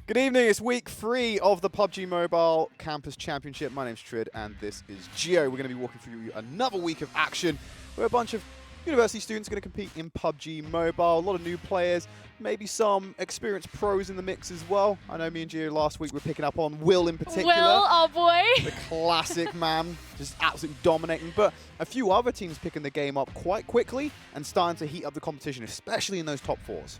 Good evening, it's week 3 of the PUBG Mobile Campus Championship. My name's Trid and this is Gio. We're going to be walking through another week of action where a bunch of university students are going to compete in PUBG Mobile. A lot of new players, maybe some experienced pros in the mix as well. I know me and Gio last week were picking up on Will in particular. Will, oh boy. The classic man, just absolutely dominating. But a few other teams picking the game up quite quickly and starting to heat up the competition, especially in those top 4s.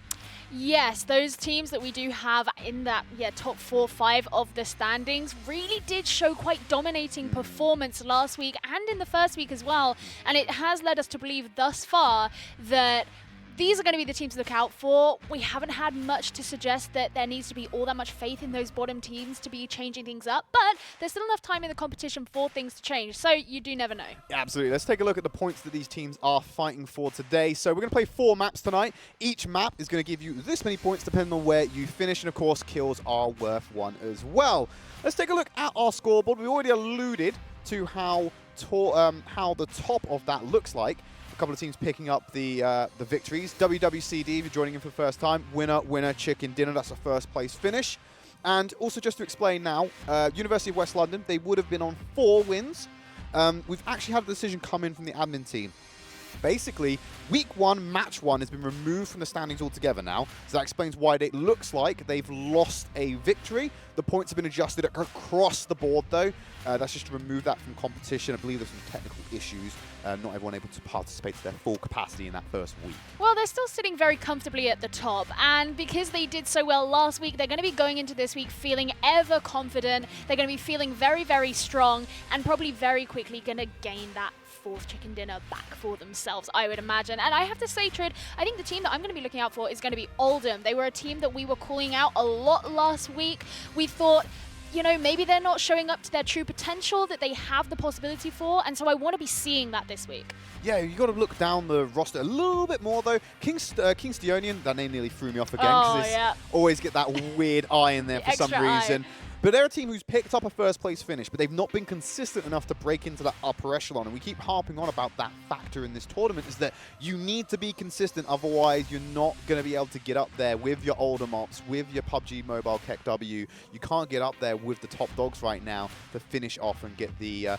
Yes, those teams that we do have in that top 4 or 5 of the standings really did show quite dominating performance last week and in the first week as well. And it has led us to believe thus far that these are going to be the teams to look out for. We haven't had much to suggest that there needs to be all that much faith in those bottom teams to be changing things up, but there's still enough time in the competition for things to change, so you do never know. Yeah, absolutely. Let's take a look at the points that these teams are fighting for today. So we're going to play 4 maps tonight. Each map is going to give you this many points depending on where you finish, and of course, kills are worth 1 as well. Let's take a look at our scoreboard. We already alluded to how the top of that looks like. A couple of teams picking up the victories. WWCD, if you're joining in for the first time, winner, chicken dinner. That's a first place finish. And also just to explain now, University of West London, they would have been on 4 wins. We've actually had a decision come in from the admin team. Basically, week 1, match 1 has been removed from the standings altogether now. So that explains why it looks like they've lost a victory. The points have been adjusted across the board, though. That's just to remove that from competition. I believe there's some technical issues not everyone able to participate to their full capacity in that first week. Well, they're still sitting very comfortably at the top, and because they did so well last week, they're going to be going into this week feeling ever confident. They're going to be feeling very, very strong, and probably very quickly going to gain that fourth chicken dinner back for themselves, I would imagine. And I have to say, Trid, I think the team that I'm going to be looking out for is going to be Oldham. They were a team that we were calling out a lot last week. We thought, you know, maybe they're not showing up to their true potential that they have the possibility for, and so I want to be seeing that this week. Yeah, you got to look down the roster a little bit more, though. Kingstonian, that name nearly threw me off again, because always get that weird eye in there for some reason. But they're a team who's picked up a first-place finish, but they've not been consistent enough to break into that upper echelon. And we keep harping on about that factor in this tournament, is that you need to be consistent, otherwise you're not going to be able to get up there with your older mops, with your PUBG Mobile KEKW. You can't get up there with the top dogs right now to finish off and get the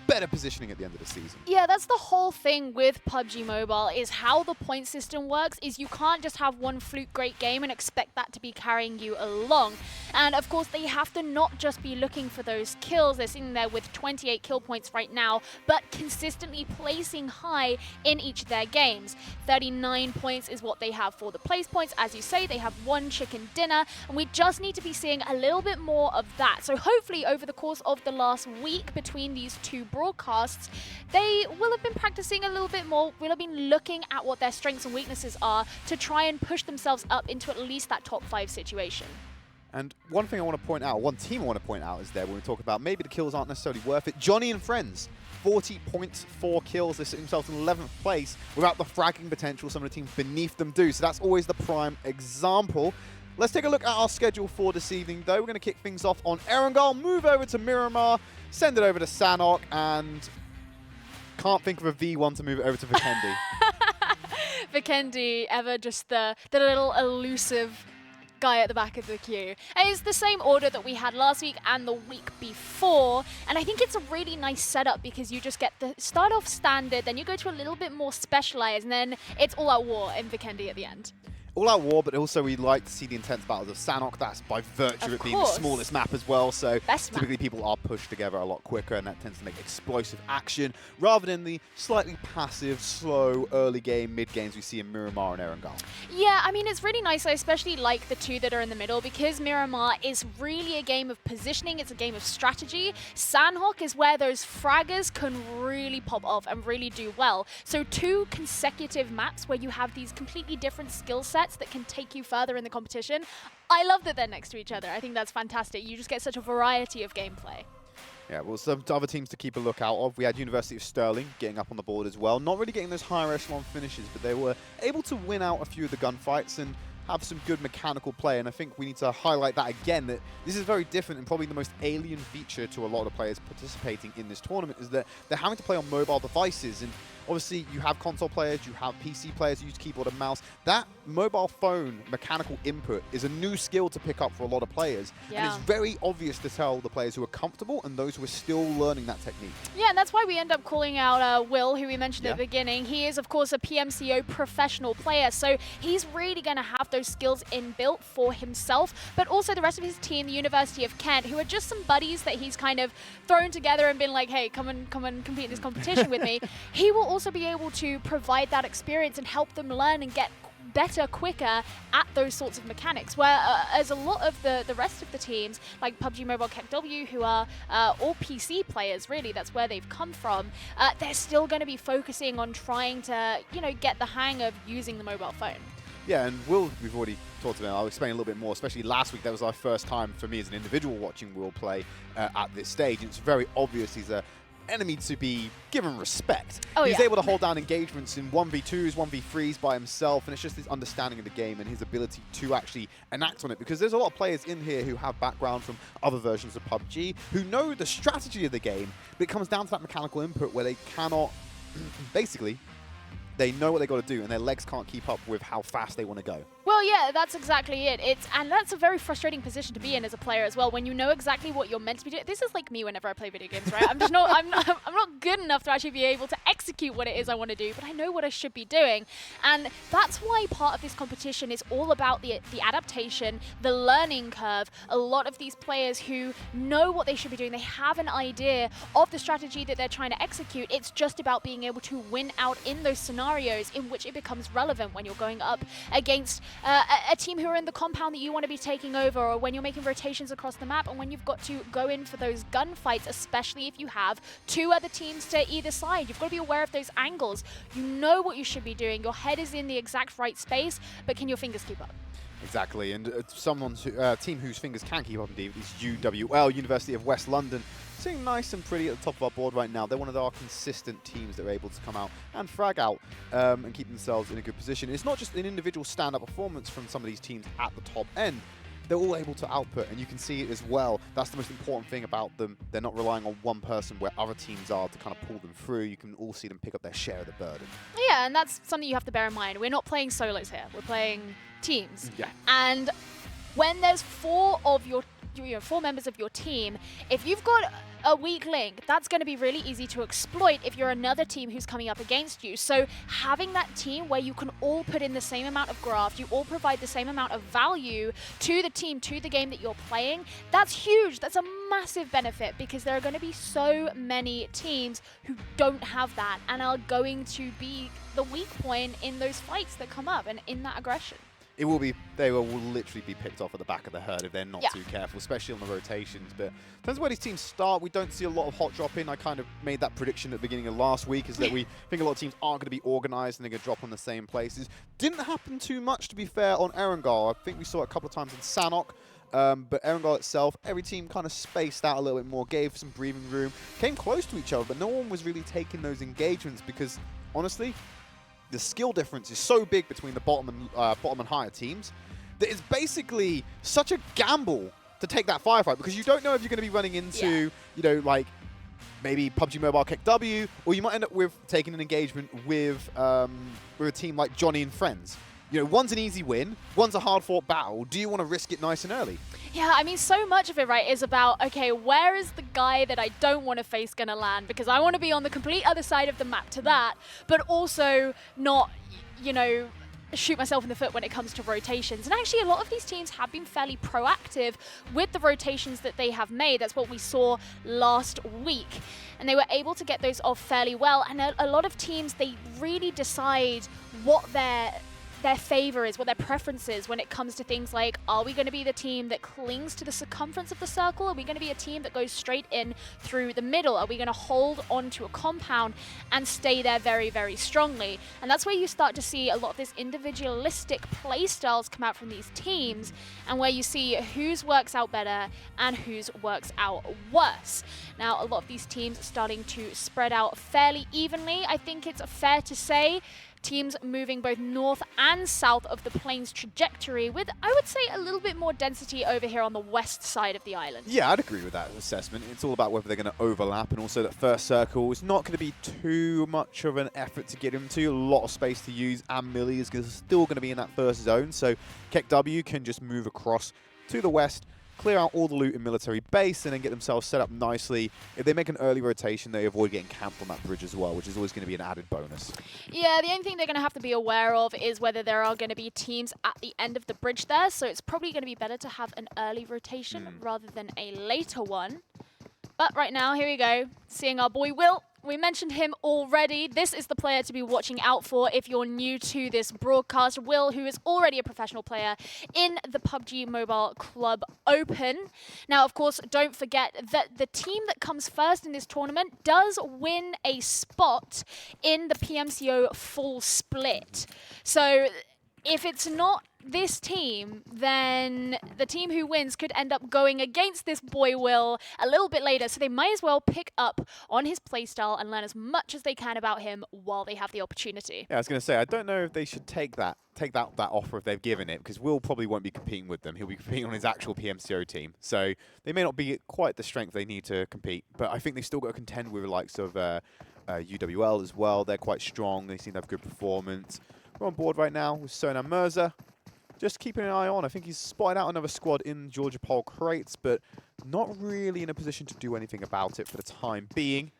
better positioning at the end of the season. Yeah, that's the whole thing with PUBG Mobile, is how the point system works, is you can't just have one fluke great game and expect that to be carrying you along. And of course, they have to not just be looking for those kills. They're sitting there with 28 kill points right now, but consistently placing high in each of their games. 39 points is what they have for the place points. As you say, they have one chicken dinner, and we just need to be seeing a little bit more of that. So hopefully over the course of the last week between these two broadcasts, they will have been practicing a little bit more, will have been looking at what their strengths and weaknesses are to try and push themselves up into at least that top 5 situation. And one thing I want to point out, one team I want to point out is there when we talk about maybe the kills aren't necessarily worth it. Johnny and Friends, 40 points, 4 kills. They sit themselves in 11th place without the fragging potential some of the teams beneath them do. So that's always the prime example. Let's take a look at our schedule for this evening, though. We're going to kick things off on Erangel, move over to Miramar, send it over to Sanhok, and can't think of a V1 to move it over to Vikendi. Vikendi, ever just the little elusive guy at the back of the queue. And it's the same order that we had last week and the week before, and I think it's a really nice setup because you just get the start off standard, then you go to a little bit more specialized, and then it's all out war in Vikendi at the end. All out war, but also we like to see the intense battles of Sanhok. That's by virtue of it being the smallest map as well, so typically people are pushed together a lot quicker, and that tends to make explosive action rather than the slightly passive, slow, early game, mid games we see in Miramar and Erangel. Yeah, I mean, it's really nice. I especially like the two that are in the middle, because Miramar is really a game of positioning. It's a game of strategy. Sanhok is where those fraggers can really pop off and really do well. So 2 consecutive maps where you have these completely different skill sets that can take you further in the competition. I love that they're next to each other. I think that's fantastic. You just get such a variety of gameplay. Yeah, well, some other teams to keep a lookout of. We had University of Stirling getting up on the board as well. Not really getting those higher echelon finishes, but they were able to win out a few of the gunfights and have some good mechanical play. And I think we need to highlight that again, that this is very different and probably the most alien feature to a lot of the players participating in this tournament, is that they're having to play on mobile devices. And obviously, you have console players, you have PC players who use keyboard and mouse. That mobile phone mechanical input is a new skill to pick up for a lot of players. Yeah. And it's very obvious to tell the players who are comfortable and those who are still learning that technique. Yeah, and that's why we end up calling out Will, who we mentioned at the beginning. He is, of course, a PMCO professional player, so he's really going to have those skills inbuilt for himself, but also the rest of his team, the University of Kent, who are just some buddies that he's kind of thrown together and been like, hey, come and compete in this competition with me. He will also be able to provide that experience and help them learn and get better quicker at those sorts of mechanics, where as a lot of the rest of the teams, like PUBG Mobile KEKW, who are all PC players, really, that's where they've come from, they're still going to be focusing on trying to, you know, get the hang of using the mobile phone. Yeah, and Will, we've already talked about. I'll explain a little bit more, especially last week. That was our first time for me as an individual watching Will play at this stage. And it's very obvious he's a enemy to be given respect. He's able to hold down engagements in 1v2s, 1v3s by himself, and it's just his understanding of the game and his ability to actually enact on it, because there's a lot of players in here who have background from other versions of PUBG, who know the strategy of the game, but it comes down to that mechanical input where they cannot, basically, they know what they got to do, and their legs can't keep up with how fast they want to go. Well, yeah, that's exactly it. And that's a very frustrating position to be in as a player as well, when you know exactly what you're meant to be doing. This is like me whenever I play video games, right? I'm just not, I'm not good enough to actually be able to execute what it is I want to do, but I know what I should be doing. And that's why part of this competition is all about the adaptation, the learning curve. A lot of these players who know what they should be doing, they have an idea of the strategy that they're trying to execute. It's just about being able to win out in those scenarios in which it becomes relevant when you're going up against a team who are in the compound that you want to be taking over, or when you're making rotations across the map, and when you've got to go in for those gunfights, especially if you have two other teams to either side. You've got to be aware of those angles. You know what you should be doing. Your head is in the exact right space, but can your fingers keep up? Exactly, and team whose fingers can keep up indeed is UWL, University of West London. Sitting nice and pretty at the top of our board right now. They're one of our consistent teams that are able to come out and frag out and keep themselves in a good position. It's not just an individual stand-up performance from some of these teams at the top end. They're all able to output, and you can see it as well. That's the most important thing about them. They're not relying on one person where other teams are to kind of pull them through. You can all see them pick up their share of the burden. Yeah, and that's something you have to bear in mind. We're not playing solos here. We're playing teams. Yeah. And when there's four members of your team, if you've got a weak link, that's going to be really easy to exploit if you're another team who's coming up against you. So having that team where you can all put in the same amount of graft, you all provide the same amount of value to the team, to the game that you're playing, that's huge. That's a massive benefit, because there are going to be so many teams who don't have that and are going to be the weak point in those fights that come up and in that aggression. They will literally be picked off at the back of the herd if they're not too careful, especially on the rotations. But in terms of where these teams start, we don't see a lot of hot dropping. I kind of made that prediction at the beginning of last week, is that we think a lot of teams aren't going to be organized and they're going to drop on the same places. Didn't happen too much, to be fair, on Erangel. I think we saw it a couple of times in Sanhok. But Erangel itself, every team kind of spaced out a little bit more, gave some breathing room, came close to each other, but no one was really taking those engagements because, honestly, the skill difference is so big between the bottom and higher teams that it's basically such a gamble to take that firefight, because you don't know if you're going to be running into, you know, like maybe PUBG Mobile KEKW, or you might end up with taking an engagement with a team like Johnny and Friends. You know, one's an easy win, one's a hard-fought battle. Do you want to risk it nice and early? Yeah, I mean, so much of it, right, is about, okay, where is the guy that I don't want to face going to land? Because I want to be on the complete other side of the map to that, but also not, you know, shoot myself in the foot when it comes to rotations. And actually, a lot of these teams have been fairly proactive with the rotations that they have made. That's what we saw last week. And they were able to get those off fairly well. And a lot of teams, they really decide what their favor is, what their preference is when it comes to things like, are we going to be the team that clings to the circumference of the circle? Are we going to be a team that goes straight in through the middle? Are we going to hold onto a compound and stay there very, very strongly? And that's where you start to see a lot of this individualistic play styles come out from these teams, and where you see whose works out better and whose works out worse. Now, a lot of these teams are starting to spread out fairly evenly. I think it's fair to say teams moving both north and south of the plains trajectory, with, I would say, a little bit more density over here on the west side of the island. Yeah, I'd agree with that assessment. It's all about whether they're going to overlap, and also that first circle is not going to be too much of an effort to get into. A lot of space to use, and Millie is still going to be in that first zone, so KEKW can just move across to the west, clear out all the loot in military base, and then get themselves set up nicely. If they make an early rotation, they avoid getting camped on that bridge as well, which is always going to be an added bonus. Yeah, the only thing they're going to have to be aware of is whether there are going to be teams at the end of the bridge there, so it's probably going to be better to have an early rotation rather than a later one. But right now, here we go, seeing our boy Will. We mentioned him already. This is the player to be watching out for if you're new to this broadcast. Will, who is already a professional player in the PUBG Mobile Club Open. Now, of course, don't forget that the team that comes first in this tournament does win a spot in the PMCO full split. So if it's not this team, then the team who wins could end up going against this boy Will a little bit later, so they might as well pick up on his playstyle and learn as much as they can about him while they have the opportunity. Yeah, I was going to say, I don't know if they should take that offer if they've given it, because Will probably won't be competing with them. He'll be competing on his actual PMCO team, so they may not be at quite the strength they need to compete, but I think they've still got to contend with the likes of UWL as well. They're quite strong. They seem to have good performance. We're on board right now with Sona Mirza. just keeping an eye on. I think he's spotted out another squad in Georgia Pole crates, but not really in a position to do anything about it for the time being.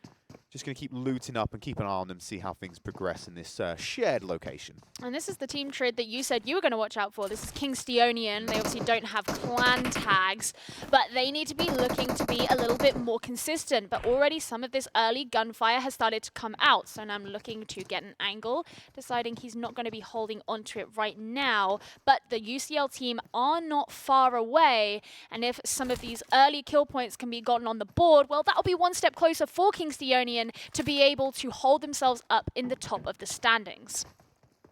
Just going to keep looting up and keep an eye on them, see how things progress in this shared location. And this is the team trade that you said you were going to watch out for. This is Kingsteonian. They obviously don't have clan tags, but they need to be looking to be a little bit more consistent. But already some of this early gunfire has started to come out. So now I'm looking to get an angle, deciding he's not going to be holding onto it right now. But the UCL team are not far away. And if some of these early kill points can be gotten on the board, well, that'll be one step closer for Kingsteonian to be able to hold themselves up in the top of the standings.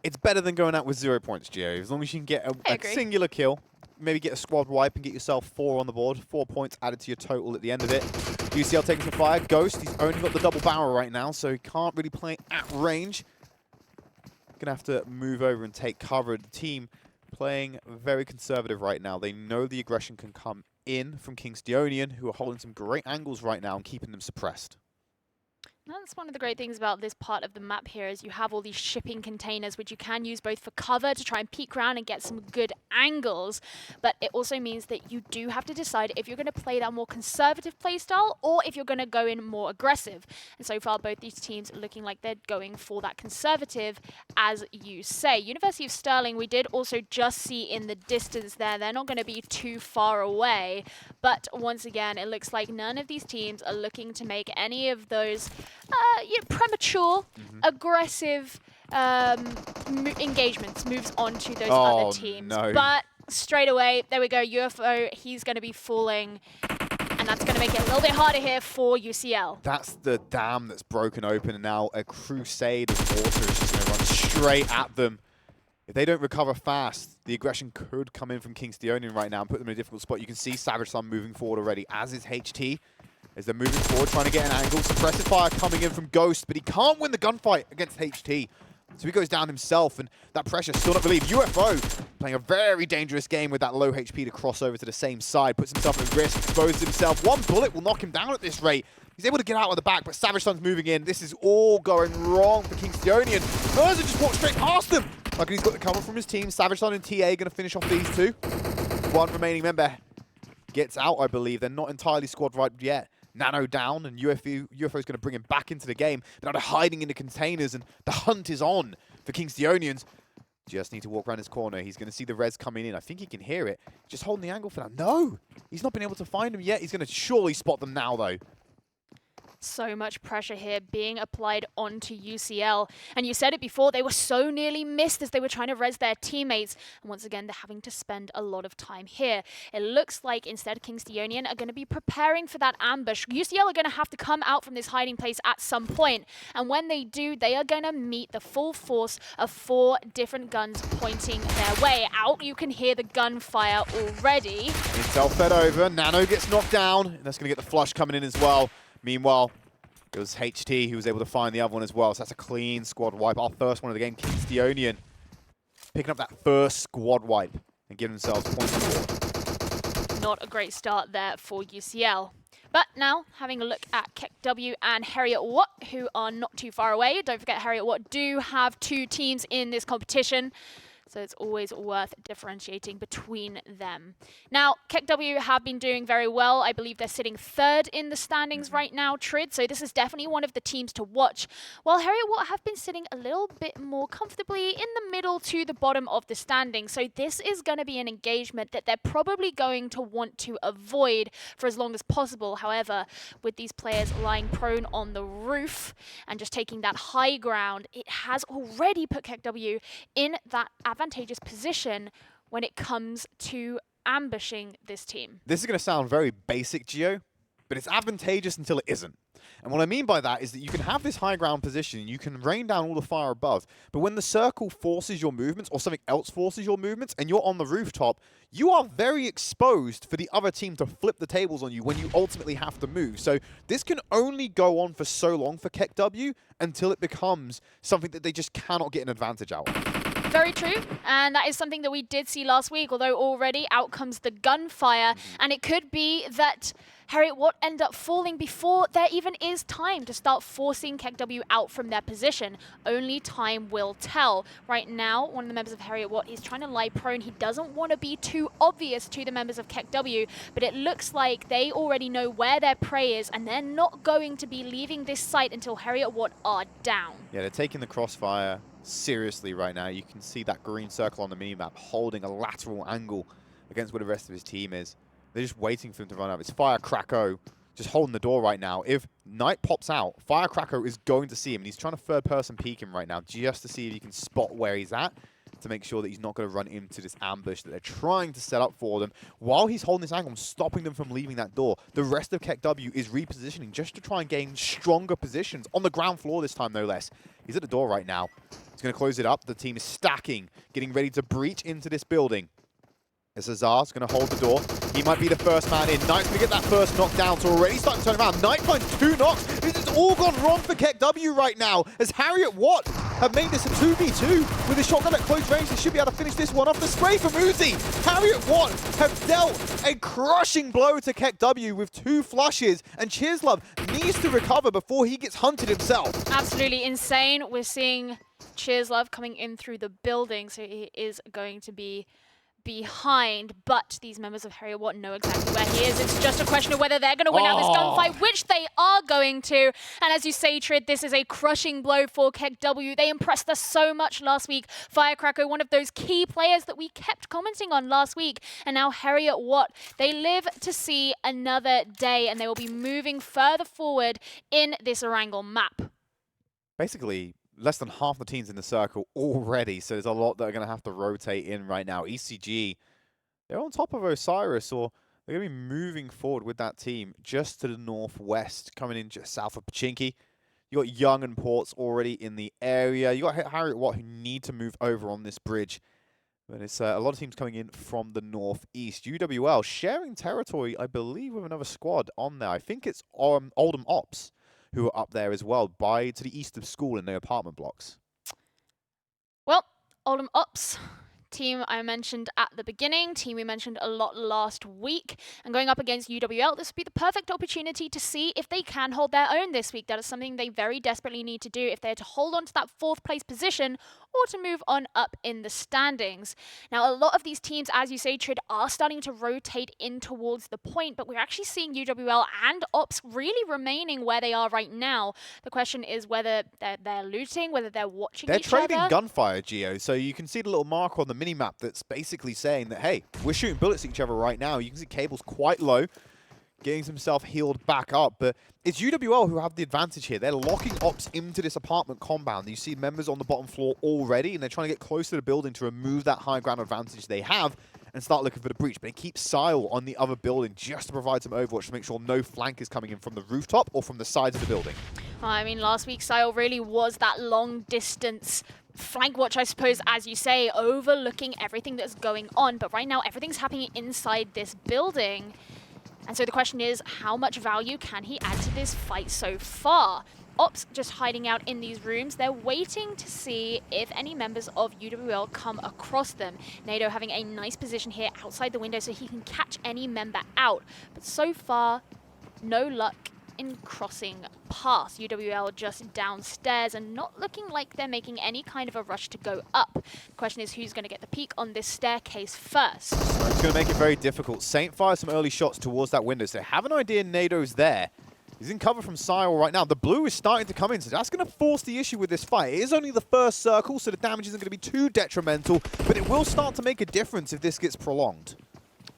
It's better than going out with 0 points, Gio. As long as you can get a singular kill, maybe get a squad wipe and get yourself 4 on the board. 4 points added to your total at the end of it. UCL taking some fire. Ghost, he's only got the double barrel right now, so he can't really play at range. Gonna have to move over and take cover. The team playing very conservative right now. They know the aggression can come in from Kingsteonian, who are holding some great angles right now and keeping them suppressed. That's one of the great things about this part of the map here is you have all these shipping containers which you can use both for cover to try and peek around and get some good angles, but it also means that you do have to decide if you're going to play that more conservative playstyle or if you're going to go in more aggressive. And so far both these teams are looking like they're going for that conservative, as you say. University of Stirling, we did also just see in the distance there, they're not going to be too far away, but once again it looks like none of these teams are looking to make any of those premature, aggressive engagements, moves on to those other teams. No. But straight away, there we go, UFO, he's going to be falling, and that's going to make it a little bit harder here for UCL. That's the dam that's broken open, and now a crusade of water is just going to run straight at them. If they don't recover fast, the aggression could come in from Kingsteonian right now and put them in a difficult spot. You can see Savage Sun moving forward already, as is HT. As they're moving forward, trying to get an angle. Suppressive fire coming in from Ghost, but he can't win the gunfight against HT. So he goes down himself, and that pressure still not relieved. UFO playing a very dangerous game with that low HP to cross over to the same side. Puts himself at risk, exposes himself. One bullet will knock him down at this rate. He's able to get out of the back, but Savage Sun's moving in. This is all going wrong for Kingsteonian. Merza just walked straight past him. Like he's got the cover from his team. Savage Sun and TA going to finish off these two. One remaining member gets out, I believe. They're not entirely squad right yet. Nano down, and UFO is going to bring him back into the game. Now they're hiding in the containers, and the hunt is on for Kingsteonians. Just need to walk around his corner. He's going to see the res coming in. I think he can hear it. Just holding the angle for now. No! He's not been able to find him yet. He's going to surely spot them now, though. So much pressure here being applied onto UCL. And you said it before, they were so nearly missed as they were trying to res their teammates. And once again, they're having to spend a lot of time here. It looks like instead Kingsteonian are going to be preparing for that ambush. UCL are going to have to come out from this hiding place at some point. And when they do, they are going to meet the full force of 4 different guns pointing their way. Out, you can hear the gunfire already. Intel fed over. Nano gets knocked down. And that's going to get the flush coming in as well. Meanwhile, it was HT who was able to find the other one as well. So that's a clean squad wipe. Our first one of the game, Kingsteonian picking up that first squad wipe and giving themselves points on the board. Not a great start there for UCL. But now, having a look at KEKW and Harriet Watt, who are not too far away. Don't forget, Harriet Watt do have 2 teams in this competition. So it's always worth differentiating between them. Now, KEKW have been doing very well. I believe they're sitting 3rd in the standings right now, Trid. So this is definitely one of the teams to watch. While Harriet Watt have been sitting a little bit more comfortably in the middle to the bottom of the standings. So this is going to be an engagement that they're probably going to want to avoid for as long as possible. However, with these players lying prone on the roof and just taking that high ground, it has already put KEKW in that advantageous position when it comes to ambushing this team. This is going to sound very basic, Gio, but it's advantageous until it isn't. And what I mean by that is that you can have this high ground position, you can rain down all the fire above, but when the circle forces your movements or something else forces your movements and you're on the rooftop, you are very exposed for the other team to flip the tables on you when you ultimately have to move. So this can only go on for so long for KEKW until it becomes something that they just cannot get an advantage out of. very true, and that is something that we did see last week, although already out comes the gunfire, and it could be that Harriet Watt end up falling before there even is time to start forcing KEKW out from their position. Only time will tell. Right now, one of the members of Harriet Watt is trying to lie prone. He doesn't want to be too obvious to the members of KEKW, but it looks like they already know where their prey is, and they're not going to be leaving this site until Harriet Watt are down. Yeah, they're taking the crossfire seriously right now. You can see that green circle on the minimap holding a lateral angle against where the rest of his team is. They're just waiting for him to run out. It's Firecracko just holding the door right now. If Knight pops out, Firecracko is going to see him, and he's trying to third-person peek him right now just to see if he can spot where he's at, to make sure that he's not going to run into this ambush that they're trying to set up for them. While he's holding this angle and stopping them from leaving that door, the rest of KEKW is repositioning just to try and gain stronger positions on the ground floor this time, no less. He's at the door right now. He's going to close it up. The team is stacking, getting ready to breach into this building. As Azar's going to hold the door. He might be the first man in. Knight's going to get that first knockdown, so already starting to turn around. Knight finds 2 knocks. This has all gone wrong for KEKW right now, as Harriet Watt have made this a 2v2. With a shotgun at close range, they should be able to finish this one off. The spray from Uzi. Harriet Watt have dealt a crushing blow to KEKW with 2 flushes, and Cheerslove needs to recover before he gets hunted himself. Absolutely insane. We're seeing Cheerslove coming in through the building, so he is going to be behind, but these members of Harriet Watt know exactly where he is. It's just a question of whether they're going to win out this gunfight, which they are going to. And as you say, Trid, this is a crushing blow for KEKW. They impressed us so much last week. Firecracko, one of those key players that we kept commenting on last week. And now Harriet Watt, they live to see another day, and they will be moving further forward in this Erangel map. Basically, less than half the teams in the circle already, so there's a lot that are going to have to rotate in right now. ECG, they're on top of Osiris, or they're going to be moving forward with that team just to the northwest, coming in just south of Pachinki. You got Young and Ports already in the area. You got Harriet Watt, who need to move over on this bridge. But it's a lot of teams coming in from the northeast. UWL sharing territory, I believe, with another squad on there. I think it's Oldham Ops, who are up there as well, to the east of school in the apartment blocks. Well, Oldham Ops, team I mentioned at the beginning, team we mentioned a lot last week, and going up against UWL, this would be the perfect opportunity to see if they can hold their own this week. That is something they very desperately need to do if they're to hold on to that 4th place position or to move on up in the standings. Now, a lot of these teams, as you say, Trid, are starting to rotate in towards the point, but we're actually seeing UWL and Ops really remaining where they are right now. The question is whether they're looting, whether they're watching each other. They're trading gunfire, Gio, so you can see the little marker on the minimap that's basically saying that, hey, we're shooting bullets at each other right now. You can see Cable's quite low, getting himself healed back up, but it's UWL who have the advantage here. They're locking Ops into this apartment compound. You see members on the bottom floor already, and they're trying to get close to the building to remove that high ground advantage they have and start looking for the breach. But they keep Sile on the other building just to provide some overwatch to make sure no flank is coming in from the rooftop or from the sides of the building. I mean, last week, Sile really was that long-distance flank watch, I suppose, as you say, overlooking everything that's going on. But right now, everything's happening inside this building. And so the question is, how much value can he add to this fight so far? Ops just hiding out in these rooms. They're waiting to see if any members of UWL come across them. Nado having a nice position here outside the window so he can catch any member out. But so far, no luck in crossing past. UWL just downstairs and not looking like they're making any kind of a rush to go up. The question is, who's going to get the peek on this staircase first? So it's going to make it very difficult. Saint fires some early shots towards that window, so they have an idea Nado's there. He's in cover from Sile right now. The blue is starting to come in, so that's going to force the issue with this fight. It is only the first circle, so the damage isn't going to be too detrimental, but it will start to make a difference if this gets prolonged.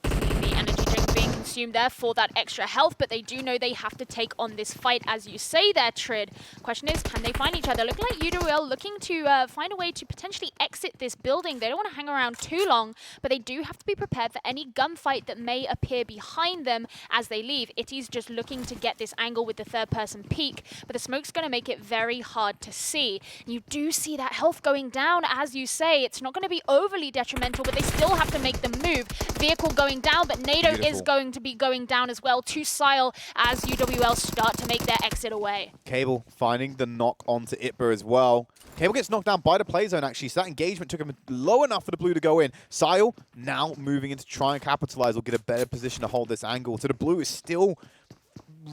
The energy drink being consumed there for that extra health, but they do know they have to take on this fight, as you say there, Trid. Question is, can they find each other? Looking like UWL looking to find a way to potentially exit this building. They don't want to hang around too long, but they do have to be prepared for any gunfight that may appear behind them as they leave. Itty's just looking to get this angle with the third-person peek, but the smoke's going to make it very hard to see. And you do see that health going down, as you say. It's not going to be overly detrimental, but they still have to make the move. Vehicle going down, but Nado is going to to be going down as well to Sile as UWL start to make their exit away. Cable finding the knock onto Itba as well. Cable gets knocked down by the play zone, actually, so that engagement took him low enough for the blue to go in. Sile now moving in to try and capitalize or get a better position to hold this angle. So the blue is still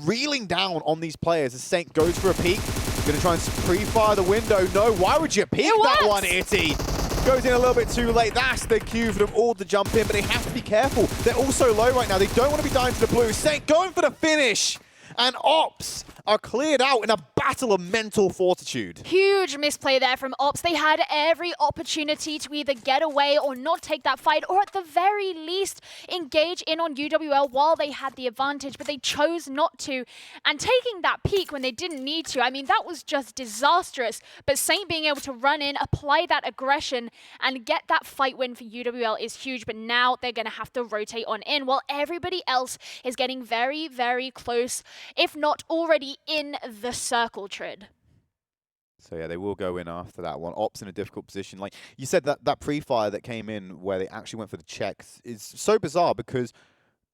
reeling down on these players as Saint goes for a peek. Gonna try and pre-fire the window. No, why would you peek that one, Itty? Goes in a little bit too late. That's the cue for them all to jump in, but they have to be careful. They're all so low right now. They don't want to be dying to the blue. Saint going for the finish. And Ops are cleared out in a battle of mental fortitude. Huge misplay there from Ops. They had every opportunity to either get away or not take that fight, or at the very least engage in on UWL while they had the advantage, but they chose not to. And taking that peek when they didn't need to, I mean, that was just disastrous. But Saint being able to run in, apply that aggression, and get that fight win for UWL is huge. But now they're going to have to rotate on in while everybody else is getting very, very close, if not already in the circle tread. So yeah, they will go in after that one. Ops in a difficult position. Like you said, that pre-fire that came in where they actually went for the checks is so bizarre because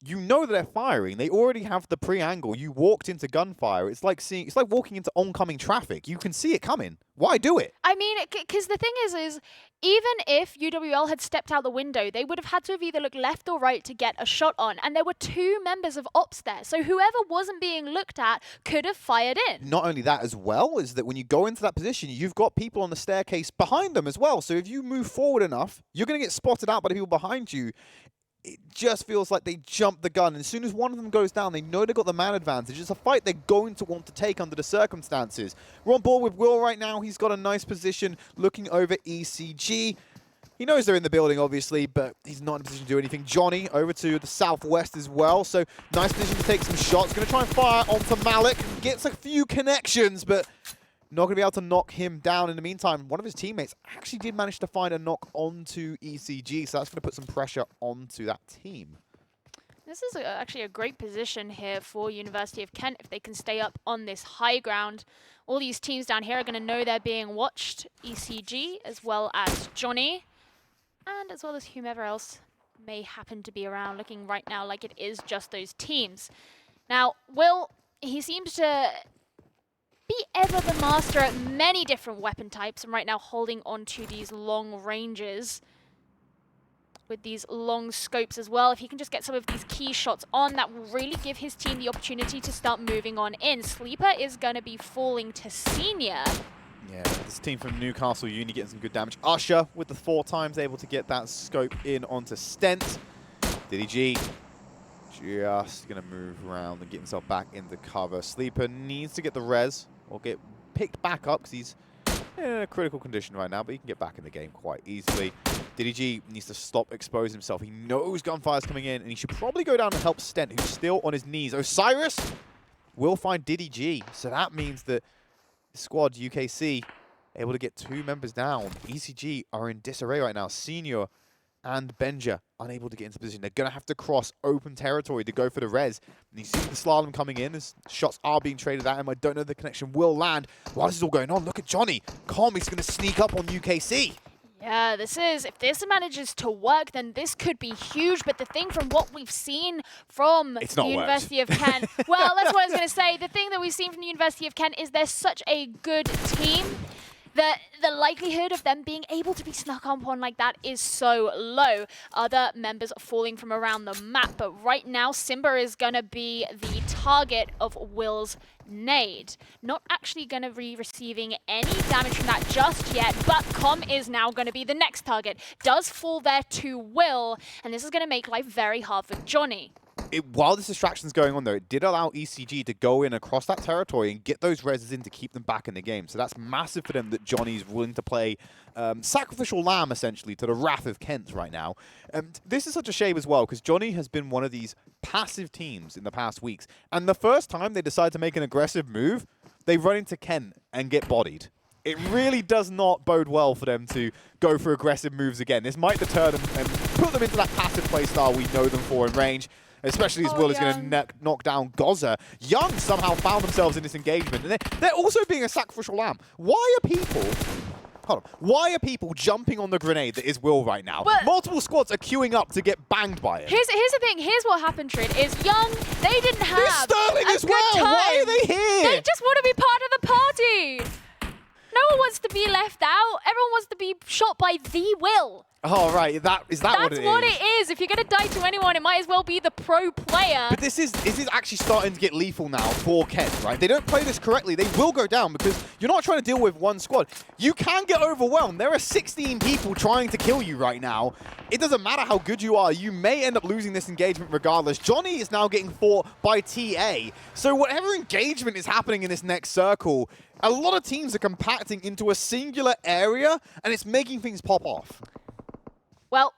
you know that they're firing. They already have the pre-angle. You walked into gunfire. It's like walking into oncoming traffic. You can see it coming. Why do it? I mean, because the thing is even if UWL had stepped out the window, they would have had to have either looked left or right to get a shot on. And there were two members of Ops there. So whoever wasn't being looked at could have fired in. Not only that as well, is that when you go into that position, you've got people on the staircase behind them as well. So if you move forward enough, you're going to get spotted out by the people behind you. It just feels like they jumped the gun. And as soon as one of them goes down, they know they've got the man advantage. It's a fight they're going to want to take under the circumstances. We're on board with Will right now. He's got a nice position looking over ECG. He knows they're in the building, obviously, but he's not in a position to do anything. Johnny over to the southwest as well. So nice position to take some shots. Going to try and fire onto Malik. Gets a few connections, but not going to be able to knock him down. In the meantime, one of his teammates actually did manage to find a knock onto ECG, so that's going to put some pressure onto that team. This is actually a great position here for University of Kent if they can stay up on this high ground. All these teams down here are going to know they're being watched. ECG as well as Johnny, and as well as whomever else may happen to be around, looking right now like it is just those teams. Now, Will, he seems to be ever the master at many different weapon types, and right now holding on to these long ranges with these long scopes as well. If he can just get some of these key shots on, that will really give his team the opportunity to start moving on in. Sleeper is going to be falling to Senior. Yeah, this team from Newcastle Uni getting some good damage. Usher with the 4 times able to get that scope in onto Stent. Diddy G just going to move around and get himself back into cover. Sleeper needs to get the res or get picked back up because he's in a critical condition right now, but he can get back in the game quite easily. Diddy G needs to stop exposing himself. He knows gunfire's coming in, and he should probably go down and help Stent, who's still on his knees. Osiris will find Diddy G, so that means that the squad, UKC, able to get 2 members down. ECG are in disarray right now. Senior and Benja unable to get into position. They're going to have to cross open territory to go for the res. And you see the slalom coming in as shots are being traded at him. I don't know if the connection will land. While this is all going on, look at Johnny. Comey's going to sneak up on UKC. Yeah, if this manages to work, then this could be huge. But the thing from what we've seen from the University of Kent, well, that's what I was going to say. The thing that we've seen from the University of Kent is they're such a good team that the likelihood of them being able to be snuck up on like that is so low. Other members falling from around the map, but right now Simba is going to be the target of Will's nade. Not actually going to be receiving any damage from that just yet, but Com is now going to be the next target. Does fall there to Will, and this is going to make life very hard for Johnny. While this distraction's going on, though, it did allow ECG to go in across that territory and get those reses in to keep them back in the game. So that's massive for them that Johnny's willing to play sacrificial lamb, essentially, to the wrath of Kent right now. This is such a shame as well, because Johnny has been one of these passive teams in the past weeks. And the first time they decide to make an aggressive move, they run into Kent and get bodied. It really does not bode well for them to go for aggressive moves again. This might deter them and put them into that passive playstyle we know them for in range. Especially as Will is going to knock down Goza. Young somehow found themselves in this engagement. And they're also being a sacrificial lamb. Why are people Hold on. Why are people jumping on the grenade that is Will right now? But multiple squads are queuing up to get banged by it. Here's the thing. Here's what happened, Trin, is Young, they didn't have There's Sterling a as good well. time. Why are they here? They just want to be part of the party. No one wants to be left out. Everyone wants to be shot by the Will. Oh, right. Is that what it is? That's what it is. If you're going to die to anyone, it might as well be the pro player. But this is actually starting to get lethal now for Kent, right? They don't play this correctly. They will go down because you're not trying to deal with one squad. You can get overwhelmed. There are 16 people trying to kill you right now. It doesn't matter how good you are. You may end up losing this engagement regardless. Johnny is now getting fought by TA. So whatever engagement is happening in this next circle, a lot of teams are compacting into a singular area, and it's making things pop off. Well,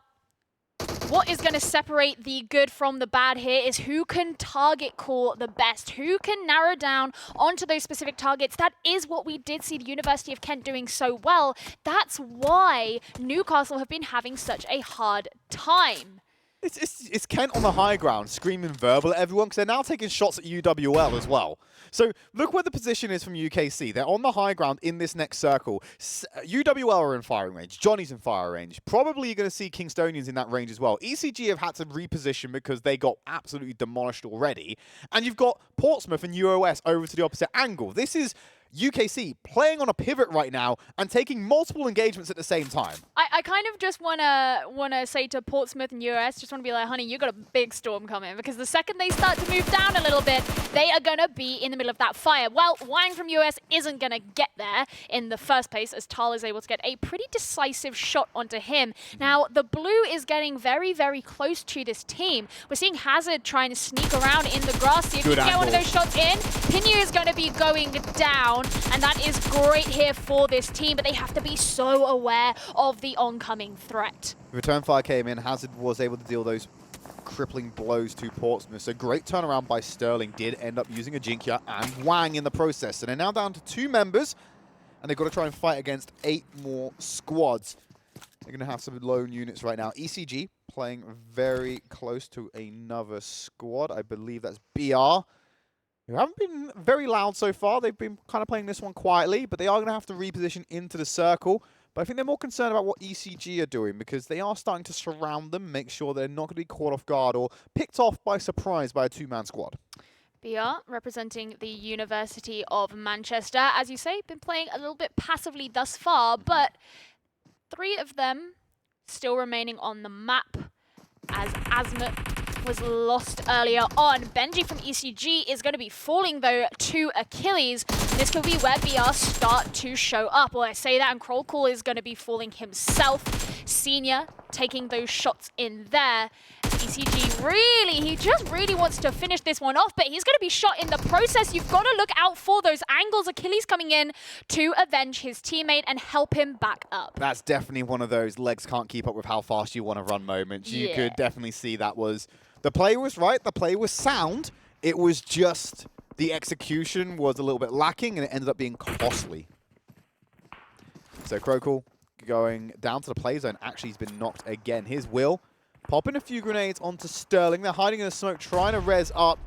what is going to separate the good from the bad here is who can target core the best, who can narrow down onto those specific targets. That is what we did see the University of Kent doing so well. That's why Newcastle have been having such a hard time. It's Kent on the high ground, screaming verbal at everyone, because they're now taking shots at UWL as well. So look where the position is from UKC. They're on the high ground in this next circle. UWL are in firing range. Johnny's in fire range. Probably you're going to see Kingstonians in that range as well. ECG have had to reposition because they got absolutely demolished already. And you've got Portsmouth and UOS over to the opposite angle. This is UKC playing on a pivot right now and taking multiple engagements at the same time. I kind of just wanna say to Portsmouth and US, just want to be like, honey, you got a big storm coming, because the second they start to move down a little bit, they are gonna be in the middle of that fire. Well, Wang from US isn't gonna get there in the first place, as Tal is able to get a pretty decisive shot onto him. Now, the blue is getting very, very close to this team. We're seeing Hazard trying to sneak around in the grass, see if he can get one of those shots in. Pinu is going to be going down, and that is great here for this team, but they have to be so aware of the oncoming threat. Return fire came in. Hazard was able to deal those crippling blows to Portsmouth. So great turnaround by Sterling. Did end up using a Jinkia and Wang in the process. So they're now down to 2 members, and they've got to try and fight against 8 more squads. They're going to have some lone units right now. ECG playing very close to another squad. I believe that's BR. Who haven't been very loud so far. They've been kind of playing this one quietly, but they are going to have to reposition into the circle. But I think they're more concerned about what ECG are doing, because they are starting to surround them, make sure they're not going to be caught off guard or picked off by surprise by a 2-man squad. BR representing the University of Manchester. As you say, been playing a little bit passively thus far, but 3 of them still remaining on the map, as Asmut was lost earlier on. Benji from ECG is going to be falling, though, to Achilles. This could be where BR start to show up. Well, I say that, and Krollcool is going to be falling himself. Senior taking those shots in there. ECG he just really wants to finish this one off, but he's going to be shot in the process. You've got to look out for those angles. Achilles coming in to avenge his teammate and help him back up. That's definitely one of those legs can't keep up with how fast you want to run moments. You could definitely see that was... The play was right, the play was sound. It was just the execution was a little bit lacking, and it ended up being costly. So Krollcool going down to the play zone. Actually, he's been knocked again. Here's Will popping a few grenades onto Sterling. They're hiding in the smoke, trying to res up.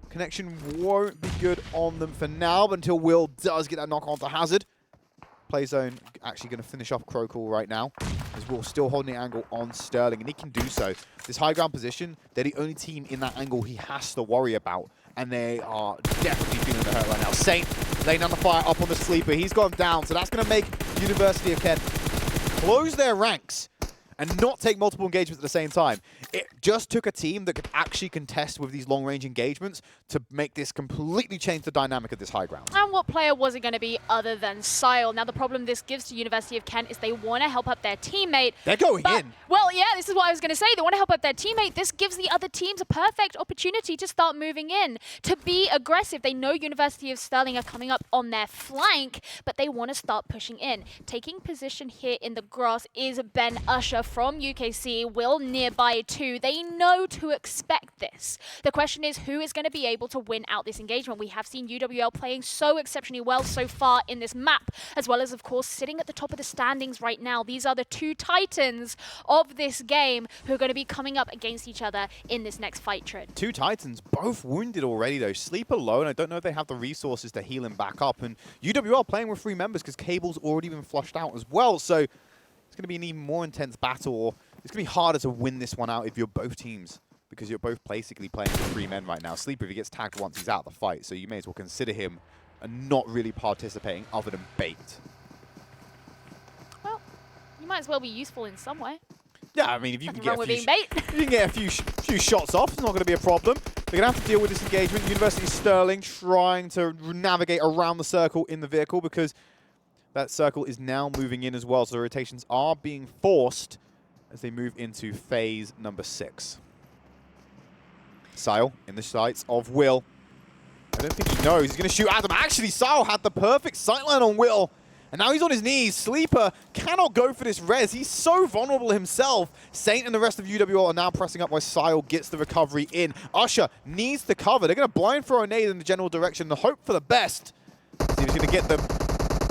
Connection won't be good on them for now, but until Will does get that knock onto Hazard. Play zone actually going to finish off Krollcool right now, as Will still holding the angle on Sterling, and he can do so. This high ground position, they're the only team in that angle he has to worry about, and they are definitely feeling the hurt right now. Saint laying down the fire up on the sleeper. He's gone down, so that's going to make University of Kent close their ranks and not take multiple engagements at the same time. It just took a team that could actually contest with these long-range engagements to make this completely change the dynamic of this high ground. And what player was it going to be other than Sile? Now, the problem this gives to University of Kent is they want to help out their teammate. They're going in. Well, yeah, this is what I was going to say. They want to help out their teammate. This gives the other teams a perfect opportunity to start moving in, to be aggressive. They know University of Stirling are coming up on their flank, but they want to start pushing in. Taking position here in the grass is Ben Usher from UKC, Will nearby too. They know to expect this. The question is who is going to be able to win out this engagement. We have seen UWL playing so exceptionally well so far in this map, as well as, of course, sitting at the top of the standings right now. These are the two titans of this game who are going to be coming up against each other in this next fight, Trid. Two titans, both wounded already though. Sleep alone, I don't know if they have the resources to heal him back up. And UWL playing with 3 members because Cable's already been flushed out as well. So it's going to be an even more intense battle. Or it's going to be harder to win this one out if you're both teams, because you're both basically playing with 3 men right now. Sleep, if he gets tagged once, he's out of the fight. So you may as well consider him not really participating other than bait. Well, you might as well be useful in some way. Yeah, I mean, if you can get if you can get a few shots off, it's not going to be a problem. They're going to have to deal with this engagement. University of Stirling trying to navigate around the circle in the vehicle because that circle is now moving in as well. So the rotations are being forced as they move into phase number 6. Sile in the sights of Will. I don't think he knows. He's going to shoot at him. Actually, Sile had the perfect sightline on Will. And now he's on his knees. Sleeper cannot go for this res. He's so vulnerable himself. Saint and the rest of UWL are now pressing up while Sile gets the recovery in. Usher needs the cover. They're going to blind throw a nade in the general direction to hope for the best. See if he's going to get them.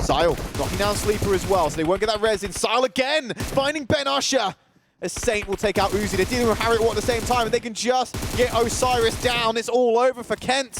Sile knocking down Sleeper as well, so they won't get that res in. Sile again, finding Ben Usher. As Saint will take out Uzi. They're dealing with Harriet Watt at the same time, and they can just get Osiris down. It's all over for Kent.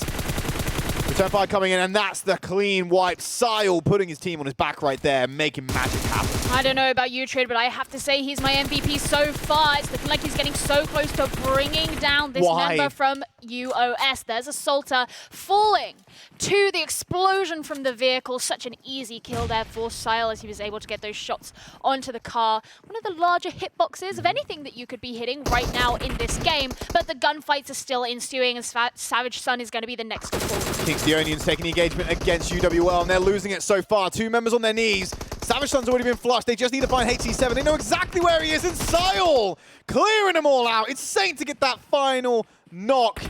Return fire coming in, and that's the clean wipe. Sile putting his team on his back right there, making magic happen. I don't know about you, Trid, but I have to say he's my MVP so far. It's looking like he's getting so close to bringing down this member from UOS. There's Assaulter falling to the explosion from the vehicle. Such an easy kill there for Sile as he was able to get those shots onto the car. One of the larger hitboxes of anything that you could be hitting right now in this game, but the gunfights are still ensuing, and Savage Sun is going to be the next to fall. Kingstionians taking the engagement against UWL, and they're losing it so far. 2 members on their knees. Savage Sun's already been flushed. They just need to find HC7. They know exactly where he is, and Sile clearing them all out. It's Saint to get that final knock.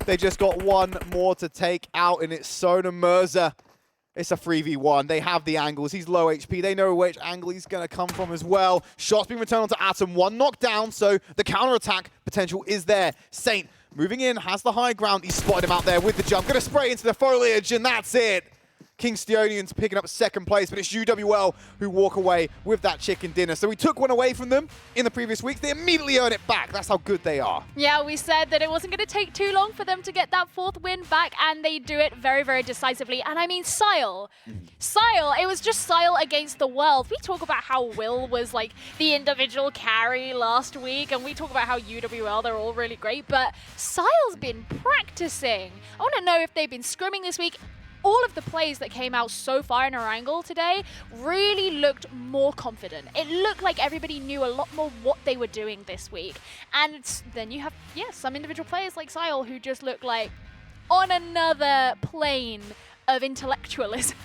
They just got one more to take out, and it's Sona Mirza. It's a 3v1. They have the angles. He's low HP. They know which angle he's going to come from as well. Shots being returned onto Atom. 1 knockdown, so the counter-attack potential is there. Saint moving in, has the high ground. He's spotted him out there with the jump. Going to spray into the foliage, and that's it. Kingstionians picking up 2nd place, but it's UWL who walk away with that chicken dinner. So we took one away from them in the previous weeks. They immediately earn it back. That's how good they are. Yeah, we said that it wasn't going to take too long for them to get that 4th win back, and they do it very, very decisively. And I mean, Sile, it was just Sile against the world. We talk about how Will was like the individual carry last week, and we talk about how UWL, they're all really great, but Sile's been practicing. I want to know if they've been scrimming this week. All of the plays that came out so far in Erangel today really looked more confident. It looked like everybody knew a lot more what they were doing this week. And then you have, some individual players like Sile who just look like on another plane of intellectualism.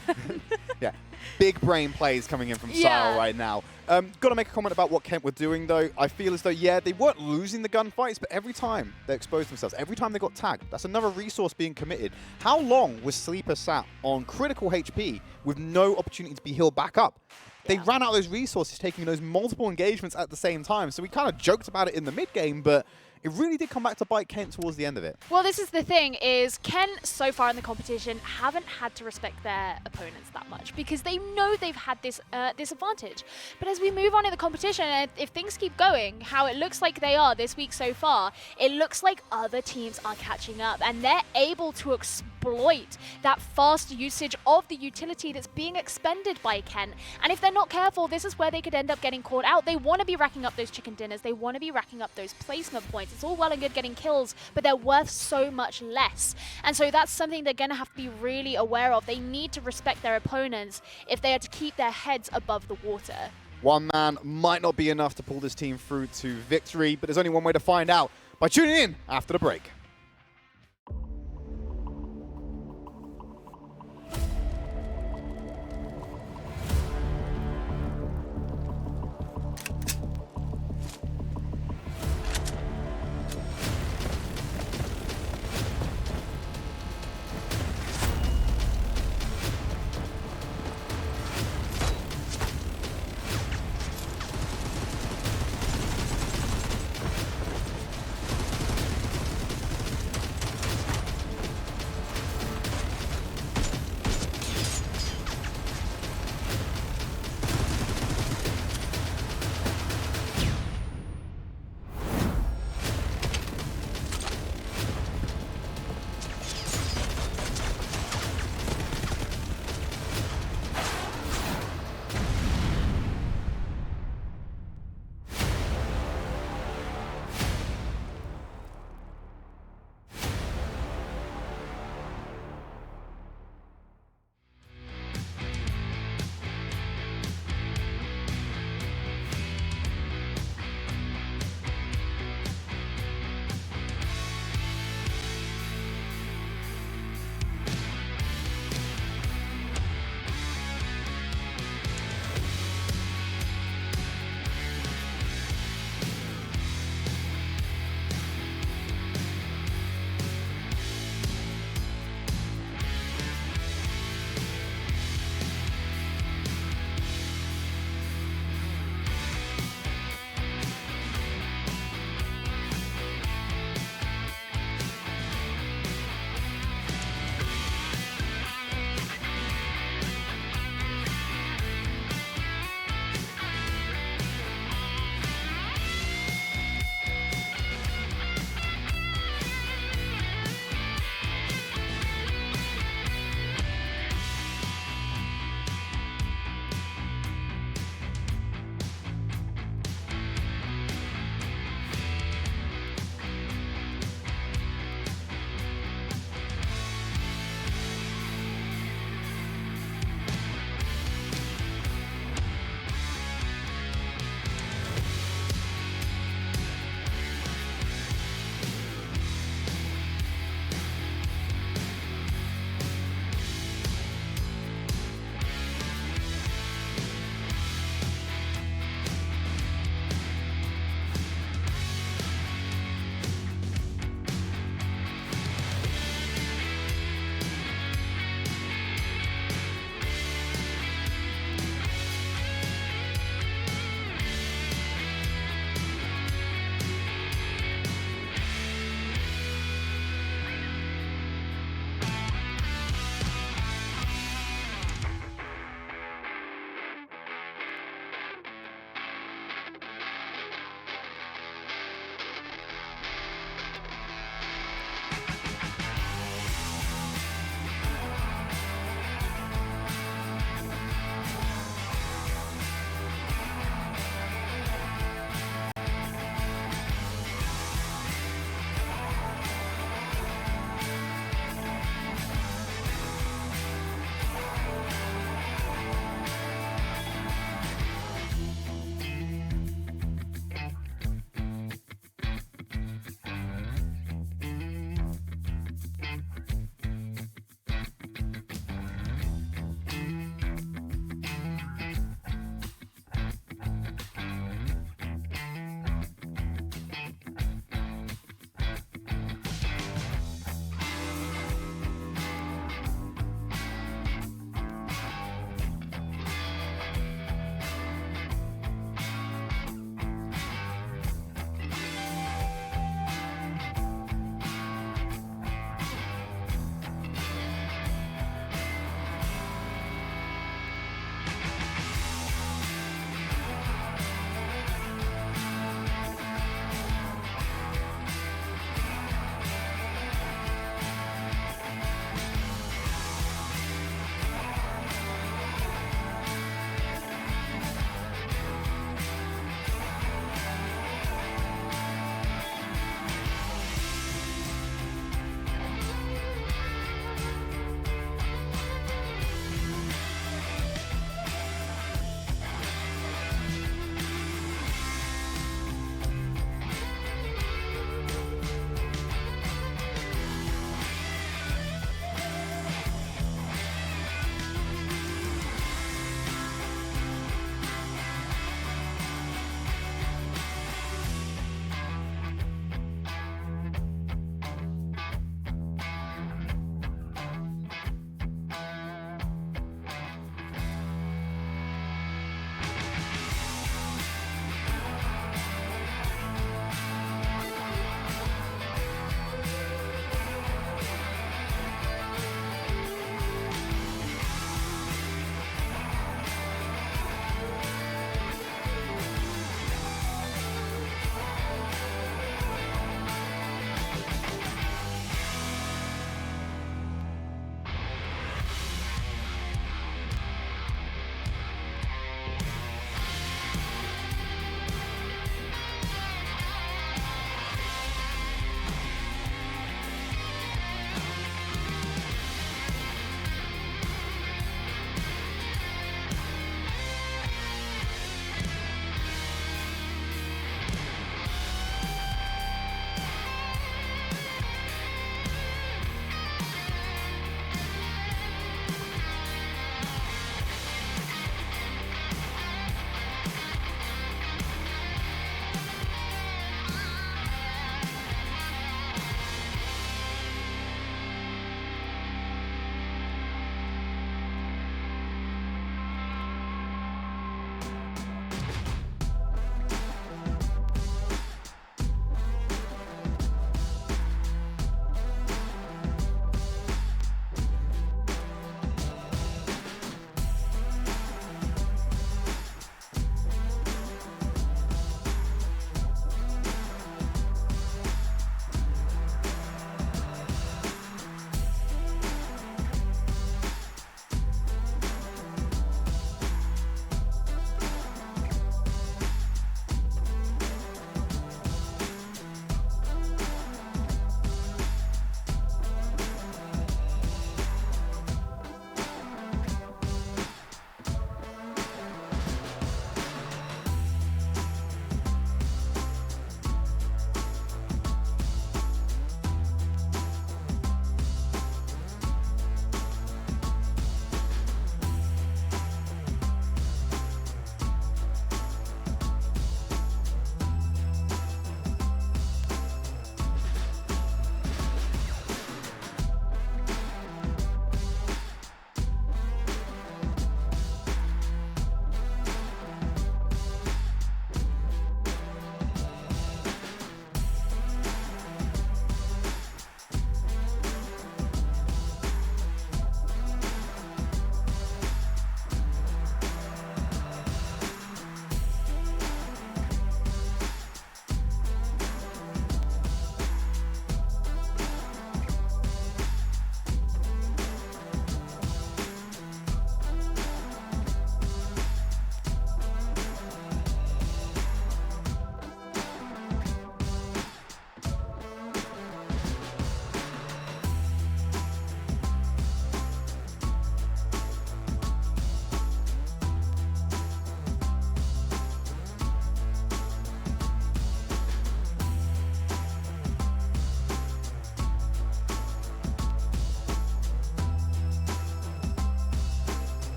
Yeah, big brain plays coming in from Sile right now. Got to make a comment about what Kent were doing, though. I feel as though, they weren't losing the gunfights, but every time they exposed themselves, every time they got tagged, that's another resource being committed. How long was Sleeper sat on critical HP with no opportunity to be healed back up? They ran out of those resources, taking those multiple engagements at the same time. So we kind of joked about it in the mid-game, but it really did come back to bite Kent towards the end of it. Well, this is the thing, is Kent so far in the competition haven't had to respect their opponents that much because they know they've had this disadvantage. But as we move on in the competition, if things keep going how it looks like they are this week so far, it looks like other teams are catching up and they're able to exploit that fast usage of the utility that's being expended by Kent. And if they're not careful, this is where they could end up getting caught out. They want to be racking up those chicken dinners. They want to be racking up those placement points. It's all well and good getting kills, but they're worth so much less. And so that's something they're going to have to be really aware of. They need to respect their opponents if they are to keep their heads above the water. One man might not be enough to pull this team through to victory, but there's only one way to find out, by tuning in after the break.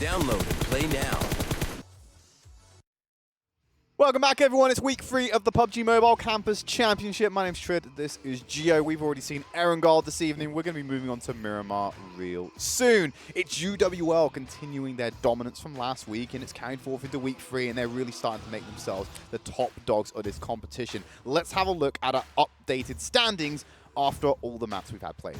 Download and play now. Welcome back, everyone. It's week 3 of the PUBG Mobile Campus Championship. My name's Trid. This is Gio. We've already seen Erangel this evening. We're going to be moving on to Miramar real soon. It's UWL continuing their dominance from last week, and it's carried forth into week 3, and they're really starting to make themselves the top dogs of this competition. Let's have a look at our updated standings after all the maps we've had played.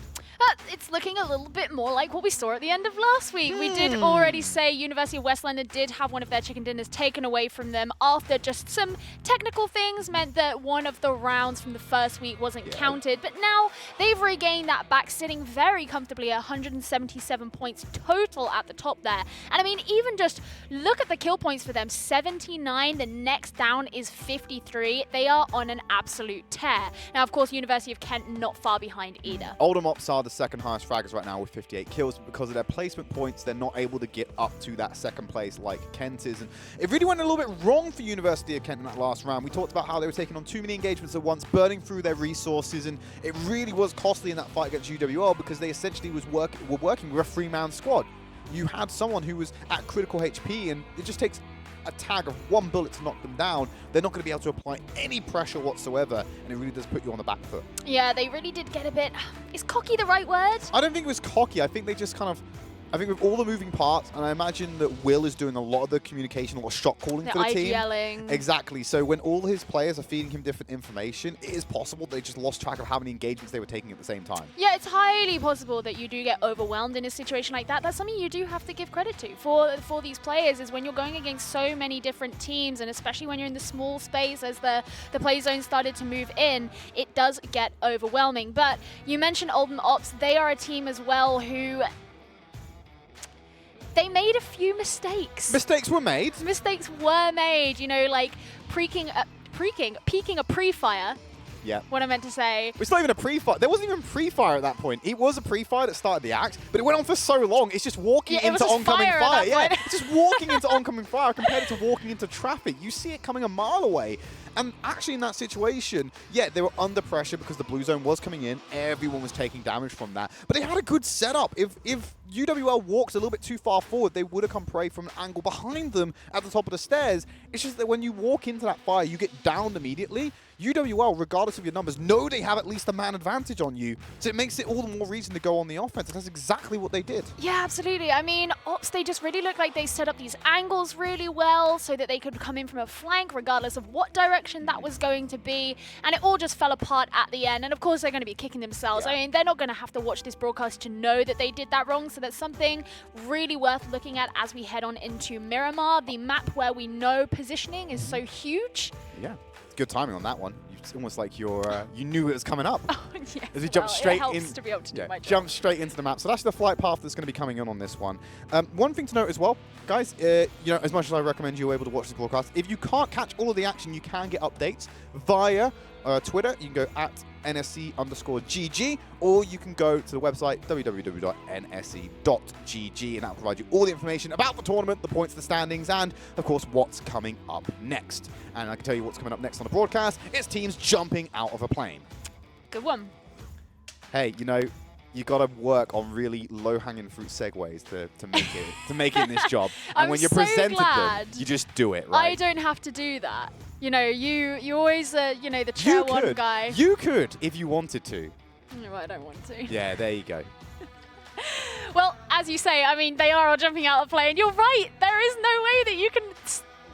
It's looking a little bit more like what we saw at the end of last week. We did already say University of West London did have one of their chicken dinners taken away from them after just some technical things meant that one of the rounds from the first week wasn't counted. But now they've regained that back, sitting very comfortably at 177 points total at the top there. And I mean, even just look at the kill points for them, 79. The next down is 53. They are on an absolute tear. Now, of course, University of Kent not far behind either. Oldham Ops are the second highest fraggers right now with 58 kills, but because of their placement points, they're not able to get up to that second place like Kent is. And it really went a little bit wrong for University of Kent in that last round. We talked about how they were taking on too many engagements at once, burning through their resources, and it really was costly in that fight against UWL because they essentially were working with a 3-man squad. You had someone who was at critical HP, and it just takes a tag of 1 bullet to knock them down. They're not going to be able to apply any pressure whatsoever, and it really does put you on the back foot. Yeah, they really did get a bit... Is cocky the right word? I don't think it was cocky. I think they just kind of... I think with all the moving parts, and I imagine that Will is doing a lot of the communication, a lot of shot calling for the team. IGLing. Exactly. So when all his players are feeding him different information, it is possible they just lost track of how many engagements they were taking at the same time. Yeah, it's highly possible that you do get overwhelmed in a situation like that. That's something you do have to give credit to for these players, is when you're going against so many different teams, and especially when you're in the small space as the play zone started to move in, it does get overwhelming. But you mentioned Oldham Ops. They are a team as well who... They made a few mistakes. Mistakes were made. Mistakes were made, you know, like peeking a pre-fire. Yeah. What I meant to say. It's not even a pre-fire. There wasn't even pre-fire at that point. It was a pre-fire that started the act, but it went on for so long. It's just walking into oncoming fire. Yeah, it's just walking into oncoming fire compared to walking into traffic. You see it coming a mile away. And actually in that situation, yeah, they were under pressure because the blue zone was coming in. Everyone was taking damage from that. But they had a good setup. If UWL walked a little bit too far forward, they would have come prey from an angle behind them at the top of the stairs. It's just that when you walk into that fire, you get downed immediately. UWL, regardless of your numbers, know they have at least a man advantage on you. So it makes it all the more reason to go on the offense. And that's exactly what they did. Yeah, absolutely. I mean, Ops, they just really look like they set up these angles really well so that they could come in from a flank regardless of what direction that was going to be. And it all just fell apart at the end. And of course, they're going to be kicking themselves. Yeah. I mean, they're not going to have to watch this broadcast to know that they did that wrong. So that's something really worth looking at as we head on into Miramar, the map where we know positioning is so huge. Yeah, it's good timing on that one. It's almost like you knew it was coming up. Oh, yes. As we jump straight in, to be able to do my job. Jump straight into the map. So that's the flight path that's going to be coming on this one. One thing to note as well, guys, you know, as much as I recommend you're able to watch this broadcast, if you can't catch all of the action, you can get updates via Twitter. You can go at NSC_GG, or you can go to the website www.nsc.gg, and that will provide you all the information about the tournament, the points, the standings, and of course what's coming up next. And I can tell you what's coming up next on the broadcast. It's teams jumping out of a plane. Good one. Hey, you know, you got to work on really low-hanging fruit segues to make it in this job. And when you're presented them, you just do it, right? I don't have to do that. You know, you always, you know, the chair one guy. You could if you wanted to. No, I don't want to. Yeah, there you go. Well, as you say, I mean, they are all jumping out of the plane. You're right. There is no way that you can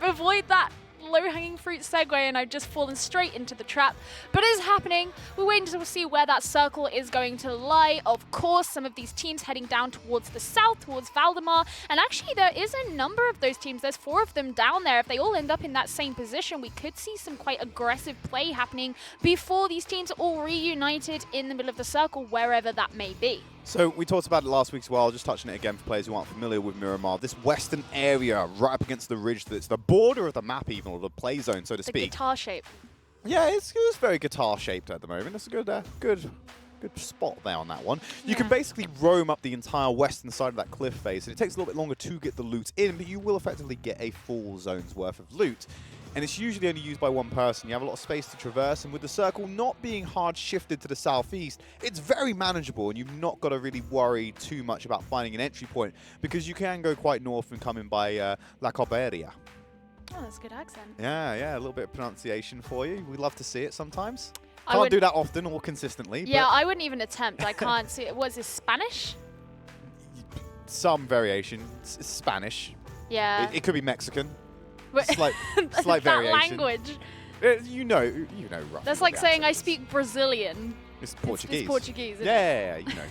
avoid that low-hanging fruit segue, and I've just fallen straight into the trap. But it is happening. We're waiting to see where that circle is going to lie. Of course, some of these teams heading down towards the south, towards Valdemar. And actually, there is a number of those teams. There's 4 of them down there. If they all end up in that same position, we could see some quite aggressive play happening before these teams are all reunited in the middle of the circle, wherever that may be. So we talked about it last week as well, just touching it again for players who aren't familiar with Miramar. This western area right up against the ridge that's the border of the map even, or the play zone, so to speak. The guitar shape. Yeah, it's very guitar-shaped at the moment. It's a good spot there on that one. You can basically roam up the entire western side of that cliff face, and it takes a little bit longer to get the loot in, but you will effectively get a full zone's worth of loot. and it's usually only used by one person. You have a lot of space to traverse, and with the circle not being hard shifted to the southeast, it's very manageable, and you've not got to really worry too much about finding an entry point, because you can go quite north and come in by La Corberia. Oh, that's a good accent. Yeah, a little bit of pronunciation for you. We love to see it sometimes. I Can't do that often or consistently. Yeah, but I wouldn't even attempt. I can't see it. Was this Spanish? some variation. It's Spanish. Yeah. It could be Mexican. But Slight that variation. language. You know roughly. That's what like the saying I accent is. speak Brazilian. It's Portuguese. It's Portuguese. Isn't it? Yeah, you know.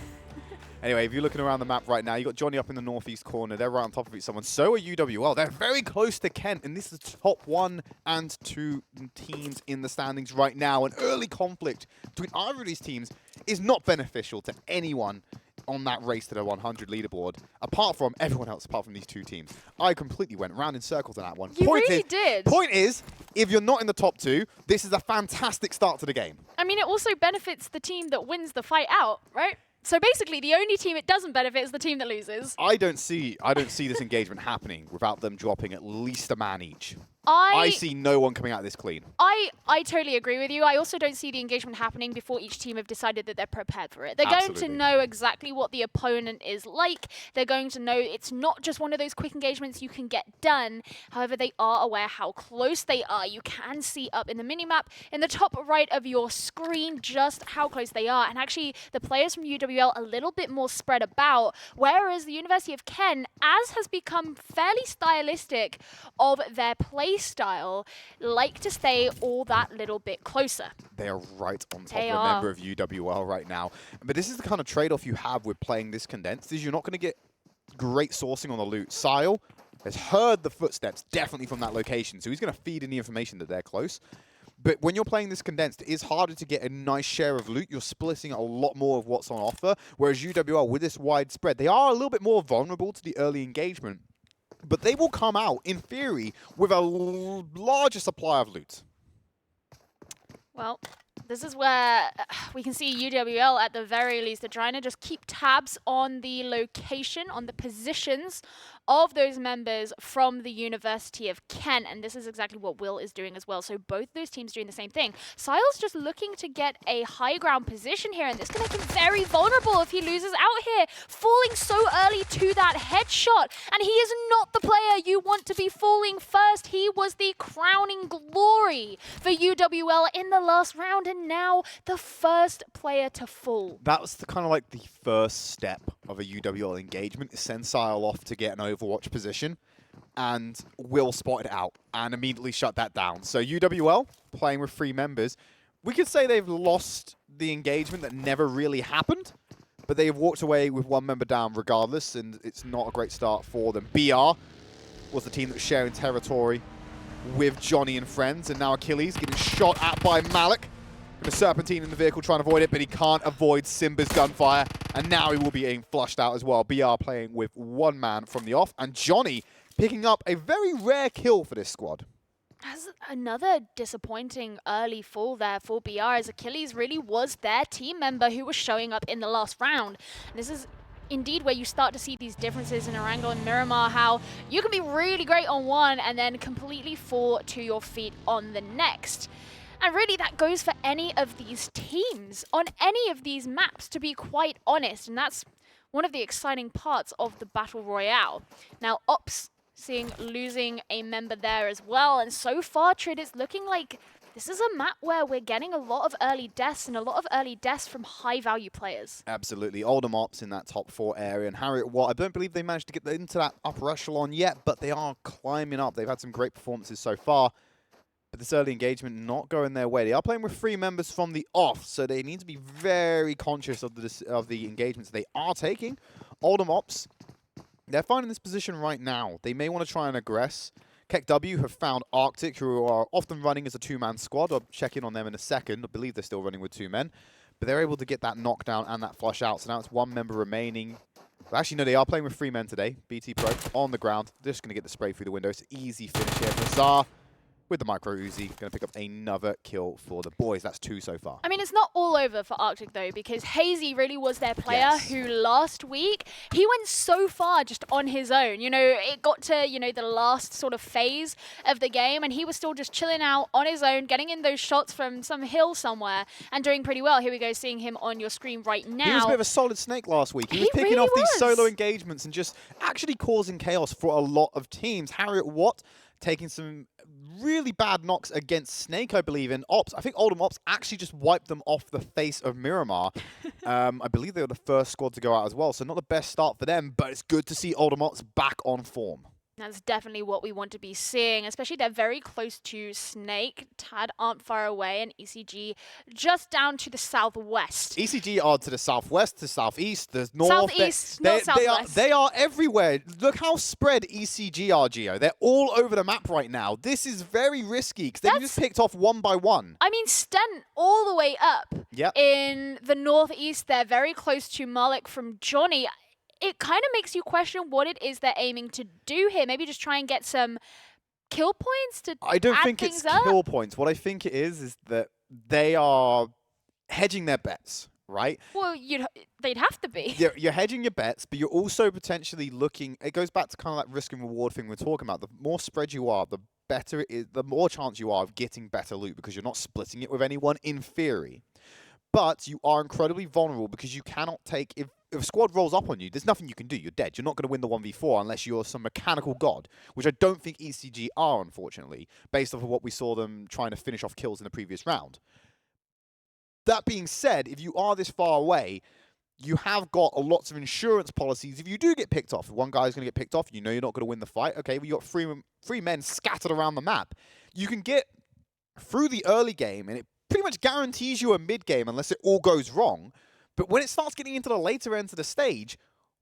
Anyway, if you're looking around the map right now, you've got Johnny up in the northeast corner. They're right on top of each other. So are UWL. They're very close to Kent, and this is the top 1 and 2 teams in the standings right now. An early conflict between either of these teams is not beneficial to anyone on that race to the 100 leaderboard, apart from everyone else, apart from these 2 teams. I completely went round in circles on that one. You really did. Point is, if you're not in the top 2, this is a fantastic start to the game. I mean, it also benefits the team that wins the fight out, right? So basically, the only team it doesn't benefit is the team that loses. I don't see this engagement happening without them dropping at least a man each. I see no one coming out of this clean. I totally agree with you. I also don't see the engagement happening before each team have decided that they're prepared for it. They're going to know exactly what the opponent is like. They're going to know it's not just one of those quick engagements you can get done. However, they are aware how close they are. You can see up in the minimap in the top right of your screen just how close they are. And actually, the players from UWL a little bit more spread about, whereas the University of Kent, as has become fairly stylistic of their play style, like to stay all that little bit closer. They are right on top of a member of UWL right now. But this is the kind of trade-off you have with playing this condensed, is you're not going to get great sourcing on the loot. Sile has heard the footsteps definitely from that location, so he's going to feed in the information that they're close. But when you're playing this condensed, it is harder to get a nice share of loot. You're splitting a lot more of what's on offer, whereas UWL, with this widespread, they are a little bit more vulnerable to the early engagement. But they will come out, in theory, with a larger supply of loot. Well, this is where we can see UWL, at the very least, are trying to just keep tabs on the location, on the positions of those members from the University of Kent, and this is exactly what Will is doing as well. So both those teams doing the same thing. Sile's just looking to get a high ground position here, and this can make him very vulnerable if he loses out here, falling so early to that headshot. And he is not the player you want to be falling first. He was the crowning glory for UWL in the last round, and now the first player to fall. That was kind of like the first step of a UWL engagement, is send Sile off to get an Overwatch position, and Will spotted it out and immediately shut that down. So UWL, playing with 3 members, we could say they've lost the engagement that never really happened, but they have walked away with 1 member down regardless, and it's not a great start for them. BR was the team that was sharing territory with Johnny and friends, and now Achilles getting shot at by Malik. With a Serpentine in the vehicle trying to avoid it, but he can't avoid Simba's gunfire, and now he will be getting flushed out as well. BR playing with 1 man from the off, and Johnny picking up a very rare kill for this squad. That's another disappointing early fall there for BR, as Achilles really was their team member who was showing up in the last round. And this is indeed where you start to see these differences in Erangel and Miramar, how you can be really great on one and then completely fall to your feet on the next. And really, that goes for any of these teams on any of these maps, to be quite honest. And that's one of the exciting parts of the Battle Royale. Now, Ops losing a member there as well. And so far, Trid, it's looking like this is a map where we're getting a lot of early deaths, and a lot of early deaths from high-value players. Absolutely. Oldham Ops in that top 4 area. And Harriet Watt, I don't believe they managed to get into that upper echelon yet, but they are climbing up. They've had some great performances so far. But this early engagement not going their way. They are playing with 3 members from the off, so they need to be very conscious of the engagements they are taking. Oldham Ops, they're finding this position right now. They may want to try and aggress. KEKW have found Arctic, who are often running as a 2-man squad. I'll check in on them in a second. I believe they're still running with 2 men. But they're able to get that knockdown and that flush out, so now it's 1 member remaining. But actually, no, they are playing with 3 men today. BT Pro on the ground. They're just going to get the spray through the window. It's an easy finish here for Zar. with the micro Uzi. Going to pick up another kill for the boys. That's 2 so far. I mean, it's not all over for Arctic, though, because Hazy really was their player who last week, he went so far just on his own. You know, it got to, you know, the last sort of phase of the game, and he was still just chilling out on his own, getting in those shots from some hill somewhere, and doing pretty well. Here we go, seeing him on your screen right now. He was a bit of a solid snake last week. He was picking really off these solo engagements and just actually causing chaos for a lot of teams. Harriet Watt taking some really bad knocks against Snake, I believe, in Ops. I think Oldham Ops actually just wiped them off the face of Miramar. I believe they were the first squad to go out as well, so not the best start for them, but it's good to see Oldham Ops back on form. That's definitely what we want to be seeing, especially they're very close to Snake. Tad aren't far away, and ECG just down to the southwest. ECG are to the southwest, to southeast, the north. Southeast, not southwest. They are everywhere. Look how spread ECG are, Gio. They're all over the map right now. This is very risky because they've just picked off one by one. I mean, Stent all the way up in the northeast. They're very close to Malik from Johnny. It kind of makes you question what it is they're aiming to do here. Maybe just try and get some kill points to I don't add think things it's up? kill points. What I think it is that they are hedging their bets, right? Well, they'd have to be. You're hedging your bets, but you're also potentially looking. It goes back to kind of that risk and reward thing we're talking about. The more spread you are, the better it is, the more chance you are of getting better loot because you're not splitting it with anyone in theory. But you are incredibly vulnerable because you cannot take... If a squad rolls up on you, there's nothing you can do. You're dead. You're not going to win the 1v4 unless you're some mechanical god, which I don't think ECG are, unfortunately, based off of what we saw them trying to finish off kills in the previous round. That being said, if you are this far away, you have got lots of insurance policies. If you do get picked off, if one guy's going to get picked off, you know you're not going to win the fight. Okay, well, you got three men scattered around the map. You can get through the early game, and it pretty much guarantees you a mid-game unless it all goes wrong. But when it starts getting into the later ends of the stage,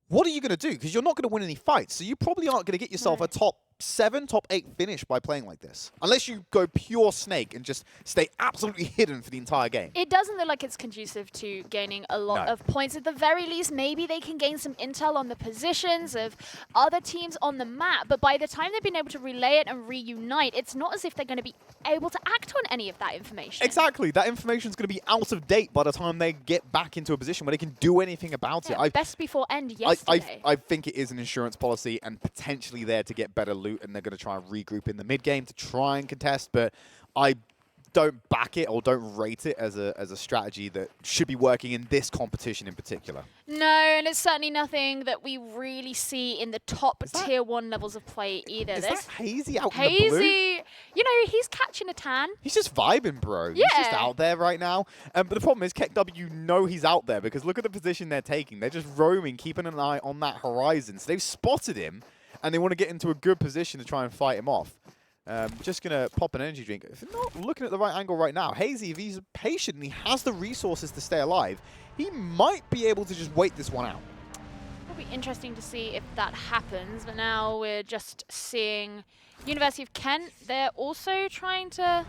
what are you going to do? Because you're not going to win any fights. So you probably aren't going to get yourself a top 7, top 8 finish by playing like this. Unless you go pure Snake and just stay absolutely hidden for the entire game. It doesn't look like it's conducive to gaining a lot of points. At the very least, maybe they can gain some intel on the positions of other teams on the map. But by the time they've been able to relay it and reunite, it's not as if they're going to be able to act on any of that information. Exactly. That information is going to be out of date by the time they get back into a position where they can do anything about it. Best before end yesterday. I think it is an insurance policy and potentially there to get better loot, and they're going to try and regroup in the mid game to try and contest, but I don't back it or don't rate it as a strategy that should be working in this competition in particular. No, and it's certainly nothing that we really see in the top tier 1 levels of play either. Is that Hazy out in the blue? You know, he's catching a tan. He's just vibing, bro. Yeah. He's just out there right now. But the problem is, KEKW know he's out there because look at the position they're taking. They're just roaming, keeping an eye on that horizon. So they've spotted him, and they want to get into a good position to try and fight him off. Just going to pop an energy drink. If you're not looking at the right angle right now, Hazy, if he's patient and he has the resources to stay alive, he might be able to just wait this one out. It'll be interesting to see if that happens, but now we're just seeing University of Kent. They're also trying to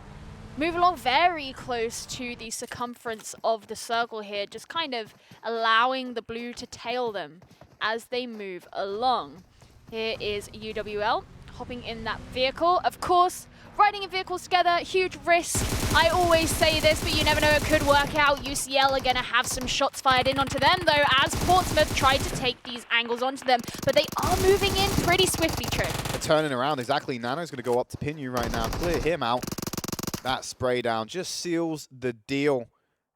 move along very close to the circumference of the circle here, just kind of allowing the blue to tail them as they move along. Here is UWL hopping in that vehicle. Of course, riding in vehicles together, huge risk. I always say this, but you never know, it could work out. UCL are going to have some shots fired in onto them, though, as Portsmouth tried to take these angles onto them. But they are moving in pretty swiftly, Trip. They're turning around, exactly. Nano's going to go up to pin you right now. Clear him out. That spray down just seals the deal.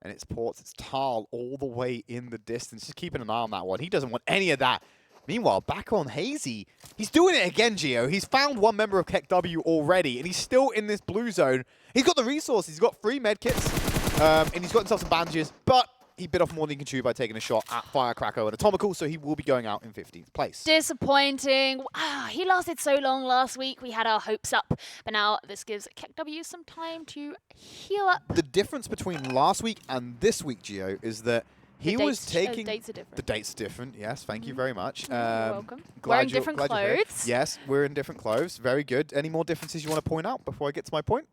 And it's Ports, it's Tal all the way in the distance. Just keeping an eye on that one. He doesn't want any of that. Meanwhile, back on Hazy, he's doing it again, Gio. He's found one member of KEKW already, and he's still in this blue zone. He's got the resources. He's got 3 medkits, and he's got himself some bandages, but he bit off more than he can chew by taking a shot at Firecracker and Atomical, so he will be going out in 15th place. Disappointing. He lasted so long last week. We had our hopes up, but now this gives KEKW some time to heal up. The difference between last week and this week, Gio, is that he was taking... The dates are different. The dates are different, yes. Thank you very much. You're welcome. Wearing different clothes. Yes, we're in different clothes. Very good. Any more differences you want to point out before I get to my point?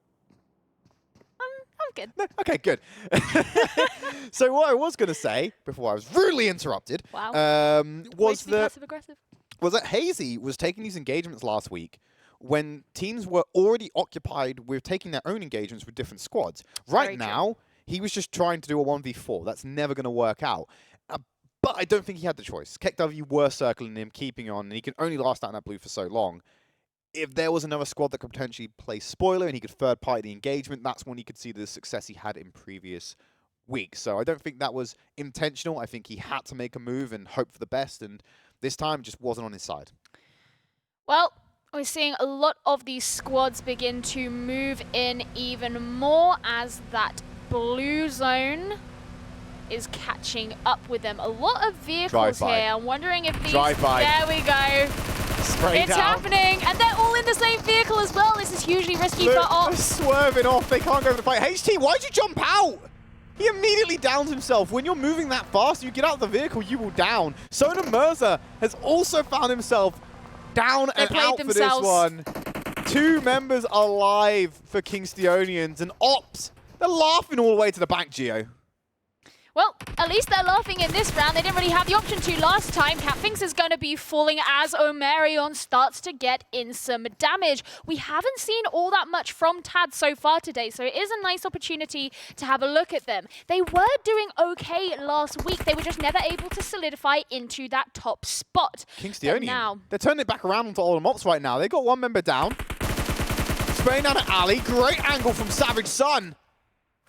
I'm good. No? Okay, good. So what I was going to say, before I was rudely interrupted, was passive-aggressive. that Hazy was taking these engagements last week when teams were already occupied with taking their own engagements with different squads. Right now, he was just trying to do a 1v4. That's never going to work out. But I don't think he had the choice. KEKW were circling him, keeping on, and he can only last out in that blue for so long. If there was another squad that could potentially play spoiler and he could third-party the engagement, that's when he could see the success he had in previous weeks. So I don't think that was intentional. I think he had to make a move and hope for the best, and this time just wasn't on his side. Well, we're seeing a lot of these squads begin to move in even more as that blue zone is catching up with them. A lot of vehicles here. I'm wondering if these... There we go. It's happening, and they're all in the same vehicle as well. This is hugely risky for Ops. Swerving off. They can't go for the fight. HT, why'd you jump out? He immediately downs himself. When you're moving that fast, you get out of the vehicle, you will down. Sona Mirza has also found himself down and out for this one. 2 members alive for Kingsteonians, and Ops, they're laughing all the way to the back, Gio. Well, at least they're laughing in this round. They didn't really have the option to last time. Catfinks is going to be falling as Omarion starts to get in some damage. We haven't seen all that much from TAD so far today, so it is a nice opportunity to have a look at them. They were doing okay last week. They were just never able to solidify into that top spot. Kingsteonian, they're turning it back around onto all the Ops right now. They got 1 member down. Spraying down at Ali. Great angle from Savage Sun.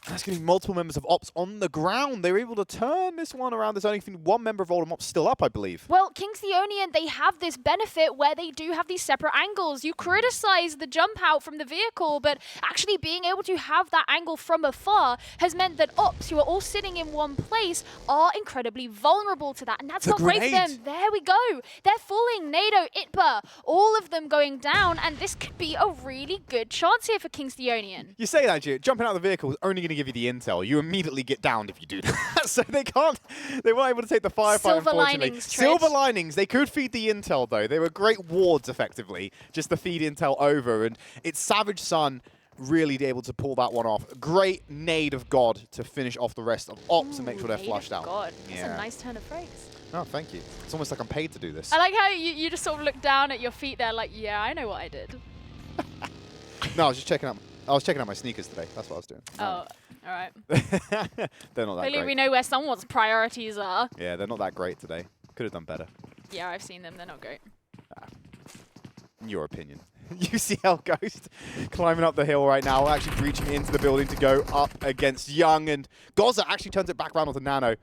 That's going to be multiple members of Ops on the ground. They were able to turn this one around. There's only 1 member of Ops still up, I believe. Well, Kingsteonian, they have this benefit where they do have these separate angles. You criticize the jump out from the vehicle, but actually being able to have that angle from afar has meant that Ops, who are all sitting in one place, are incredibly vulnerable to that. And that's not great for them. There we go. They're falling. Nado, Itba, all of them going down. And this could be a really good chance here for Kingsteonian. You say that, Gio. Jumping out of the vehicle is only going to give you the intel. You immediately get downed if you do that. So they weren't able to take the firefight, Silver unfortunately. linings, Silver linings. They could feed the intel, though. They were great wards, effectively, just to feed intel over. And it's Savage Sun really able to pull that one off. Great nade of God to finish off the rest of Ops and make sure they're flushed out. God. That's a nice turn of phrase. Oh, thank you. It's almost like I'm paid to do this. I like how you just sort of look down at your feet there like, yeah, I know what I did. No, I was just checking out. I was checking out my sneakers today. That's what I was doing. Oh, all right. They're not that Clearly great. we know where someone's priorities are. Yeah, they're not that great today. Could have done better. Yeah, I've seen them. They're not great. In your opinion. UCL Ghost climbing up the hill right now, actually breaching into the building to go up against Young, and Goza actually turns it back around onto Nano.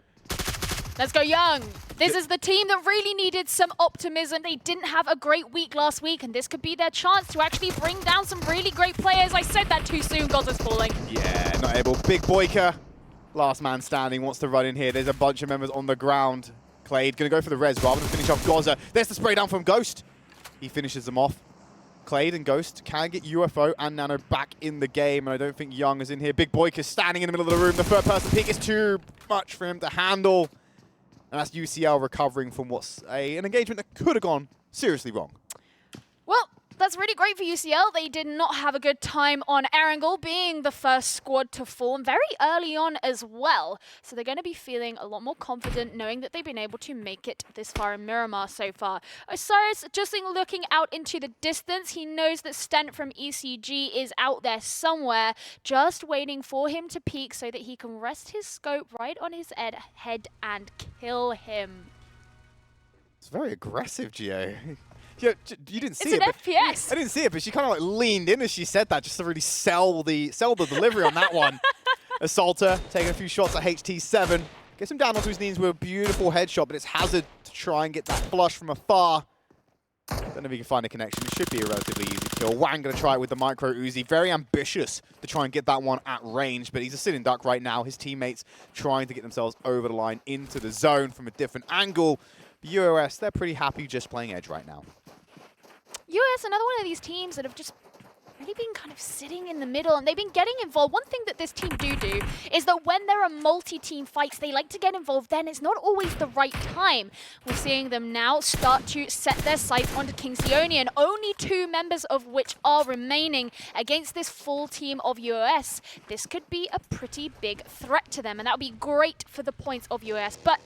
Let's go Young. This is the team that really needed some optimism. They didn't have a great week last week, and this could be their chance to actually bring down some really great players. I said that too soon. Goza's falling. Yeah, not able. Big Boyka, last man standing, wants to run in here. There's a bunch of members on the ground. Clade going to go for the res rather than finish off Goza. There's the spray down from Ghost. He finishes them off. Clade and Ghost can get UFO and Nano back in the game, and I don't think Young is in here. Big Boyka standing in the middle of the room. The third person pick is too much for him to handle. And that's UCL recovering from what's an engagement that could have gone seriously wrong. Well, that's really great for UCL. They did not have a good time on Erangel, being the first squad to form very early on as well. So they're going to be feeling a lot more confident knowing that they've been able to make it this far in Miramar so far. Osiris just looking out into the distance. He knows that Stent from ECG is out there somewhere, just waiting for him to peek so that he can rest his scope right on his head and kill him. It's very aggressive, Gio. Yeah, you didn't see it. It's an FPS. I didn't see it, but she kind of like leaned in as she said that, just to really sell the delivery on that one. Assaulter taking a few shots at HT7. Gets him down onto his knees with a beautiful headshot, but it's Hazard to try and get that flush from afar. Don't know if he can find a connection. It should be a relatively easy kill. Wang going to try it with the micro Uzi. Very ambitious to try and get that one at range, but he's a sitting duck right now. His teammates trying to get themselves over the line into the zone from a different angle. UOS, they're pretty happy just playing Edge right now. US, another one of these teams that have just really been kind of sitting in the middle, and they've been getting involved. One thing that this team do is that when there are multi-team fights, they like to get involved then. It's not always the right time. We're seeing them now start to set their sights onto Kingsteonian, only 2 members of which are remaining against this full team of UOS. This could be a pretty big threat to them, and that would be great for the points of UOS. But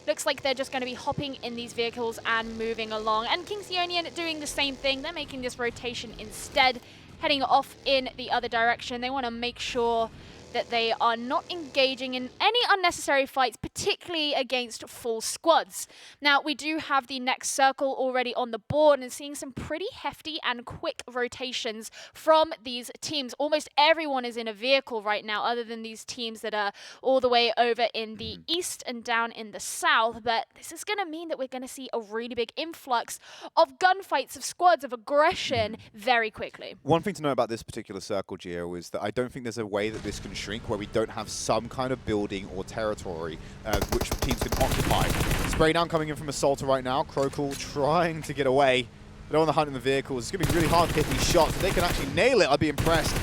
looks like they're just going to be hopping in these vehicles and moving along. And Kingsionian doing the same thing. They're making this rotation instead, heading off in the other direction. They want to make sure that they are not engaging in any unnecessary fights, particularly against full squads. Now, we do have the next circle already on the board and seeing some pretty hefty and quick rotations from these teams. Almost everyone is in a vehicle right now, other than these teams that are all the way over in the east and down in the south. But this is going to mean that we're going to see a really big influx of gunfights, of squads, of aggression very quickly. One thing to know about this particular circle, Gio, is that I don't think there's a way that this can shrink where we don't have some kind of building or territory which teams can occupy. Spray down coming in from Assaulter right now. Krokul trying to get away. They're on the hunt in the vehicles. It's going to be really hard to hit these shots. If they can actually nail it, I'd be impressed.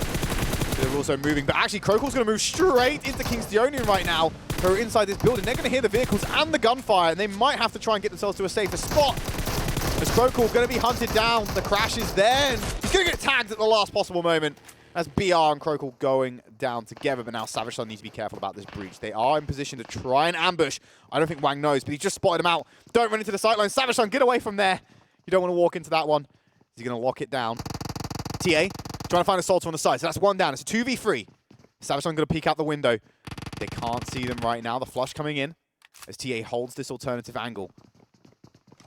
They're also moving, but actually Krokul's going to move straight into Kingstionian right now. They're inside this building. They're going to hear the vehicles and the gunfire, and they might have to try and get themselves to a safer spot. As Krokul going to be hunted down. The crash is there, and he's going to get tagged at the last possible moment. As BR and Krokul going down together, but now Savage Sun needs to be careful about this breach. They are in position to try and ambush. I don't think Wang knows, but he just spotted him out. Don't run into the sideline. Savage Sun, get away from there. You don't want to walk into that one. Is he going to lock it down? TA trying to find Assaulter on the side. So that's one down. It's a 2v3. Savage Sun going to peek out the window. They can't see them right now. The flush coming in as TA holds this alternative angle.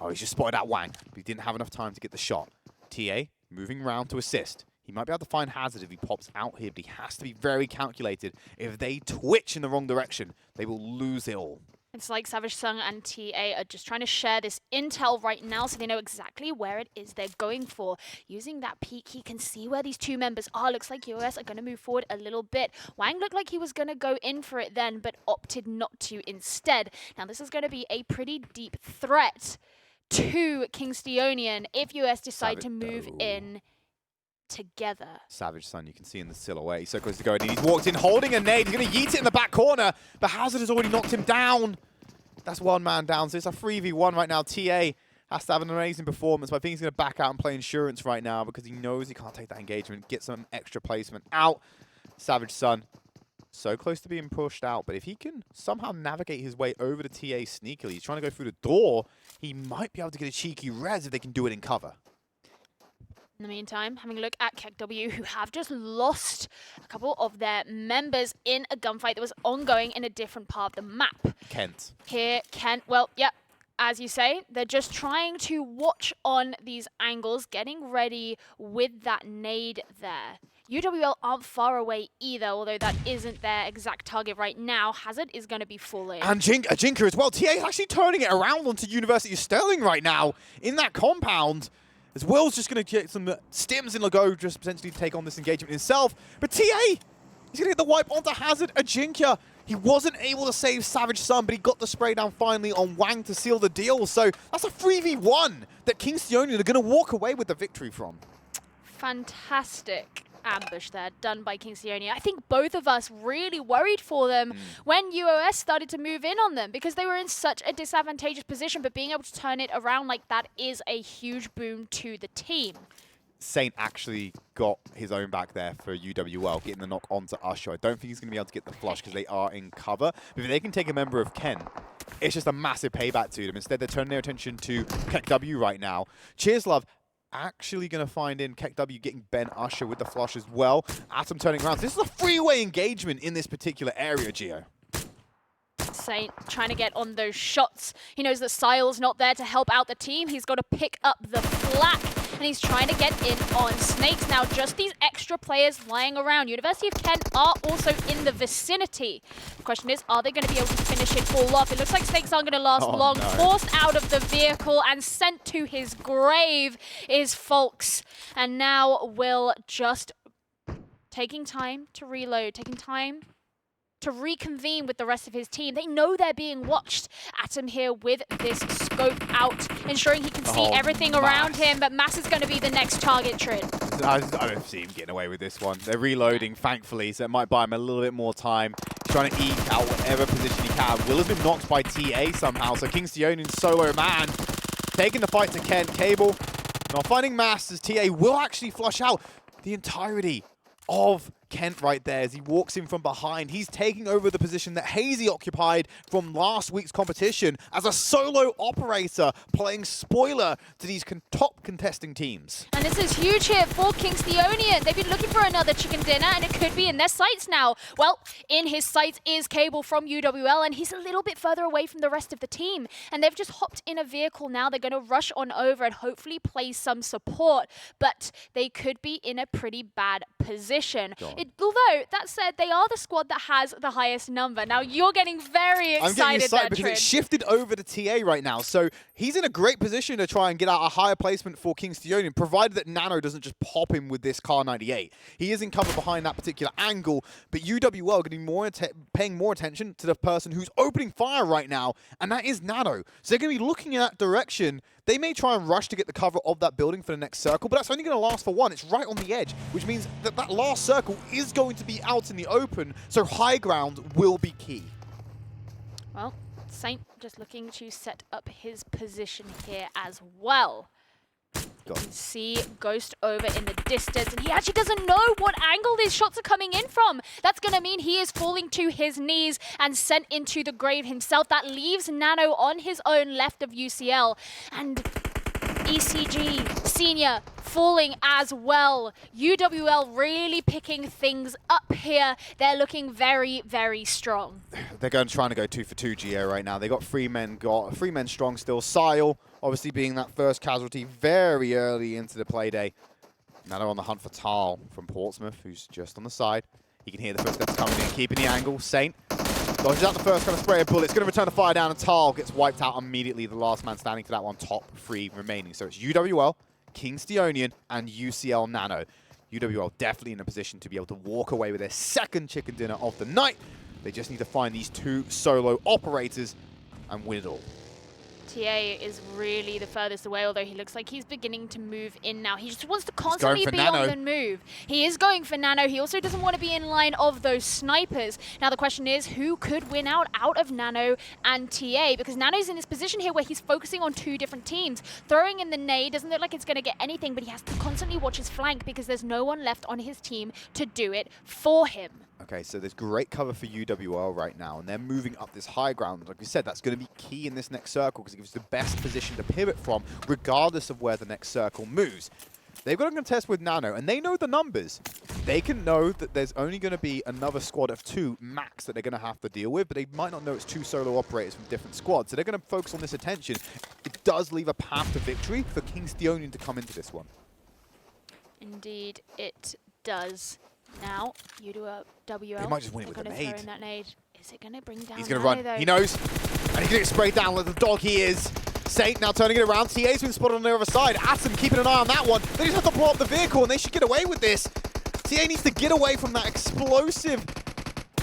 Oh, he's just spotted out Wang, but he didn't have enough time to get the shot. TA moving around to assist. He might be able to find Hazard if he pops out here, but he has to be very calculated. If they twitch in the wrong direction, they will lose it all. It's like Savage Sun and TA are just trying to share this intel right now so they know exactly where it is they're going for. Using that peek, he can see where these two members are. Looks like US are going to move forward a little bit. Wang looked like he was going to go in for it then, but opted not to instead. Now, this is going to be a pretty deep threat to Kingstionian if US decide to move in together. Savage Sun, you can see in the silhouette. He's so close to going in. He's walked in holding a nade. He's going to yeet it in the back corner, but Hazard has already knocked him down. That's one man down, so it's a 3v1 right now. TA has to have an amazing performance, but I think he's going to back out and play insurance right now because he knows he can't take that engagement, get some extra placement out. Savage Sun, so close to being pushed out, but if he can somehow navigate his way over to TA sneakily, he's trying to go through the door, he might be able to get a cheeky res if they can do it in cover. In the meantime, having a look at KEKW, who have just lost a couple of their members in a gunfight that was ongoing in a different part of the map. Kent. Here, Kent, well, yep, as you say, they're just trying to watch on these angles, getting ready with that nade there. UWL aren't far away either, although that isn't their exact target right now. Hazard is going to be full in. And Jinker as well. TA is actually turning it around onto University of Stirling right now in that compound. As Will's just going to get some stims in Lago, just potentially take on this engagement himself. But TA, he's going to get the wipe onto Hazard. Ajinka, he wasn't able to save Savage Sun, but he got the spray down finally on Wang to seal the deal. So that's a 3v1 that Kingstionian are going to walk away with the victory from. Fantastic ambush there done by Kingstionian. I think both of us really worried for them when UOS started to move in on them because they were in such a disadvantageous position, but being able to turn it around like that is a huge boon to the team. Saint actually got his own back there for UWL, getting the knock onto Usher. I don't think he's going to be able to get the flush because they are in cover. But if they can take a member of Ken, it's just a massive payback to them. Instead, they're turning their attention to KEKW right now. Cheers, Love. Actually going to find in KEKW getting Ben Usher with the flush as well. Atom turning around. So this is a freeway engagement in this particular area, Gio. Saint trying to get on those shots. He knows that Syle's not there to help out the team. He's got to pick up the flak, and he's trying to get in on Snakes. Now, just these extra players lying around. University of Kent are also in the vicinity. The question is, are they going to be able to finish it all off? It looks like Snakes aren't going to last long. No. Forced out of the vehicle and sent to his grave is Folks. And now Will just taking time to reload, taking time to reconvene with the rest of his team. They know they're being watched. Atom here with this scope out, ensuring he can see everything around him, but Mass is going to be the next target, Trin. I don't see him getting away with this one. They're reloading, thankfully, so it might buy him a little bit more time. He's trying to eke out whatever position he can. Will has been knocked by TA somehow, so Kingstionian solo man taking the fight to Kent. Cable not finding Mass as TA will actually flush out the entirety of Kent right there as he walks in from behind. He's taking over the position that Hazy occupied from last week's competition as a solo operator, playing spoiler to these top contesting teams. And this is huge here for Kingsteonian. They've been looking for another chicken dinner, and it could be in their sights now. Well, in his sights is Cable from UWL, and he's a little bit further away from the rest of the team. And they've just hopped in a vehicle now. They're going to rush on over and hopefully play some support, but they could be in a pretty bad position. Although, that said, they are the squad that has the highest number. Now, you're getting very excited. I'm getting excited because Trin. it's shifted over to TA right now. So he's in a great position to try and get out a higher placement for Kingsteonian, provided that Nano doesn't just pop him with this Car 98. He is in cover behind that particular angle, but UWL getting paying more attention to the person who's opening fire right now, and that is Nano. So they're going to be looking in that direction. They may try and rush to get the cover of that building for the next circle, but that's only going to last for one. It's right on the edge, which means that that last circle is going to be out in the open, so high ground will be key. Well, Saint just looking to set up his position here as well. You can see Ghost over in the distance, and he actually doesn't know what angle these shots are coming in from. That's going to mean he is falling to his knees and sent into the grave himself. That leaves Nano on his own left of UCL, and ECG Senior falling as well. UWL really picking things up here. They're looking very, very strong. They're trying to go 2 for 2 GA right now. They got three men strong still. Sile obviously being that first casualty very early into the play day. Now they're on the hunt for Tal from Portsmouth, who's just on the side. You can hear the footsteps coming in, keeping the angle. Saint dodges out the first kind of spray of bullets, going to return the fire down, and Tal gets wiped out immediately. The last man standing to that one, top 3 remaining. So it's UWL, Kingsteonian, and UCL Nano. UWL definitely in a position to be able to walk away with their second chicken dinner of the night. They just need to find these 2 solo operators and win it all. TA is really the furthest away, although he looks like he's beginning to move in now. He just wants to constantly be on the move. He is going for Nano. He also doesn't want to be in line of those snipers. Now the question is, who could win out of Nano and TA? Because Nano's in this position here where he's focusing on 2 different teams. Throwing in the nade doesn't look like it's going to get anything, but he has to constantly watch his flank because there's no one left on his team to do it for him. Okay, so there's great cover for UWL right now, and they're moving up this high ground. Like we said, that's going to be key in this next circle because it gives the best position to pivot from, regardless of where the next circle moves. They've got to contest with Nano, and they know the numbers. They can know that there's only going to be another squad of 2 max that they're going to have to deal with, but they might not know it's 2 solo operators from different squads. So they're going to focus on this attention. It does leave a path to victory for Kingsteonian to come into this one. Indeed, it does. Now, UWL. They might just win it with a nade. That nade. Is it going to bring down He's going to run. Though? He knows. And he's going to get sprayed down like the dog he is. Saint now turning it around. TA's been spotted on the other side. Atom keeping an eye on that one. They just have to blow up the vehicle, and they should get away with this. TA needs to get away from that explosive.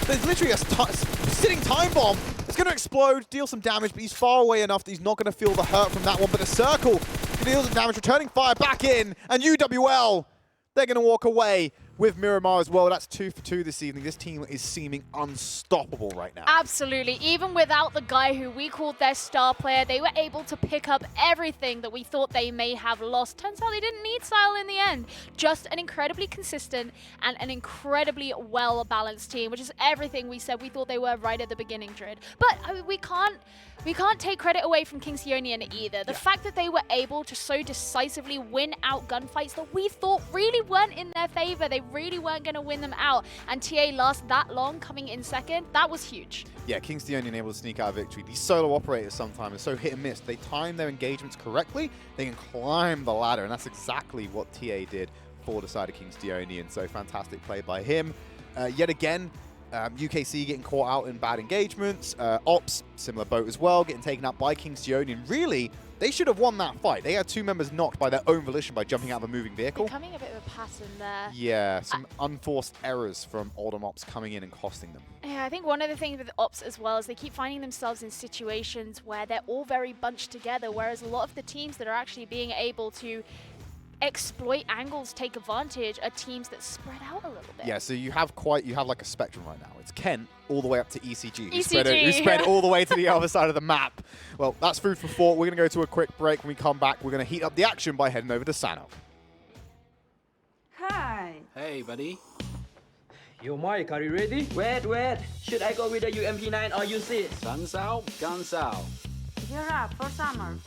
There's literally a sitting time bomb. It's going to explode, deal some damage, but he's far away enough that he's not going to feel the hurt from that one. But the circle deals some damage, returning fire back in. And UWL, they're going to walk away with Miramar as well. That's 2 for 2 this evening. This team is seeming unstoppable right now. Absolutely. Even without the guy who we called their star player, they were able to pick up everything that we thought they may have lost. Turns out they didn't need Sile in the end. Just an incredibly consistent and an incredibly well-balanced team, which is everything we said we thought they were right at the beginning, Drid. But I mean, we can't take credit away from Kingsteonian either. The fact that they were able to so decisively win out gunfights that we thought really weren't in their favor. They really weren't going to win them out. And TA last that long coming in second, that was huge. Yeah, Kingsteonian able to sneak out a victory. These solo operators sometimes are so hit and miss. They time their engagements correctly, they can climb the ladder, and that's exactly what TA did for the side of Kingsteonian. So fantastic play by him. Yet again, UKC getting caught out in bad engagements. Ops, similar boat as well, getting taken out by Kingsteonian. Really, they should have won that fight. They had 2 members knocked by their own volition by jumping out of a moving vehicle. Becoming a bit of a pattern there. Yeah, some unforced errors from Oldham Ops coming in and costing them. Yeah, I think one of the things with Ops as well is they keep finding themselves in situations where they're all very bunched together, whereas a lot of the teams that are actually being able to exploit angles, take advantage, are teams that spread out a little bit. Yeah, so you have like a spectrum right now. It's Kent all the way up to ECG, who ECG, spread all the way to the other side of the map. Well, that's food for thought. We're going to go to a quick break. When we come back, we're going to heat up the action by heading over to Sano. Hi. Hey, buddy. Yo, Mike, are you ready? Wait. Should I go with the UMP9 or UC? Sun's out, guns out. Gear up for summer.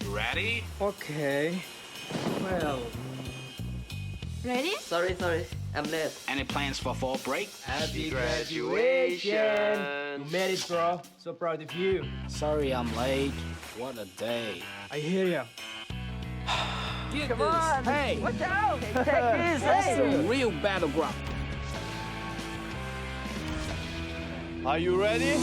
You ready? Okay. Well, Ready? Sorry. I'm late. Any plans for fall break? happy graduation! You made it, bro. So proud of you. Sorry I'm late. What a day. I hear ya. Get Come this. on! Hey! Watch out! Take this! That's Hey! a real battleground. Are you ready?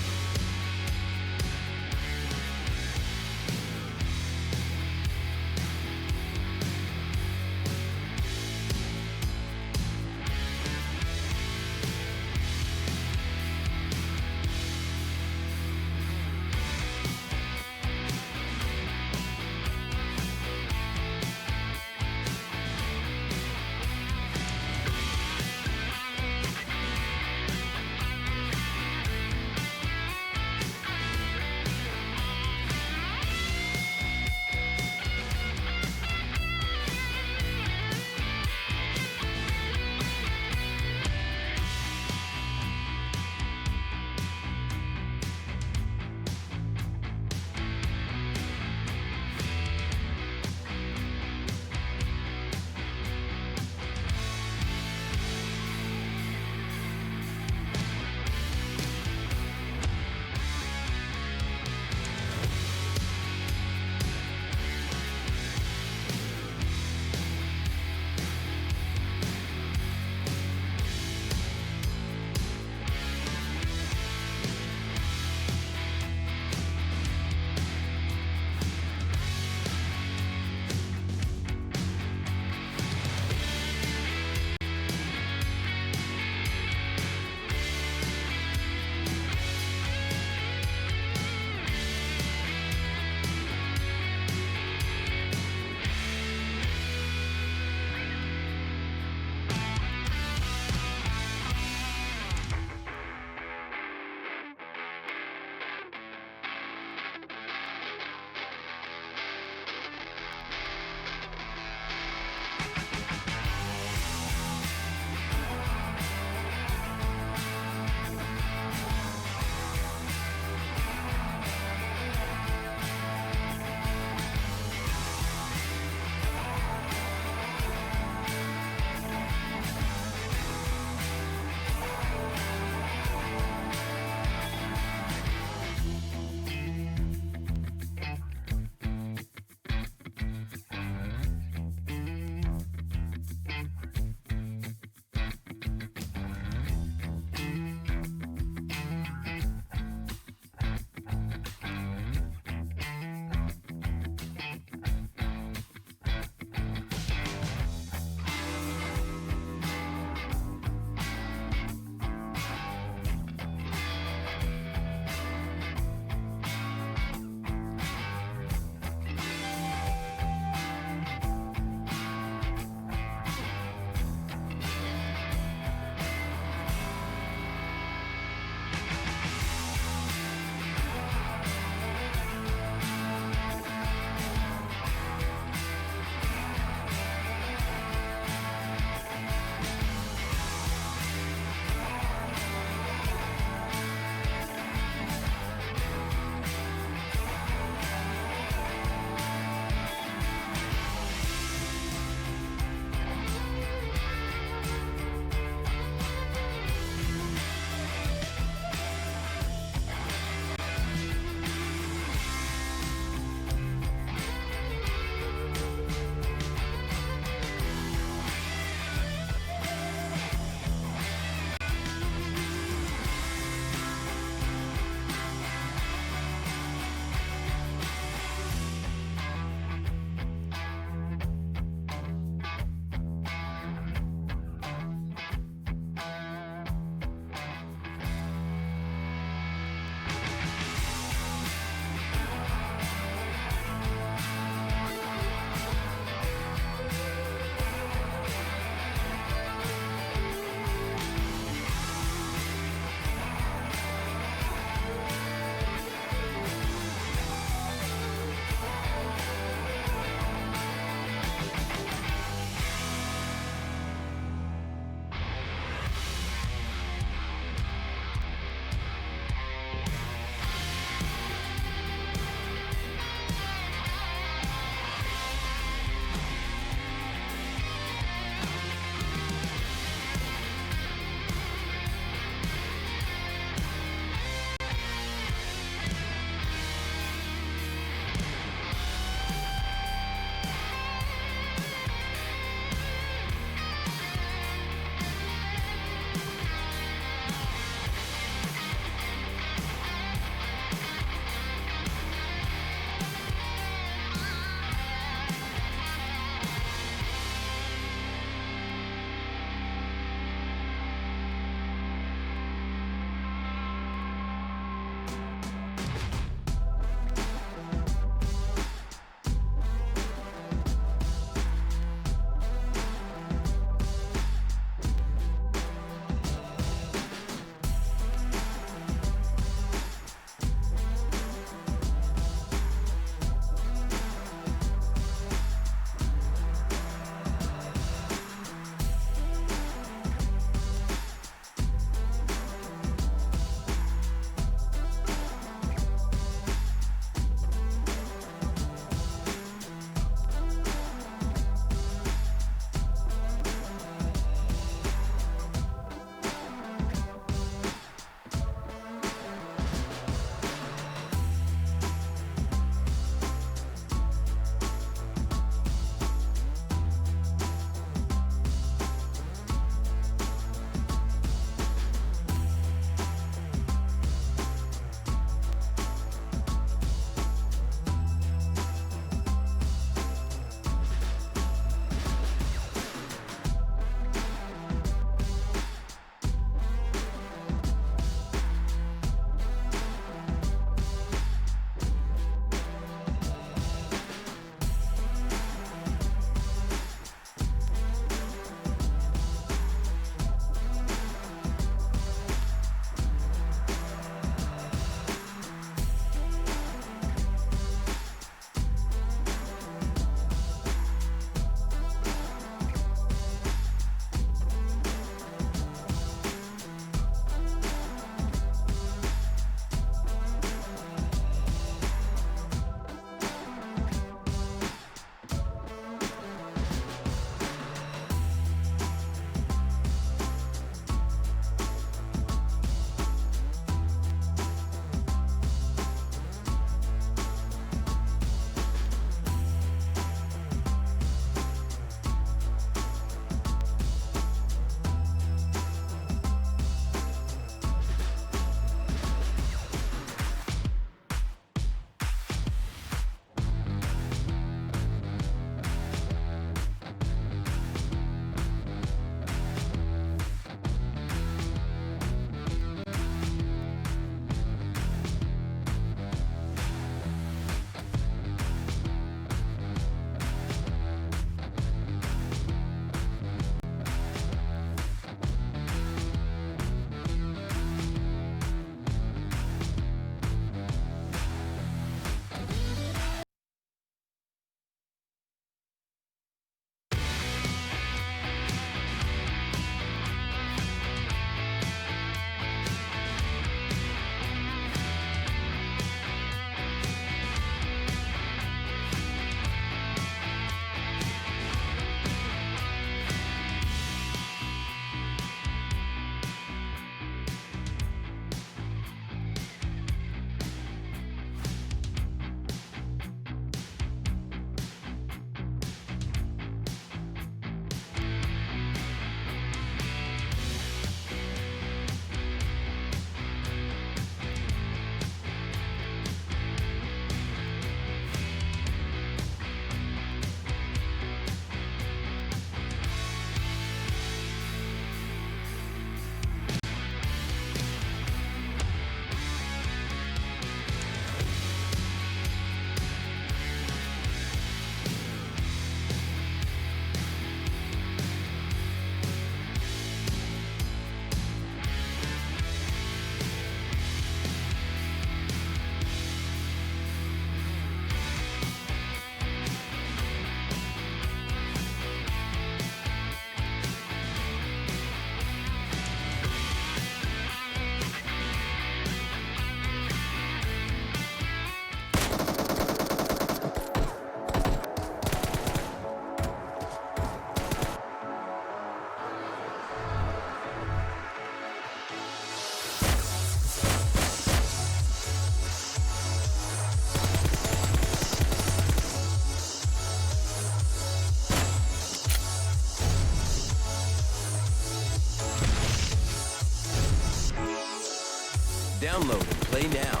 Download and play now.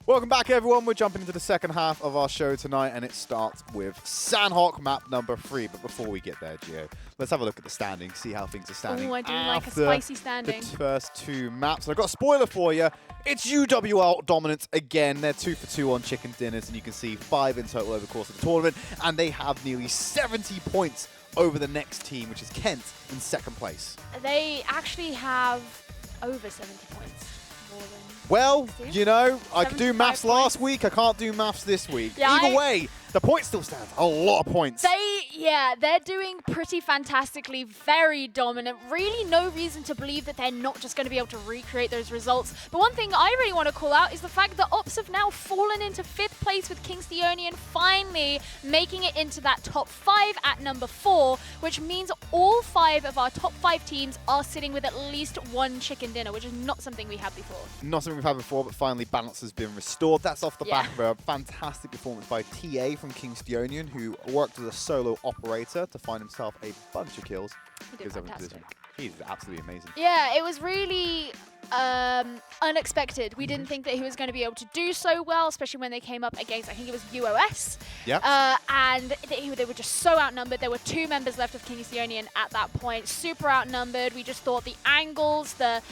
Welcome back, everyone. We're jumping into the second half of our show tonight, and it starts with Sandhawk map number 3. But before we get there, Gio, let's have a look at the standings, see how things are standing. Oh, I do like a after spicy standing. the first 2 maps. And I've got a spoiler for you. It's UWL dominance again. They're 2 for 2 on chicken dinners, and you can see 5 in total over the course of the tournament. And they have nearly 70 points over the next team, which is Kent in second place. They actually have over 70 points. More than Well, you know, I could do 75 maths last points. week. I can't do maths this week. Yeah, Either way, the point still stands. A lot of points. They're doing pretty fantastically, very dominant. Really no reason to believe that they're not just going to be able to recreate those results. But one thing I really want to call out is the fact that Ops have now fallen into 5th place with Kingsteonian finally making it into that top 5 at number 4, which means all 5 of our top 5 teams are sitting with at least 1 chicken dinner, which is not something we had before. Not something we've had before, but finally balance has been restored. That's off the Yeah. back of a fantastic performance by TA from Kingsteonian, who worked as a solo operator to find himself a bunch of kills. He did Gives everyone fantastic. position. He's absolutely amazing. Yeah, it was really unexpected. We didn't think that he was going to be able to do so well, especially when they came up against, I think it was UOS. Yeah. And they were just so outnumbered. There were 2 members left of Kingsteonian at that point. Super outnumbered. We just thought the angles, the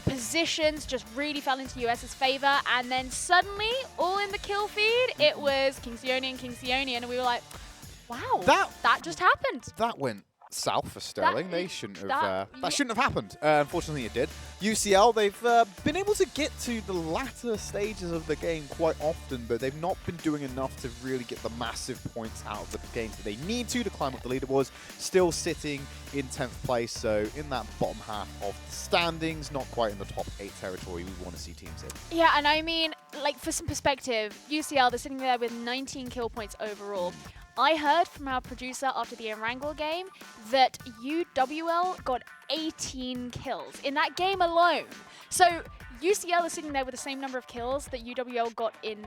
positions just really fell into US's favor. And then suddenly, all in the kill feed, it was Kingsteonian. And we were like, wow, that just happened. That went south for Sterling. They shouldn't have. yeah. That shouldn't have happened. Unfortunately, it did. UCL, they've been able to get to the latter stages of the game quite often, but they've not been doing enough to really get the massive points out of the games that they need to climb up the leaderboards. Still sitting in 10th place, so in that bottom half of the standings, not quite in the top 8 territory we want to see teams in. Yeah, and I mean, like, for some perspective, UCL, they're sitting there with 19 kill points overall. I heard from our producer after the Erangel game that UWL got 18 kills in that game alone. So UCL is sitting there with the same number of kills that UWL got in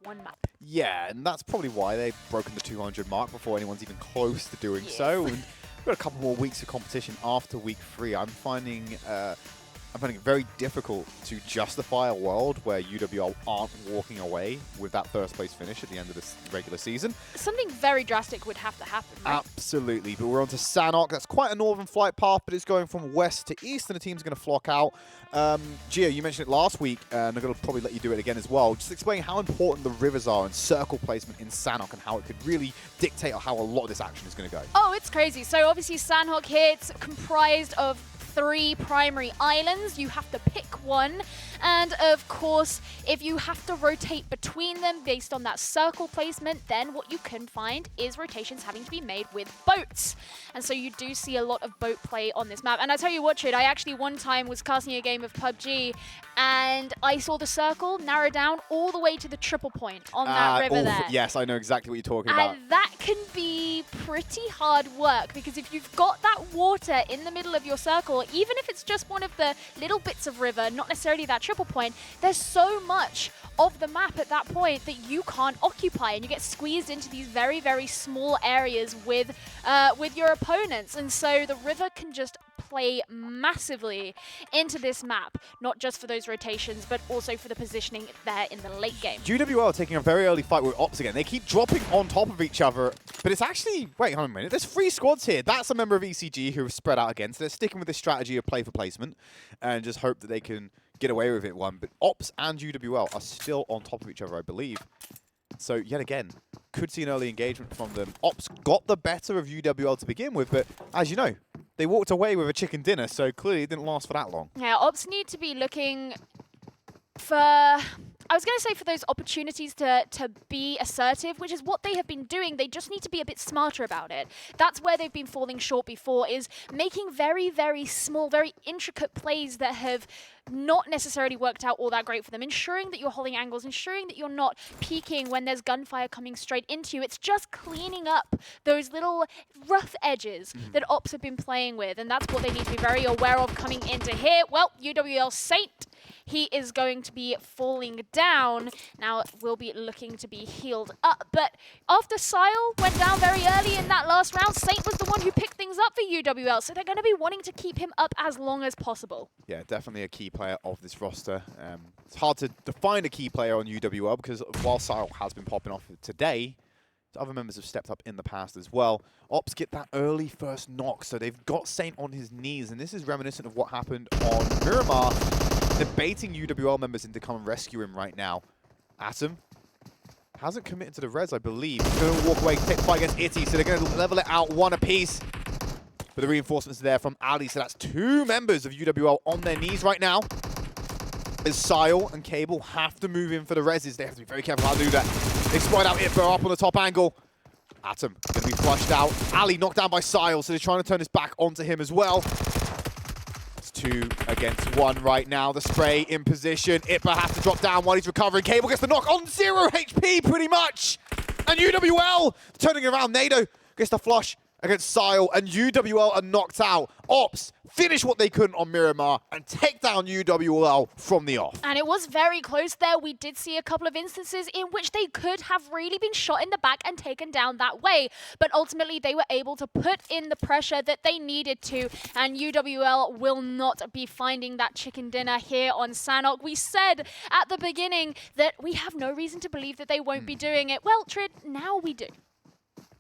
1 map. Yeah, and that's probably why they've broken the 200 mark before anyone's even close to doing so. And we've got a couple more weeks of competition after week 3. I'm finding it very difficult to justify a world where UWL aren't walking away with that first place finish at the end of this regular season. Something very drastic would have to happen, right? Absolutely, but we're on to Sanok. That's quite a northern flight path, but it's going from west to east, and the team's going to flock out. Gio, you mentioned it last week, and I'm going to probably let you do it again as well. Just explain how important the rivers are and circle placement in Sanok and how it could really dictate how a lot of this action is going to go. Oh, it's crazy. So obviously Sandhawk here, it's comprised of 3 primary islands. You have to pick one. And of course, if you have to rotate between them based on that circle placement, then what you can find is rotations having to be made with boats. And so you do see a lot of boat play on this map. And I tell you what, Trid, I actually one time was casting a game of PUBG and I saw the circle narrow down all the way to the triple point on that river there. Yes, I know exactly what you're talking about. And that can be pretty hard work because if you've got that water in the middle of your circle, even if it's just one of the little bits of river, not necessarily that triple point, there's so much of the map at that point that you can't occupy, and you get squeezed into these very, very small areas with your opponents. And so the river can just play massively into this map, not just for those rotations, but also for the positioning there in the late game. UWL taking a very early fight with Ops again. They keep dropping on top of each other, but it's actually, wait, hold on a minute. There's 3 squads here. That's a member of ECG who have spread out again. So they're sticking with this strategy of play for placement and just hope that they can get away with it one. But Ops and UWL are still on top of each other, I believe. So yet again, could see an early engagement from them. Ops got the better of UWL to begin with, but as you know, they walked away with a chicken dinner, so clearly it didn't last for that long. Yeah, Ops need to be looking for, I was going to say for those opportunities to be assertive, which is what they have been doing. They just need to be a bit smarter about it. That's where they've been falling short before, is making very, very small, very intricate plays that have not necessarily worked out all that great for them. Ensuring that you're holding angles, ensuring that you're not peeking when there's gunfire coming straight into you. It's just cleaning up those little rough edges that Ops have been playing with, and that's what they need to be very aware of coming into here. Well, UWL Saint, he is going to be falling down. Now will be looking to be healed up, but after Sile went down very early in that last round, Saint was the one who picked things up. up for UWL, so they're going to be wanting to keep him up as long as possible. Yeah, definitely a key player of this roster. It's hard to define a key player on UWL because while Sile has been popping off today, other members have stepped up in the past as well. Ops get that early first knock, so they've got Saint on his knees, and this is reminiscent of what happened on Miramar. They're baiting UWL members into come and rescue him right now. Atom hasn't committed to the res, I believe. He's going to walk away, take the fight against Itty, so they're going to level it out one apiece. But the reinforcements are there from Ali, so that's 2 members of UWL on their knees right now. As Sile and Cable have to move in for the reses. They have to be very careful how to do that. They spied out Itber up on the top angle. Atom going to be flushed out. Ali knocked down by Sile, so they're trying to turn his back onto him as well. It's 2 against 1 right now. The spray in position. Itber has to drop down while he's recovering. Cable gets the knock on 0 HP pretty much. And UWL turning around. Nado gets the flush against Sile, and UWL are knocked out. Ops finish what they couldn't on Miramar and take down UWL from the off. And it was very close there. We did see a couple of instances in which they could have really been shot in the back and taken down that way. But ultimately, they were able to put in the pressure that they needed to, and UWL will not be finding that chicken dinner here on Sanhok. We said at the beginning that we have no reason to believe that they won't be doing it. Well, Trid, now we do.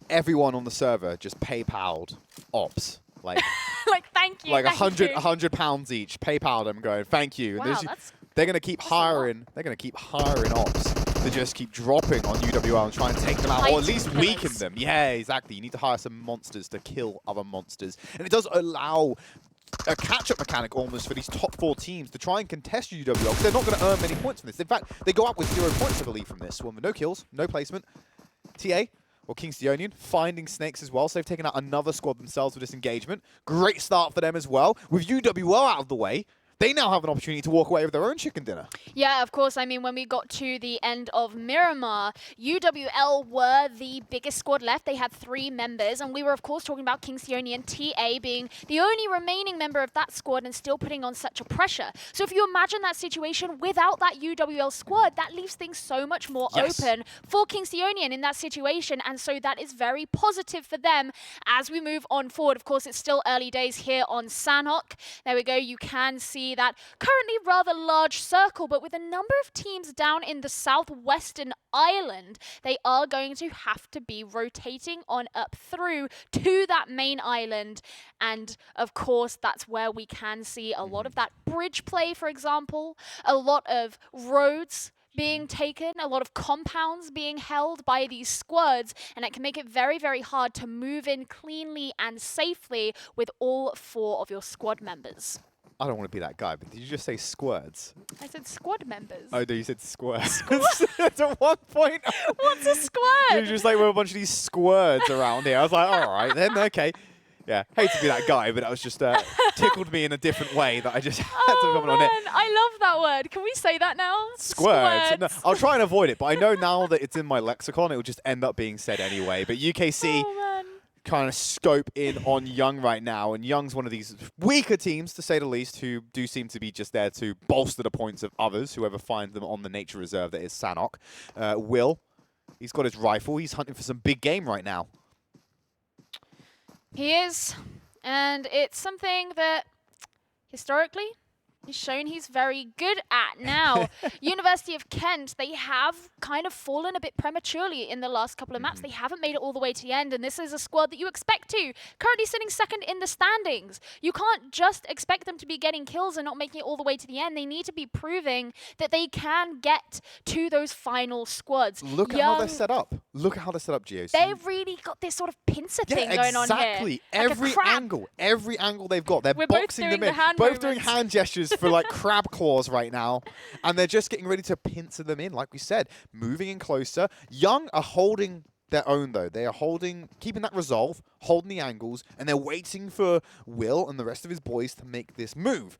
Everyone on the server just PayPal'd Ops. Like, like, thank you. like thank you. £100 each. PayPal them going, thank you. Wow, And that's they're going to keep hiring. They're going to keep hiring Ops to just keep dropping on UWL and try and take them out, or at least Fighting weaken killers. them. Yeah, exactly. You need to hire some monsters to kill other monsters. And it does allow a catch-up mechanic almost for these top 4 teams to try and contest UWL, because they're not going to earn many points from this. In fact, they go out with 0 points, I believe, from this one. With no kills, no placement. TA, or Kings the Onion, finding snakes as well, so they've taken out another squad themselves with this engagement. Great start for them as well. With UWL out of the way, they now have an opportunity to walk away with their own chicken dinner. Yeah, of course. I mean, when we got to the end of Miramar, UWL were the biggest squad left. They had 3 members, and we were, of course, talking about Kings Theoni and TA being the only remaining member of that squad and still putting on such a pressure. So if you imagine that situation without that UWL squad, that leaves things so much more open for Kings Theonian in that situation, and so that is very positive for them as we move on forward. Of course, it's still early days here on Sanhok. There we go. You can see that currently rather large circle, but with a number of teams down in the southwestern island, they are going to have to be rotating on up through to that main island. And of course, that's where we can see a lot of that bridge play, for example, a lot of roads being taken, a lot of compounds being held by these squads, and it can make it very, very hard to move in cleanly and safely with all 4 of your squad members. I don't want to be that guy, but did you just say squirts? I said squad members. Oh, no, you said squirts. At one point, What's a you squad? were just like, we're a bunch of these squirts around here. I was like, all right, then, okay. Yeah, hate to be that guy, but that was just tickled me in a different way that I just had to Oh comment on man, it. I love that word. Can we say that now? Squirts. No, I'll try and avoid it, but I know now that it's in my lexicon, it will just end up being said anyway. But UKC Oh man. kind of scope in on Young right now, and Young's one of these weaker teams, to say the least, who do seem to be just there to bolster the points of others, whoever finds them on the nature reserve that is Sanhok. Will, he's got his rifle. He's hunting for some big game right now. He is, and it's something that historically he's shown he's very good at. Now, University of Kent, they have kind of fallen a bit prematurely in the last couple of maps. They haven't made it all the way to the end, and this is a squad that you expect to. Currently sitting second in the standings. You can't just expect them to be getting kills and not making it all the way to the end. They need to be proving that they can get to those final squads. Look at how they're set up. Look at how they're set up, Gio. They've really got this sort of pincer thing going on here. Exactly. Like Every angle they've got. They're We're both boxing doing them in. the hand Both doing movements. hand gestures for like crab claws right now. And they're just getting ready to pincer them in, like we said. Moving in closer. Young are holding their own, though. They are keeping that resolve, holding the angles, and they're waiting for Will and the rest of his boys to make this move.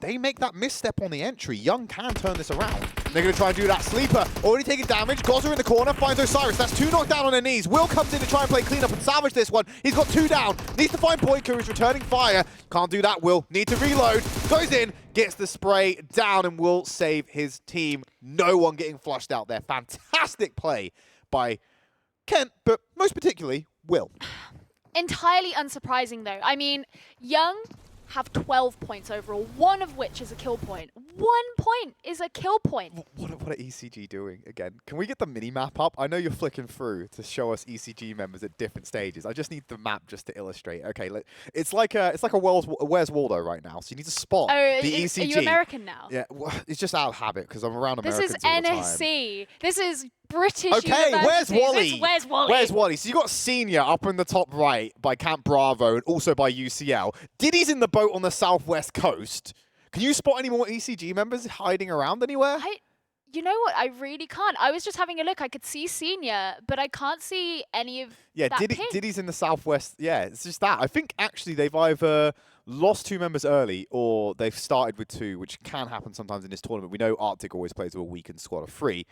They make that misstep on the entry. Young can turn this around. They're going to try and do that. Sleeper already taking damage. Gozer in the corner, finds Osiris. That's 2 knocked down on their knees. Will comes in to try and play cleanup and salvage this one. He's got 2 down. Needs to find Boyko, who's returning fire. Can't do that, Will. Need to reload. Goes in, gets the spray down, and will save his team. No one getting flushed out there. Fantastic play by Kent, but most particularly, Will. entirely unsurprising, though. I mean, Young have 12 points overall, one of which is a kill point. 1 point is a kill point. What are ECG doing again? Can we get the mini map up? I know you're flicking through to show us ECG members at different stages. I just need the map just to illustrate. Okay, it's like a Where's Waldo right now. So you need to spot the ECG. Are you American now? Yeah, well, it's just out of habit because I'm around This Americans is all the time. NSC. This is British Okay, universities. where's Wally? Where's Wally? Where's Wally? So you got Senior up in the top right by Camp Bravo and also by UCL. Diddy's in the boat on the southwest coast. Can you spot any more ECG members hiding around anywhere? You know what? I really can't. I was just having a look. I could see Senior, but I can't see any of that ping. Diddy's in the southwest. Yeah, it's just that. I think actually they've either lost 2 members early or they've started with 2, which can happen sometimes in this tournament. We know Arctic always plays with a weakened squad of 3.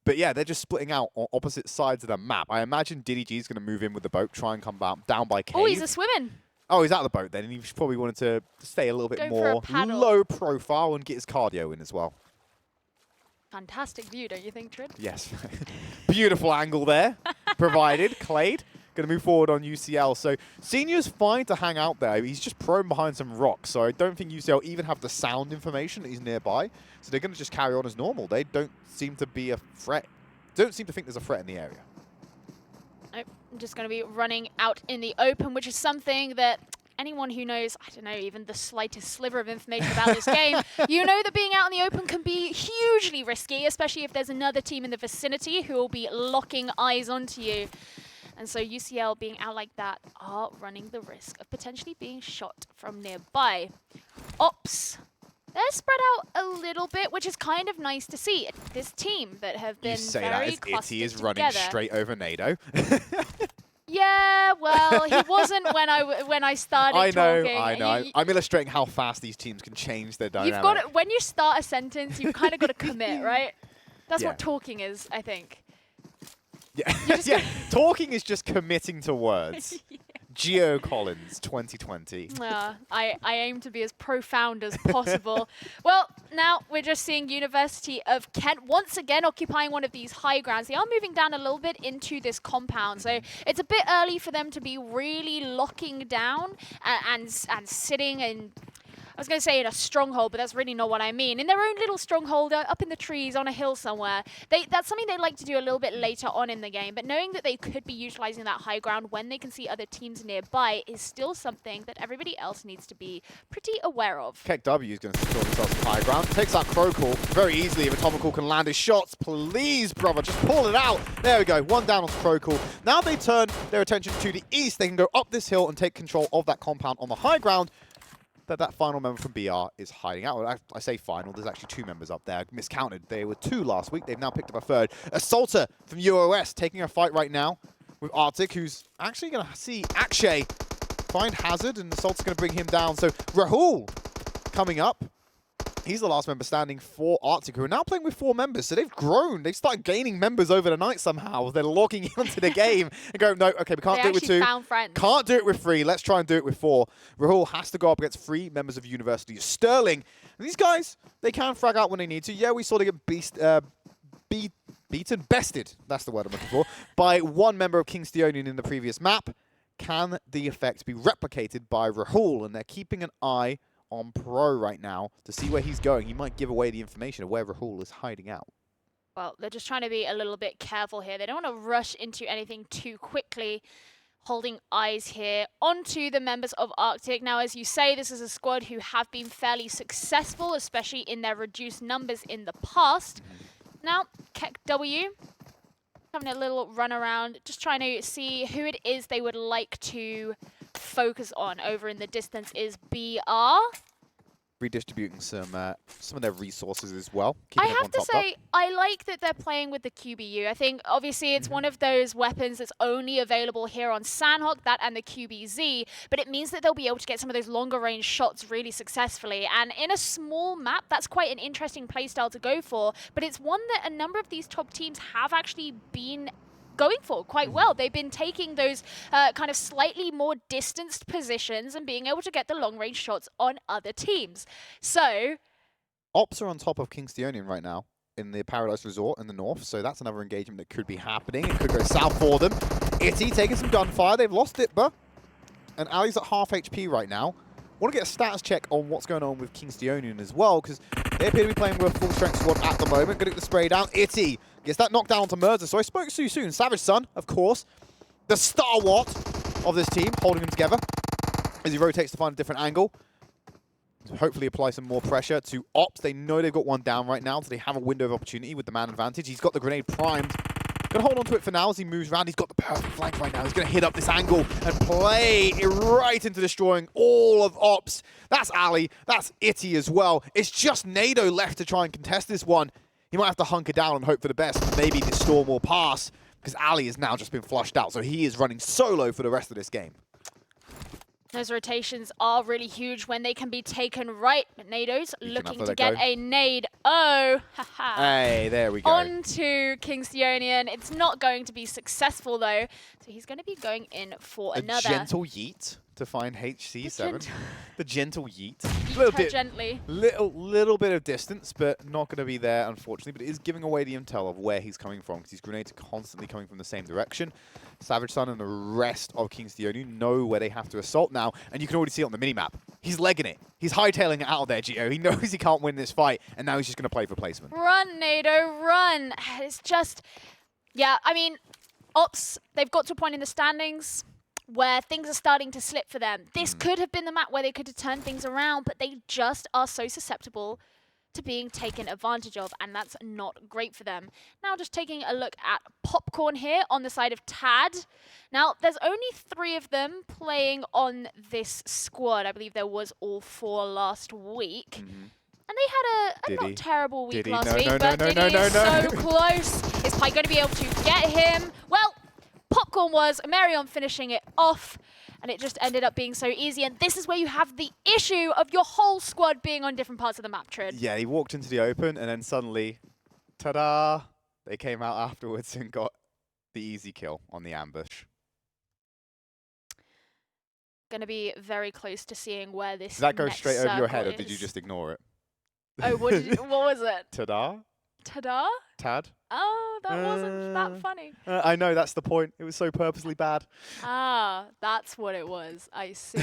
But yeah, they're just splitting out on opposite sides of the map. I imagine Diddy G is going to move in with the boat, try and come down by Cave. Oh, he's a swimming. Oh, he's out of the boat then, and he probably wanted to stay a little bit Go for a more paddle. low profile and get his cardio in as well. Fantastic view, don't you think, Trid? Yes. Beautiful angle there, provided. Clade, going to move forward on UCL. So Senior's fine to hang out there. He's just prone behind some rocks, so I don't think UCL even have the sound information that he's nearby. So they're going to just carry on as normal. They don't seem to be a threat. Don't seem to think there's a threat in the area. Nope. I'm just going to be running out in the open, which is something that anyone who knows, I don't know, even the slightest sliver of information about this game, you know that being out in the open can be hugely risky, especially if there's another team in the vicinity who will be locking eyes onto you. And so UCL being out like that are running the risk of potentially being shot from nearby. Ops, they're spread out a little bit, which is kind of nice to see. This team that have been You say very that clustered as Itty is together. running straight over NATO. Yeah, well, he wasn't when I started I know, talking. I know. I'm illustrating how fast these teams can change their dynamic. You've got to, when you start a sentence, you've kind of got to commit, right? That's Yeah. what talking is, I think. Yeah, yeah. Talking is just committing to words. Geo Collins, 2020. I aim to be as profound as possible. Well, now we're just seeing University of Kent once again occupying one of these high grounds. They are moving down a little bit into this compound, so it's a bit early for them to be really locking down and sitting in, I was going to say in a stronghold, but that's really not what I mean. In their own little stronghold up in the trees on a hill somewhere. That's something they like to do a little bit later on in the game, but knowing that they could be utilizing that high ground when they can see other teams nearby is still something that everybody else needs to be pretty aware of. Keck W is going to secure themselves some high ground. Takes out Crowcall very easily. If Atomical can land his shots, please, brother, just pull it out. There we go. 1 down on Crowcall. Now they turn their attention to the east. They can go up this hill and take control of that compound on the high ground. That final member from BR is hiding out. Well, I say final, there's actually 2 members up there. Miscounted. They were 2 last week. They've now picked up a 3rd. Assaulter from UOS taking a fight right now with Arctic, who's actually going to see Akshay find Hazard, and Assaulter's going to bring him down. So Rahul coming up. He's the last member standing for Arctic, who are now playing with 4 members. So they've grown. They've started gaining members over the night somehow. They're logging into the game and go, no, okay, we can't do it with 2. Found friends. Can't do it with 3. Let's try and do it with 4. Rahul has to go up against 3 members of University. Sterling. And these guys, they can frag out when they need to. Yeah, we saw they get bested, that's the word I'm looking for, by 1 member of Kingstonian in the previous map. Can the effect be replicated by Rahul? And they're keeping an eye on Pro right now to see where he's going. He might give away the information of where Rahul is hiding out. Well, they're just trying to be a little bit careful here. They don't want to rush into anything too quickly. Holding eyes here onto the members of Arctic. Now, as you say, this is a squad who have been fairly successful, especially in their reduced numbers in the past. Now, Keck W having a little run around, just trying to see who it is they would like to focus on. Over in the distance is BR. Redistributing some of their resources as well. I have to say, I like that they're playing with the QBU. I think, obviously, it's one of those weapons that's only available here on Sandhawk, that and the QBZ, but it means that they'll be able to get some of those longer range shots really successfully. And in a small map, that's quite an interesting playstyle to go for, but it's one that a number of these top teams have actually been going for quite well. They've been taking those kind of slightly more distanced positions and being able to get the long-range shots on other teams. So Ops are on top of Kingstonian right now in the Paradise Resort in the north, so that's another engagement that could be happening. It could go south for them. Itty taking some gunfire. They've lost it, but and Ali's at half HP right now. Want to get a status check on what's going on with Kingsteonian as well, because they appear to be playing with a full strength squad at the moment. Going to get the spray down. Itty gets that knockdown onto Merzer. So I spoke too soon. Savage Son, of course, the stalwart of this team, holding them together as he rotates to find a different angle. To hopefully apply some more pressure to Ops. They know they've got one down right now, so they have a window of opportunity with the man advantage. He's got the grenade primed. Going to hold on to it for now as he moves around. He's got the perfect flank right now. He's going to hit up this angle and play it right into destroying all of Ops. That's Ali. That's Itty as well. It's just Nado left to try and contest this one. He might have to hunker down and hope for the best. Maybe this storm will pass because Ali has now just been flushed out. So he is running solo for the rest of this game. Those rotations are really huge when they can be taken right. Nado's looking to get a nade. Oh, haha. Hey, there we go. On to Kingsteonian. It's not going to be successful, though. So he's going to be going in for another. A gentle yeet to find HC7. The gentle yeet. Gently. Little bit of distance, but not going to be there, unfortunately. But it is giving away the intel of where he's coming from, because his grenades are constantly coming from the same direction. Savage Son and the rest of Kingsteonian know where they have to assault now, and you can already see it on the minimap. He's legging it. He's hightailing it out of there, Gio. He knows he can't win this fight, and now he's just going to play for placement. Run, Nado, run. It's just, yeah, I mean, Ops, they've got to a point in the standings where things are starting to slip for them. This could have been the map where they could have turned things around, but they just are so susceptible to being taken advantage of, and that's not great for them. Now just taking a look at Popcorn here on the side of Tad. Now, there's only 3 of them playing on this squad. I believe there was all 4 last week. And they had a not terrible week last week, but Diddy is so close. Is Pike going to be able to get him? Well, Popcorn was, Marion finishing it off, and it just ended up being so easy. And this is where you have the issue of your whole squad being on different parts of the map, Trid. Yeah, he walked into the open, and then suddenly, ta-da, they came out afterwards and got the easy kill on the ambush. Going to be very close to seeing where this Did that go straight over your head, or is. did you just ignore it? Oh, what was it? Ta-da? Ta-da? Tad? Oh, that wasn't that funny. I know, that's the point. It was so purposely bad. Ah, that's what it was. I see.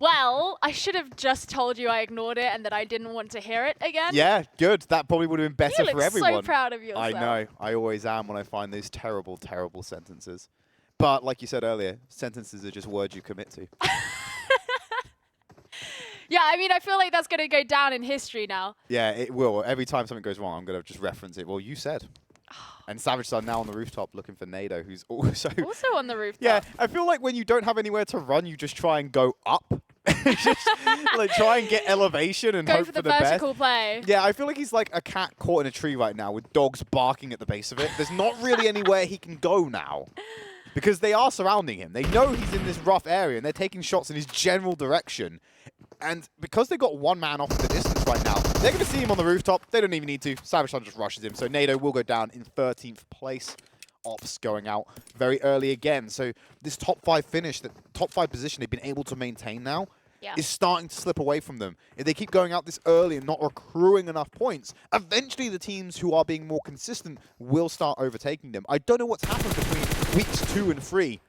Well, I should have just told you I ignored it and that I didn't want to hear it again. Yeah, good. That probably would have been better you for everyone. so proud of yourself. I know. I always am when I find those terrible, terrible sentences. But like you said earlier, sentences are just words you commit to. Yeah, I mean, I feel like that's going to go down in history now. Yeah, it will. Every time something goes wrong, I'm going to just reference it. Well, you said. And Savage Son now on the rooftop looking for Nado, who's also on the rooftop. Yeah, I feel like when you don't have anywhere to run, you just try and go up. Just like try and get elevation and go hope for the best. vertical play. Yeah, I feel like he's like a cat caught in a tree right now with dogs barking at the base of it. There's not really anywhere he can go now. Because they are surrounding him. They know he's in this rough area, and they're taking shots in his general direction. And because they got one man off in the distance right now, they're going to see him on the rooftop. They don't even need to. Savage Son just rushes him. So Nado will go down in 13th place. Ops going out very early again. So this top 5 finish, the top 5 position they've been able to maintain now, is starting to slip away from them. If they keep going out this early and not accruing enough points, eventually the teams who are being more consistent will start overtaking them. I don't know what's happened between weeks 2 and 3.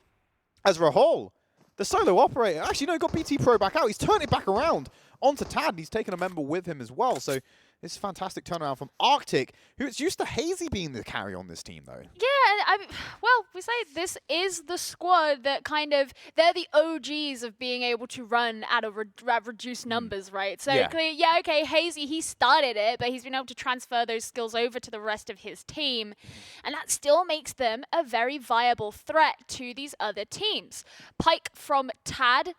As a whole, the solo operator, actually no, he got BT Pro back out. He's turned it back around onto Tad, and he's taken a member with him as well. So it's a fantastic turnaround from Arctic, who it's used to Hazy being the carry on this team, though. Yeah, well, we say this is the squad that kind of, they're the OGs of being able to run at reduced numbers, right? So, okay, Hazy, he started it, but he's been able to transfer those skills over to the rest of his team. And that still makes them a very viable threat to these other teams. Pike from Tad,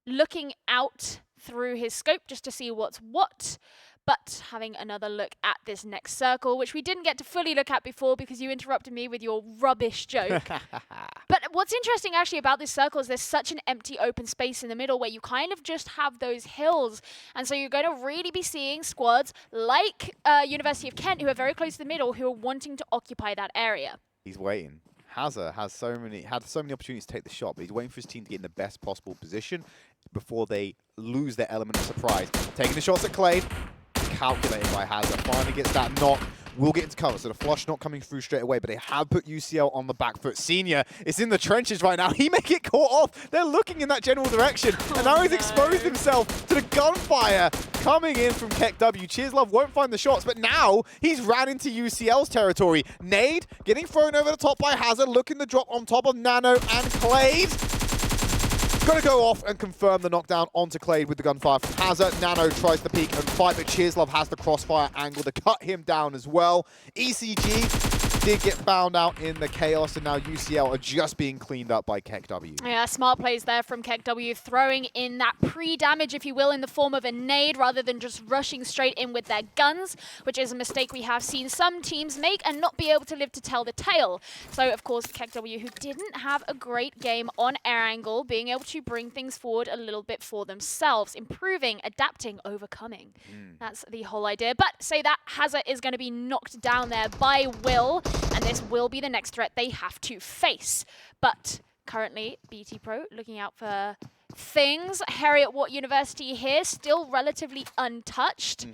looking out through his scope just to see what's what. But having another look at this next circle, which we didn't get to fully look at before because you interrupted me with your rubbish joke. But what's interesting actually about this circle is there's such an empty open space in the middle where you kind of just have those hills. And so you're going to really be seeing squads like University of Kent, who are very close to the middle, who are wanting to occupy that area. He's waiting. Hazza had so many opportunities to take the shot, but he's waiting for his team to get in the best possible position before they lose their element of surprise. Taking the shots at Clade. Calculated by Hazza. Finally gets that knock. will get into cover. So the flush not coming through straight away, but they have put UCL on the back foot. Senior is in the trenches right now. He may get caught off. They're looking in that general direction. And now he's exposed himself to the gunfire coming in from KEKW. Cheerslove won't find the shots, but now he's ran into UCL's territory. Nade getting thrown over the top by Hazard, looking to drop on top of Nano and Clade. Gonna go off and confirm the knockdown onto Clade with the gunfire from Hazard. Nano tries to peek and fight, but Cheerslove has the crossfire angle to cut him down as well. ECG did get found out in the chaos, and now UCL are just being cleaned up by KEKW. Yeah, smart plays there from KEKW, throwing in that pre-damage, if you will, in the form of a nade rather than just rushing straight in with their guns, which is a mistake we have seen some teams make and not be able to live to tell the tale. So, of course, KEKW, who didn't have a great game on air angle, being able to bring things forward a little bit for themselves, improving, adapting, overcoming. That's the whole idea. But say that Hazard is going to be knocked down there by Will, and this will be the next threat they have to face. But currently, BT Pro looking out for things. Harriet Watt University here, still relatively untouched.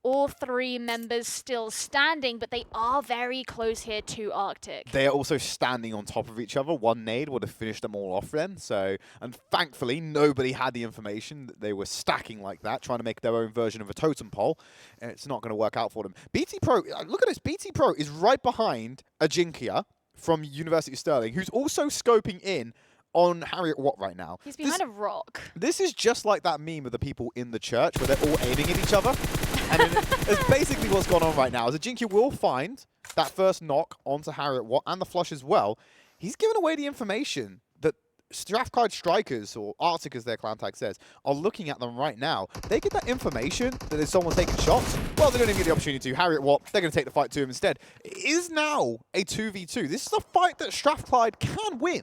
All three members still standing, but they are very close here to Arctic. They are also standing on top of each other. One nade would have finished them all off then. So, and thankfully, nobody had the information that they were stacking like that, trying to make their own version of a totem pole. And it's not going to work out for them. BT Pro, look at this. BT Pro is right behind Ajinkia from University of Stirling, who's also scoping in on Harriet Watt right now. He's behind a rock. This is just like that meme of the people in the church where they're all aiming at each other. And it's basically what's going on right now. As Ajinkia will find that first knock onto Harriet Watt and the flush as well, he's given away the information that Strathclyde Strikers, or Arctic as their clan tag says, are looking at them right now. They get that information that there's someone taking shots. Well, they don't even get the opportunity to. Harriet Watt, they're going to take the fight to him instead. It is now a 2v2. This is a fight that Strathclyde can win.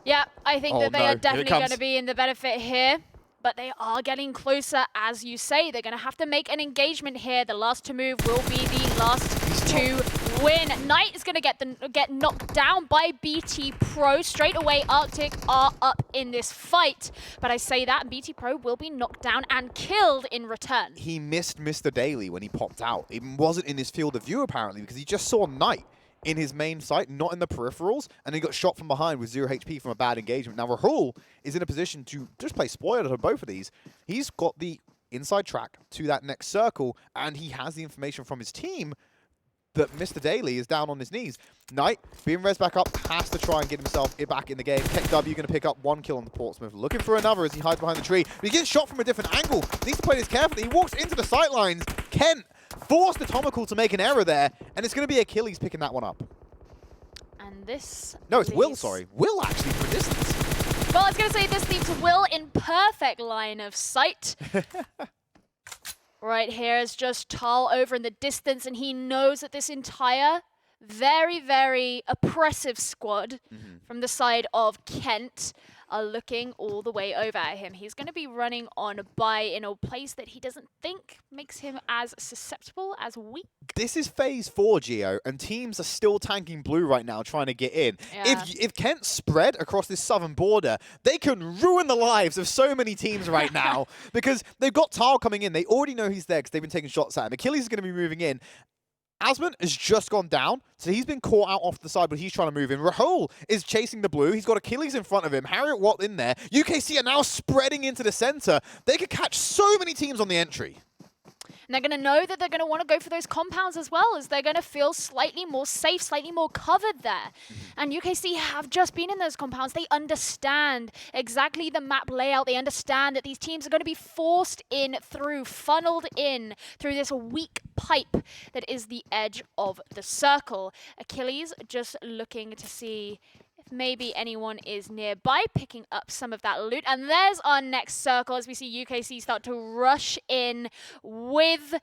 Yeah, I think that they are definitely comes. going to be in the benefit here. But they are getting closer, as you say. They're going to have to make an engagement here. The last to move will be the last to win. Knight is going to get knocked down by BT Pro. Straight away, Arctic are up in this fight. But I say that, and BT Pro will be knocked down and killed in return. He missed Mr. Daly when he popped out. It wasn't in his field of view, apparently, because he just saw Knight in his main sight, not in the peripherals, and he got shot from behind with 0 HP from a bad engagement. Now, Rahul is in a position to just play spoiler to both of these. He's got the inside track to that next circle, and he has the information from his team that Mr. Daly is down on his knees. Knight, being res back up, has to try and get himself back in the game. KEKW going to pick up 1 kill on the Portsmouth. Looking for another as he hides behind the tree. But he gets shot from a different angle. Needs to play this carefully. He walks into the sightlines. Kent forced Atomical to make an error there, and it's going to be Achilles picking that one up. And this... No, it's Will, sorry. Will actually for distance. Well, I was going to say this leaves Will in perfect line of sight. Right here is just Tal over in the distance, and he knows that this entire very, very oppressive squad from the side of Kent are looking all the way over at him. He's going to be running on by in a place that he doesn't think makes him as susceptible, as weak. This is phase 4, Gio, and teams are still tanking blue right now, trying to get in. Yeah. If Kent spread across this southern border, they can ruin the lives of so many teams right now because they've got Tal coming in. They already know he's there because they've been taking shots at him. Achilles is going to be moving in. Asmund has just gone down, so he's been caught out off the side, but he's trying to move in. Rahul is chasing the blue. He's got Achilles in front of him. Harriet Watt in there. UKC are now spreading into the center. They could catch so many teams on the entry. And they're going to know that they're going to want to go for those compounds as well, as they're going to feel slightly more safe, slightly more covered there. And UKC have just been in those compounds. They understand exactly the map layout. They understand that these teams are going to be forced in through, funneled in through this weak pipe that is the edge of the circle. Achilles just looking to see if maybe anyone is nearby, picking up some of that loot. And there's our next circle as we see UKC start to rush in with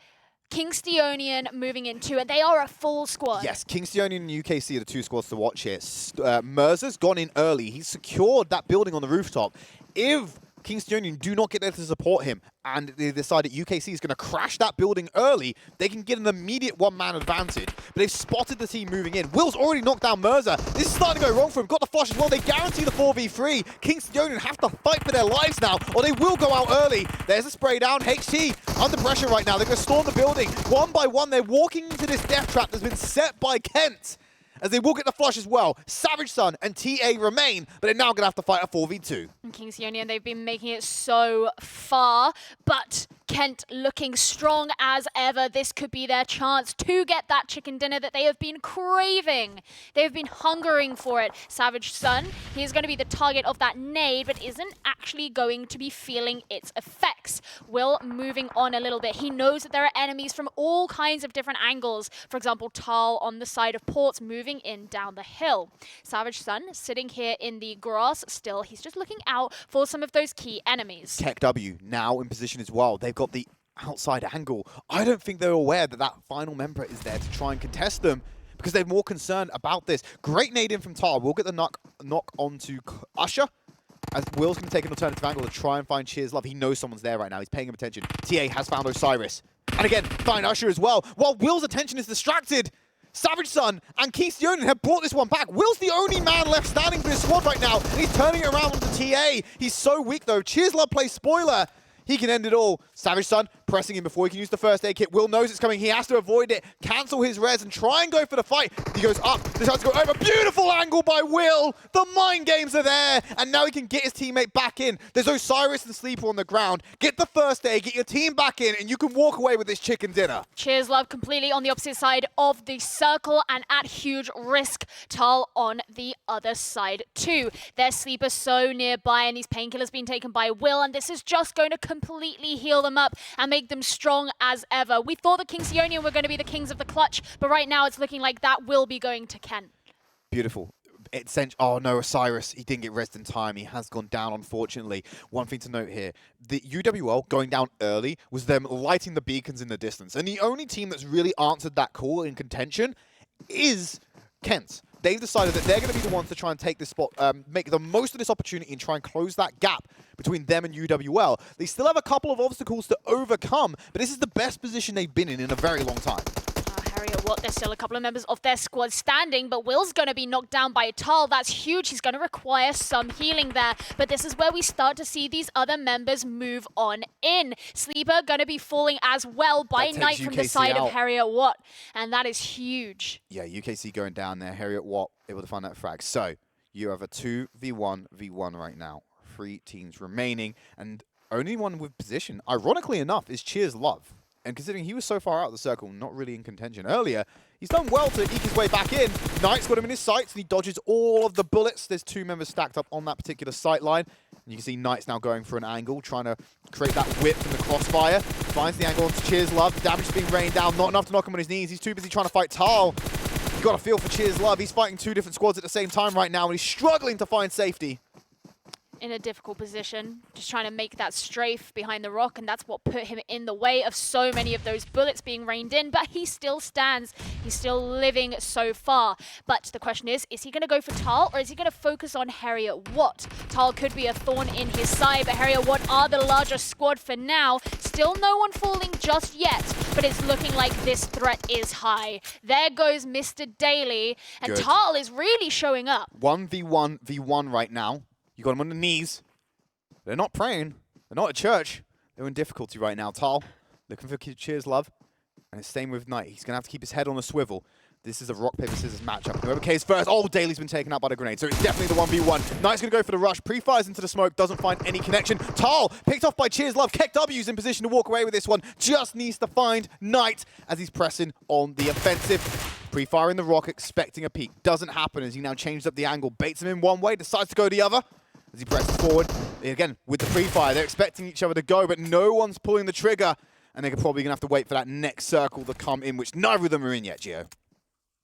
Kingsteonian moving into it. They are a full squad. Yes, Kingsteonian and UKC are the two squads to watch here. Merzer's gone in early. He's secured that building on the rooftop. If Kingston Union do not get there to support him, and they decide that UKC is going to crash that building early. They can get an immediate one-man advantage, but they've spotted the team moving in. Will's already knocked down Mirza. This is starting to go wrong for him. Got the flush as well. They guarantee the 4v3. Kingston Union have to fight for their lives now, or they will go out early. There's a spray down. HT under pressure right now. They're going to storm the building. One by one, they're walking into this death trap that's been set by Kent, as they will get the flush as well. Savage Son and TA remain, but they're now going to have to fight a 4v2. And Kings Union, they've been making it so far, but Kent looking strong as ever. This could be their chance to get that chicken dinner that they have been craving. They've been hungering for it. Savage Son, he is going to be the target of that nade, but isn't actually going to be feeling its effects. Will moving on a little bit. He knows that there are enemies from all kinds of different angles. For example, Tal on the side of Ports moving in down the hill. Savage Son sitting here in the grass still. He's just looking out for some of those key enemies. Tech W now in position as well. They've got the outside angle. I don't think they're aware that that final member is there to try and contest them, because they're more concerned about this. Great nade in from Tar. We'll get the knock onto Usher, as Will's going to take an alternative angle to try and find Cheers Love. He knows someone's there right now. He's paying him attention. TA has found Osiris. And again, find Usher as well. While Will's attention is distracted, Savage Son and Kingston Union have brought this one back. Will's the only man left standing for his squad right now, and he's turning it around onto TA. He's so weak, though. Cheers Love plays spoiler. He can end it all. Savage Son pressing him before he can use the first aid kit. Will knows it's coming. He has to avoid it, cancel his res, and try and go for the fight. He goes up, decides to go over. Beautiful angle by Will. The mind games are there, and now he can get his teammate back in. There's Osiris and Sleeper on the ground. Get the first aid, get your team back in, and you can walk away with this chicken dinner. Cheers Love completely on the opposite side of the circle and at huge risk. Tal on the other side too. Their Sleeper so nearby, and these painkillers being taken by Will, and this is just going to completely heal them up and make them strong as ever. We thought the Kings Union were going to be the kings of the clutch, but right now it's looking like that will be going to Kent. Beautiful. Oh no, Osiris, he didn't get rest in time. He has gone down, unfortunately. One thing to note here, the UWL going down early was them lighting the beacons in the distance. And the only team that's really answered that call in contention is Kent. They've decided that they're going to be the ones to try and take this spot, make the most of this opportunity and try and close that gap between them and UWL. They still have a couple of obstacles to overcome, but this is the best position they've been in a very long time. Harriet Watt, there's still a couple of members of their squad standing, but Will's going to be knocked down by Tal. That's huge. He's going to require some healing there. But this is where we start to see these other members move on in. Sleeper going to be falling as well by Knight from the side of Harriet Watt. And that is huge. Yeah, UKC going down there. Harriet Watt able to find that frag. So you have a 2v1v1 right now. 3 teams remaining. And only one with position, ironically enough, is Cheers Love. And considering he was so far out of the circle, not really in contention earlier, he's done well to eke his way back in. Knight's got him in his sights, and he dodges all of the bullets. There's 2 members stacked up on that particular sight line. And you can see Knight's now going for an angle, trying to create that whip from the crossfire. Finds the angle onto Cheers Love. The damage is being rained down, not enough to knock him on his knees. He's too busy trying to fight Tal. You've got to feel for Cheers Love. He's fighting 2 different squads at the same time right now, and he's struggling to find safety. In a difficult position, just trying to make that strafe behind the rock, and that's what put him in the way of so many of those bullets being rained in, but he still stands. He's still living so far. But the question is he going to go for Tal, or is he going to focus on Harriet Watt? Tal could be a thorn in his side, but Harriet Watt are the larger squad for now. Still no one falling just yet, but it's looking like this threat is high. There goes Mr. Daly, and Good. Tal is really showing up. 1v1v1 right now. You got him on the knees. They're not praying. They're not at church. They're in difficulty right now. Tal looking for Cheers Love. And it's staying with Knight. He's going to have to keep his head on a swivel. This is a rock, paper, scissors matchup. Whoever K's first. Oh, Daly's been taken out by the grenade. So it's definitely the 1v1. Knight's going to go for the rush. Pre-fires into the smoke. Doesn't find any connection. Tal picked off by Cheers Love. Keck W's in position to walk away with this one. Just needs to find Knight as he's pressing on the offensive. Pre-firing the rock, expecting a peek. Doesn't happen as he now changes up the angle. Baits him in one way. Decides to go the other. As he presses forward, again, with the pre-fire, they're expecting each other to go, but no one's pulling the trigger, and they're probably going to have to wait for that next circle to come in, which neither of them are in yet, Gio.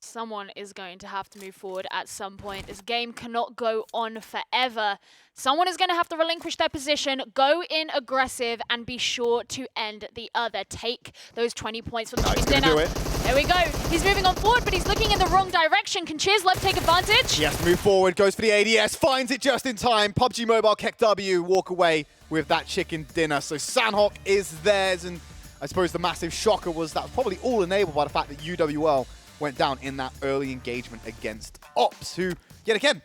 Someone is going to have to move forward at some point. This game cannot go on forever. Someone is going to have to relinquish their position, go in aggressive, and be sure to end the other. Take those 20 points for the chicken dinner. Do it. There we go. He's moving on forward, but he's looking in the wrong direction. Can Cheerslev take advantage? Yes, move forward, goes for the ADS, finds it just in time. PUBG Mobile, KEKW walk away with that chicken dinner. So Sanhok is theirs, and I suppose the massive shocker was that was probably all enabled by the fact that UWL went down in that early engagement against Ops, who, yet again,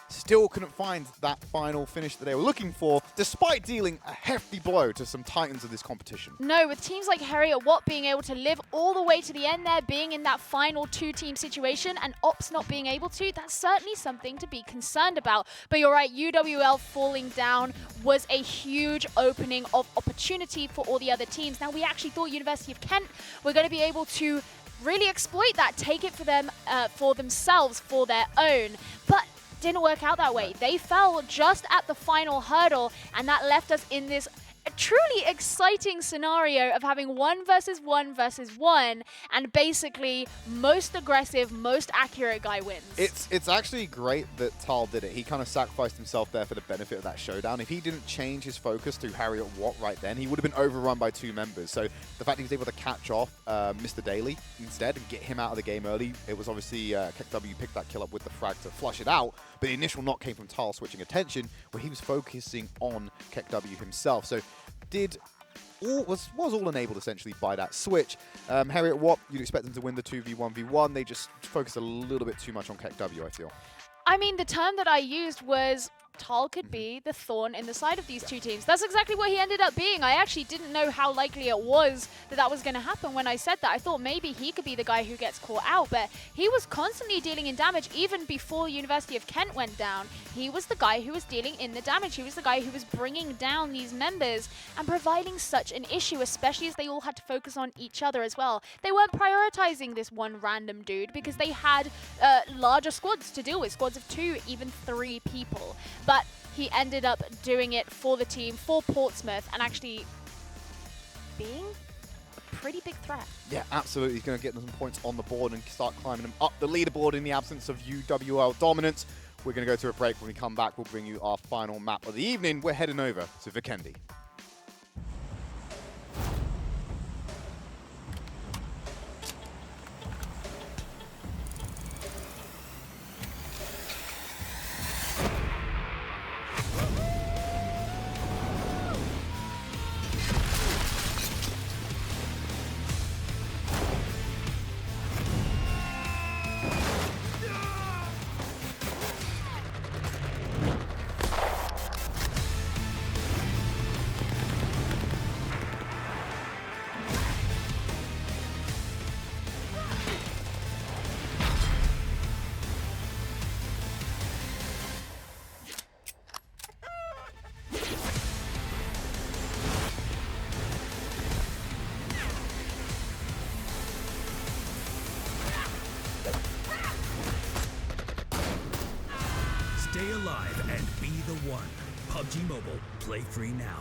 still couldn't find that final finish that they were looking for, despite dealing a hefty blow to some titans of this competition. No, with teams like Harriet Watt being able to live all the way to the end there, being in that final two-team situation, and Ops not being able to, that's certainly something to be concerned about. But you're right, UWL falling down was a huge opening of opportunity for all the other teams. Now, we actually thought University of Kent were going to be able to really exploit that, take it for them, for themselves, for their own. But didn't work out that way. They fell just at the final hurdle, and that left us in this truly exciting scenario of having 1 versus 1 versus 1, and basically most aggressive, most accurate guy wins. It's actually great that Tal did it. He kind of sacrificed himself there for the benefit of that showdown. If he didn't change his focus to Harriet Watt right then, he would have been overrun by 2 members. So the fact he was able to catch off Mr. Daly instead and get him out of the game early, it was obviously KEKW picked that kill up with the frag to flush it out, but the initial knock came from Tal switching attention, where he was focusing on KEKW himself. So was all enabled essentially by that switch. Harriet Watt, you'd expect them to win the 2v1v1. They just focused a little bit too much on KEKW, I feel. I mean, the term that I used was Tal could be the thorn in the side of these two teams. That's exactly what he ended up being. I actually didn't know how likely it was that that was going to happen when I said that. I thought maybe he could be the guy who gets caught out, but he was constantly dealing in damage even before University of Kent went down. He was the guy who was dealing in the damage. He was the guy who was bringing down these members and providing such an issue, especially as they all had to focus on each other as well. They weren't prioritizing this one random dude because they had larger squads to deal with, squads of 2, even 3 people. But he ended up doing it for the team, for Portsmouth, and actually being a pretty big threat. Yeah, absolutely. He's going to get some points on the board and start climbing them up the leaderboard in the absence of UWL dominance. We're going to go to a break. When we come back, we'll bring you our final map of the evening. We're heading over to Vikendi. Stay alive and be the one. PUBG Mobile. Play free now.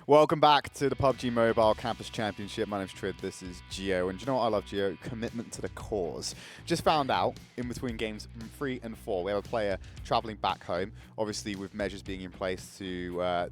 Welcome back to the PUBG Mobile Campus Championship. My name's Trid, this is Gio, and do you know what I love, Gio? Commitment to the cause. Just found out, in between games 3 and 4, we have a player traveling back home, obviously with measures being in place to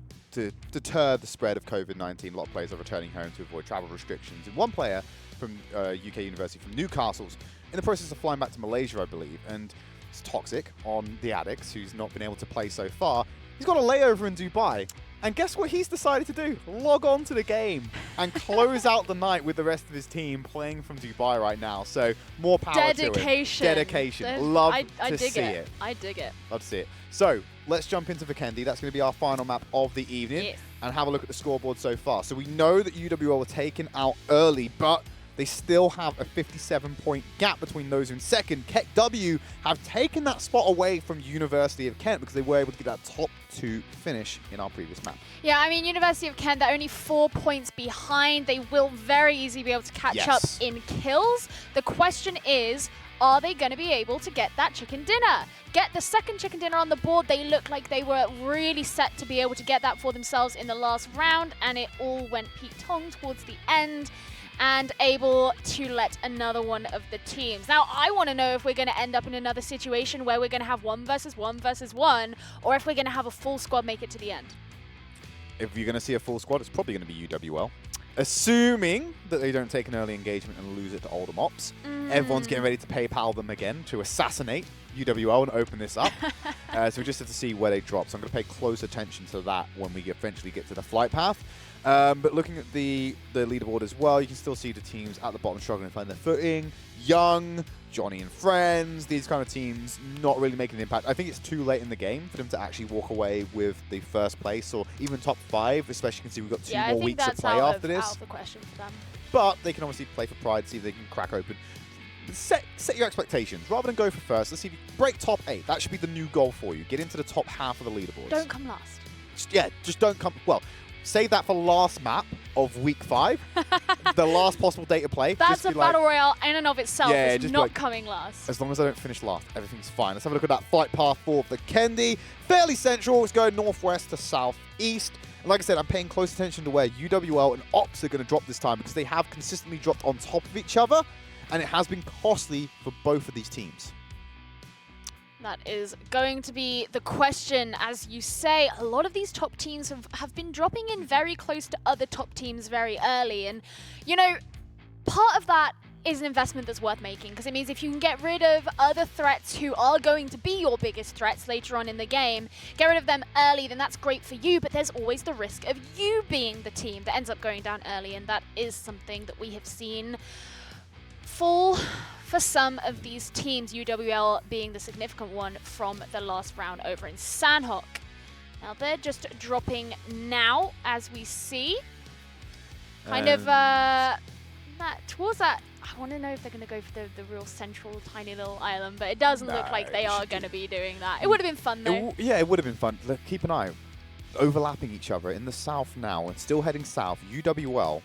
deter the spread of COVID-19. A lot of players are returning home to avoid travel restrictions. And one player from UK University, from Newcastle's in the process of flying back to Malaysia, I believe, and it's toxic on the Addicts, who's not been able to play so far. He's got a layover in Dubai. And guess what he's decided to do? Log on to the game and close out the night with the rest of his team playing from Dubai right now. So more power to him. Dedication. Love to see it. I dig it. Love to see it. So let's jump into Vikendi. That's going to be our final map of the evening. Yes. And have a look at the scoreboard so far. So we know that UWL were taken out early, but they still have a 57-point gap between those in second. KEKW have taken that spot away from University of Kent because they were able to get that top 2 finish in our previous map. Yeah, I mean, University of Kent, they're only 4 points behind. They will very easily be able to catch up in kills. The question is, are they going to be able to get that chicken dinner? Get the second chicken dinner on the board. They look like they were really set to be able to get that for themselves in the last round, and it all went Pete-tong towards the end, and able to let another one of the teams. Now, I want to know if we're going to end up in another situation where we're going to have 1 versus 1 versus 1, or if we're going to have a full squad make it to the end. If you're going to see a full squad, it's probably going to be UWL. Assuming that they don't take an early engagement and lose it to Oldham Ops. Everyone's getting ready to PayPal them again to assassinate UWL and open this up. So we just have to see where they drop. So I'm going to pay close attention to that when we eventually get to the flight path. But looking at the leaderboard as well, you can still see the teams at the bottom struggling to find their footing. Young, Johnny and Friends, these kind of teams not really making an impact. I think it's too late in the game for them to actually walk away with the first place or even top 5, especially you can see we've got 2 more weeks of play after this. Out of the question for them. But they can obviously play for pride, see if they can crack open. Set your expectations. Rather than go for first, let's see if you break top 8. That should be the new goal for you. Get into the top half of the leaderboards. Don't come last. Just don't come... Well, save that for last map of week 5. The last possible day to play. That's a battle royale in and of itself. Yeah, it's not coming last. As long as I don't finish last, everything's fine. Let's have a look at that flight path for the Kendi. Fairly central. It's going northwest to southeast. And like I said, I'm paying close attention to where UWL and Ops are going to drop this time because they have consistently dropped on top of each other. And it has been costly for both of these teams. That is going to be the question. As you say, a lot of these top teams have been dropping in very close to other top teams very early. And, you know, part of that is an investment that's worth making, because it means if you can get rid of other threats who are going to be your biggest threats later on in the game, get rid of them early, then that's great for you, but there's always the risk of you being the team that ends up going down early, and that is something that we have seen fall for some of these teams, UWL being the significant one from the last round over in Sandhawk. Now they're just dropping now, as we see. Kind of towards that. I want to know if they're going to go for the real central tiny little island, but it doesn't look like they are going to be doing that. It would have been fun though. Yeah, it would have been fun. Keep an eye overlapping each other in the south now and still heading south. UWL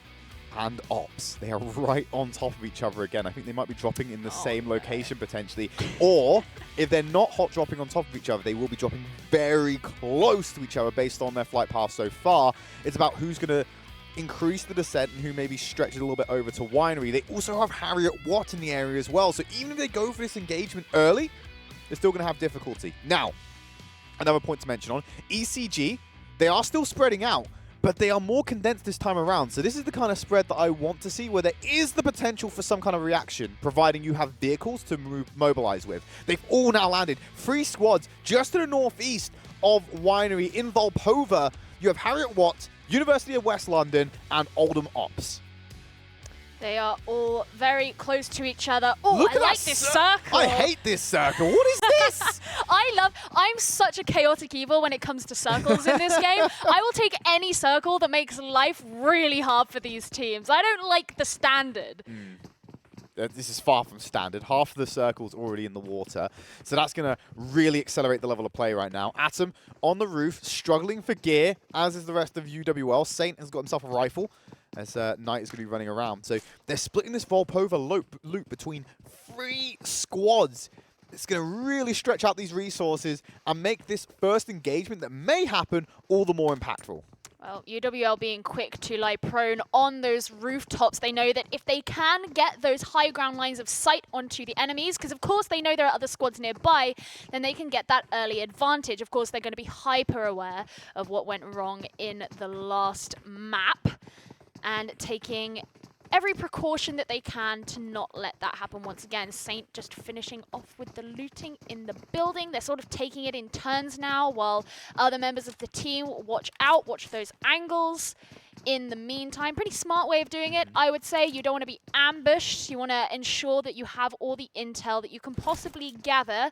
and Ops, they are right on top of each other again. I think they might be dropping in the same location potentially. Or if they're not hot dropping on top of each other, they will be dropping very close to each other based on their flight path so far. It's about who's going to increase the descent and who maybe stretch it a little bit over to Winery. They also have Harriet Watt in the area as well. So even if they go for this engagement early, they're still going to have difficulty. Now, another point to mention on ECG, they are still spreading out, but they are more condensed this time around. So this is the kind of spread that I want to see, where there is the potential for some kind of reaction, providing you have vehicles to mobilize with. They've all now landed. 3 squads just to the northeast of Winery in Volpova. You have Harriet Watt, University of West London, and Oldham Ops. They are all very close to each other. Oh, I like this circle. I hate this circle. What is this? I'm such a chaotic evil when it comes to circles in this game. I will take any circle that makes life really hard for these teams. I don't like the standard. This is far from standard. Half of the circle's already in the water. So that's going to really accelerate the level of play right now. Atom on the roof, struggling for gear, as is the rest of UWL. Saint has got himself a rifle, as Knight is going to be running around. So they're splitting this Volpova loop between 3 squads. It's going to really stretch out these resources and make this first engagement that may happen all the more impactful. Well, UWL being quick to lie prone on those rooftops. They know that if they can get those high ground lines of sight onto the enemies, because of course they know there are other squads nearby, then they can get that early advantage. Of course, they're going to be hyper aware of what went wrong in the last map and taking every precaution that they can to not let that happen once again. Saint just finishing off with the looting in the building. They're sort of taking it in turns now while other members of the team watch out, watch those angles. In the meantime, pretty smart way of doing it, I would say. You don't want to be ambushed. You want to ensure that you have all the intel that you can possibly gather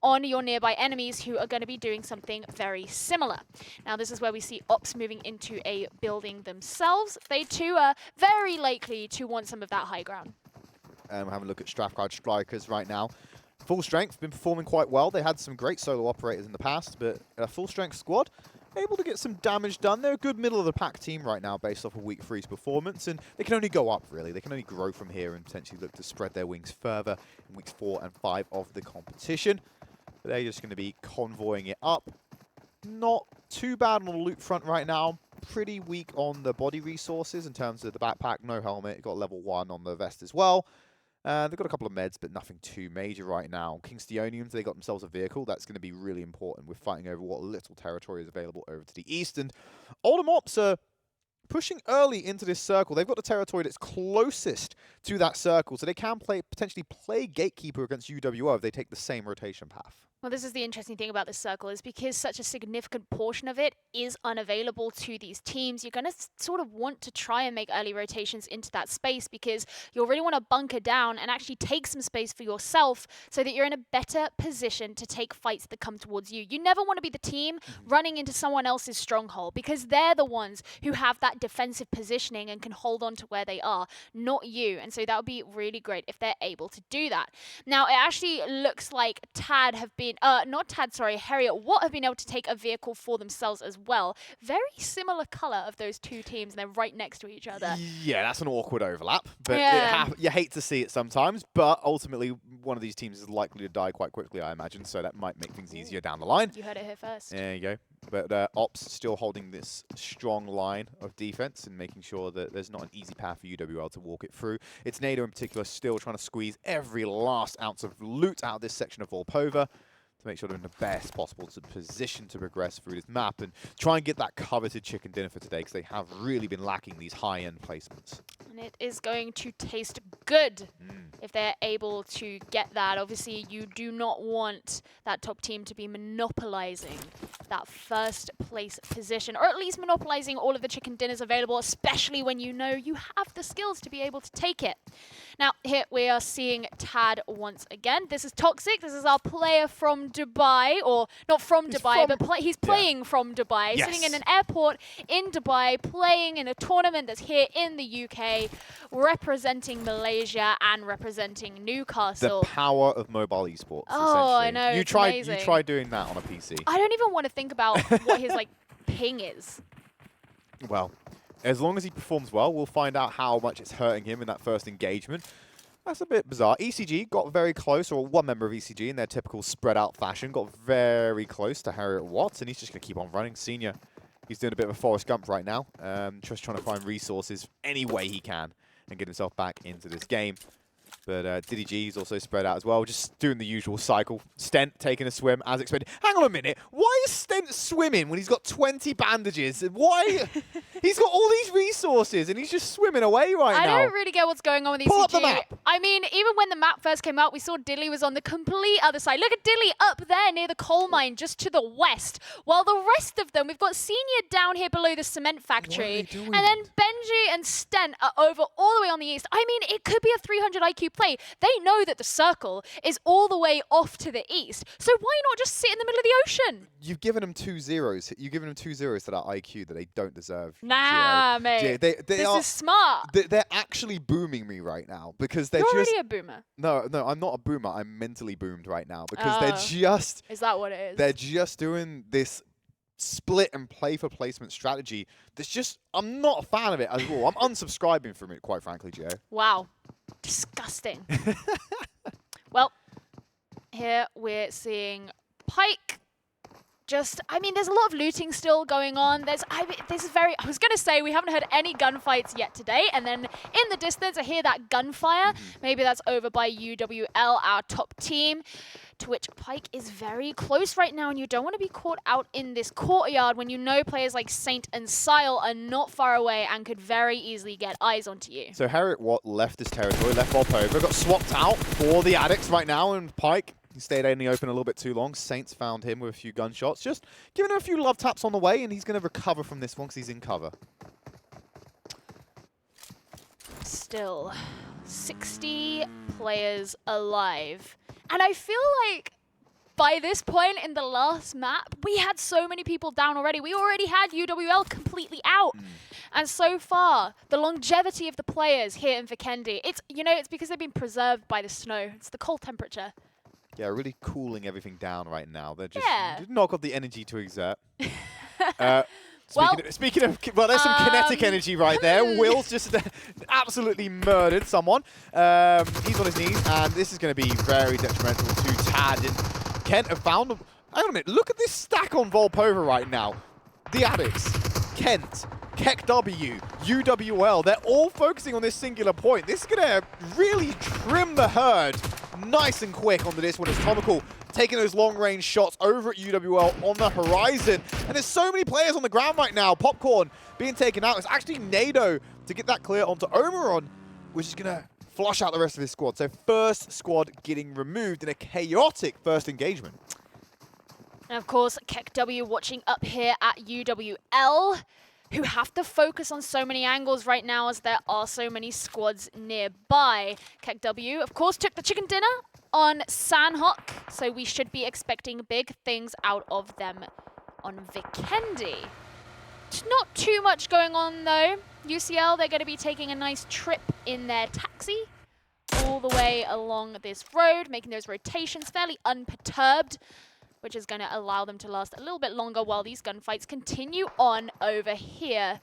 on your nearby enemies who are going to be doing something very similar. Now, this is where we see Ops moving into a building themselves. They too are very likely to want some of that high ground. We're having a look at Strathclyde Strikers right now. Full strength, been performing quite well. They had some great solo operators in the past, but a full strength squad able to get some damage done. They're a good middle of the pack team right now based off of week 3's performance, and they can only go up, really. They can only grow from here and potentially look to spread their wings further in weeks 4 and 5 of the competition. But they're just going to be convoying it up. Not too bad on the loot front right now. Pretty weak on the body resources in terms of the backpack. No helmet. Got level 1 on the vest as well. They've got a couple of meds, but nothing too major right now. Kingsteonians, they got themselves a vehicle. That's going to be really important. We're fighting over what little territory is available over to the east. And Oldham Ops are pushing early into this circle. They've got the territory that's closest to that circle, so they can potentially play gatekeeper against UWO if they take the same rotation path. Well, this is the interesting thing about this circle, is because such a significant portion of it is unavailable to these teams, you're going to sort of want to try and make early rotations into that space, because you'll really want to bunker down and actually take some space for yourself so that you're in a better position to take fights that come towards you. You never want to be the team running into someone else's stronghold, because they're the ones who have that defensive positioning and can hold on to where they are, not you. And so that would be really great if they're able to do that. Now, it actually looks like Tad have been Harriet Watt have been able to take a vehicle for themselves as well. Very similar colour of those two teams, and they're right next to each other. Yeah, that's an awkward overlap, but Yeah. you hate to see it sometimes, but ultimately one of these teams is likely to die quite quickly, I imagine, so that might make things easier down the line. You heard it here first. There you go. But Ops still holding this strong line of defense and making sure that there's not an easy path for UWL to walk it through. It's NATO in particular still trying to squeeze every last ounce of loot out of this section of Volpova to make sure they're in the best possible position to progress through this map and try and get that coveted chicken dinner for today, because they have really been lacking these high-end placements. And it is going to taste good if they're able to get that. Obviously, you do not want that top team to be monopolizing that first place position, or at least monopolizing all of the chicken dinners available, especially when you know you have the skills to be able to take it. Now, here we are seeing Tad once again. This is Toxic. This is our player from Dubai, or not from Dubai, but he's playing from Dubai, sitting in an airport in Dubai, playing in a tournament that's here in the UK, representing Malaysia and representing Newcastle. The power of mobile esports. Oh, I know. You amazing. try doing that on a PC. I don't even want to think about what his ping is. Well, as long as he performs well, we'll find out how much it's hurting him in that first engagement. That's a bit bizarre. ECG got very close, or one member of ECG in their typical spread-out fashion, got very close to Harriet Watts, and he's just going to keep on running. Senior, he's doing a bit of a Forrest Gump right now, just trying to find resources any way he can and get himself back into this game. But Diddy G is also spread out as well, just doing the usual cycle. Stent taking a swim as expected. Hang on a minute, why is Stent swimming when he's got 20 bandages? Why? He's got all these resources and he's just swimming away right now. I don't really get what's going on with ECG. Pull up the map. I mean, even when the map first came out, we saw Dilly was on the complete other side. Look at Dilly up there near the coal mine, just to the west. While the rest of them, we've got Senior down here below the cement factory. What are they doing? And then Benji and Stent are over all the way on the east. I mean, it could be a 300 IQ play. They know that the circle is all the way off to the east. So why not just sit in the middle of the ocean? You've given them 2 zeros. You've given them 2 zeros to that IQ that they don't deserve. Nah, Gio. mate. Gio, This is smart. They're actually booming me right now because they're You're just... already a boomer. No, I'm not a boomer. I'm mentally boomed right now because they're just... Is that what it is? They're just doing this split and play for placement strategy that's just... I'm not a fan of it at all. I'm unsubscribing from it, quite frankly, Gio. Wow. Disgusting. Well, here we're seeing Pike just, I mean, there's a lot of looting still going on. I was going to say we haven't heard any gunfights yet today, and then in the distance I hear that gunfire. Maybe that's over by UWL, our top team, to which Pike is very close right now, and you don't want to be caught out in this courtyard when you know players like Saint and Sile are not far away and could very easily get eyes onto you. So Harriet Watt left this territory, left Volpova, got swapped out for the Addicts right now, and Pike, he stayed in the open a little bit too long. Saints found him with a few gunshots, just giving him a few love taps on the way, and he's going to recover from this one because he's in cover. Still, 60 players alive. And I feel like by this point in the last map, we had so many people down already. We already had UWL completely out. And so far, the longevity of the players here in Vikendi, it's because they've been preserved by the snow. It's the cold temperature. Yeah, really cooling everything down right now. They're just not got the energy to exert. Speaking of, there's some kinetic energy right there. Will's just absolutely murdered someone. He's on his knees, and this is going to be very detrimental to Tad. And Kent have found him. Hang on a minute, look at this stack on Volpova right now. The Addicts, Kent, KEKW, UWL, they're all focusing on this singular point. This is going to really trim the herd nice and quick onto this one as Tomical taking those long-range shots over at UWL on the horizon. And there's so many players on the ground right now. Popcorn being taken out. It's actually Nado to get that clear onto Omeron, which is going to flush out the rest of his squad. So first squad getting removed in a chaotic first engagement. And of course, KEKW watching up here at UWL, who have to focus on so many angles right now as there are so many squads nearby. KEKW, of course, took the chicken dinner on Sanhok, so we should be expecting big things out of them on Vikendi. Not too much going on, though. UCL, they're going to be taking a nice trip in their taxi all the way along this road, making those rotations fairly unperturbed, which is going to allow them to last a little bit longer while these gunfights continue on over here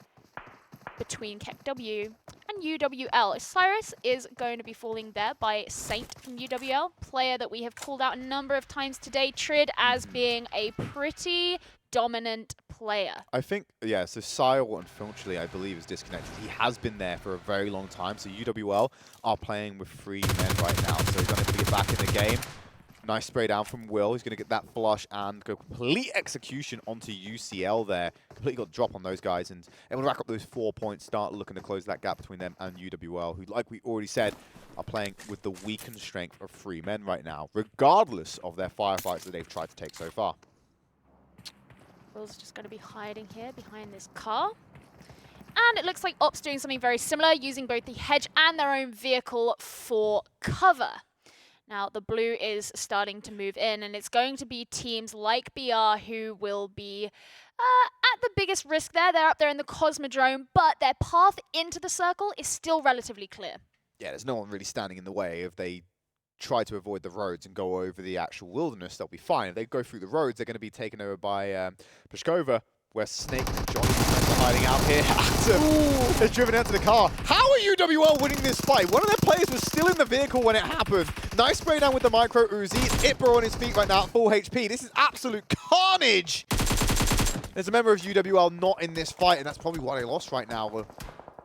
between KEKW and UWL. Cyrus is going to be falling there by Saint from UWL, player that we have called out a number of times today, Trid, as being a pretty dominant player. I think, yeah, so Sile, unfortunately, I believe, is disconnected. He has been there for a very long time, so UWL are playing with 3 men right now, so he's unable to get back in the game. Nice spray down from Will. He's going to get that flush and go complete execution onto UCL there. Completely got the drop on those guys, and able to rack up those 4 points, start looking to close that gap between them and UWL, who, like we already said, are playing with the weakened strength of 3 men right now, regardless of their firefights that they've tried to take so far. Will's just going to be hiding here behind this car. And it looks like Ops doing something very similar, using both the hedge and their own vehicle for cover. Now, the blue is starting to move in, and it's going to be teams like BR who will be at the biggest risk there. They're up there in the Cosmodrome, but their path into the circle is still relatively clear. Yeah, there's no one really standing in the way. If they try to avoid the roads and go over the actual wilderness, they'll be fine. If they go through the roads, they're going to be taken over by Peshkova, where Snake and Johnny are hiding out here. Atom has driven out to the car. How are UWL winning this fight? One of their players was still in the vehicle when it happened. Nice spray down with the micro Uzi. It's Itbro on his feet right now at full HP. This is absolute carnage. There's a member of UWL not in this fight, and that's probably why they lost right now. We're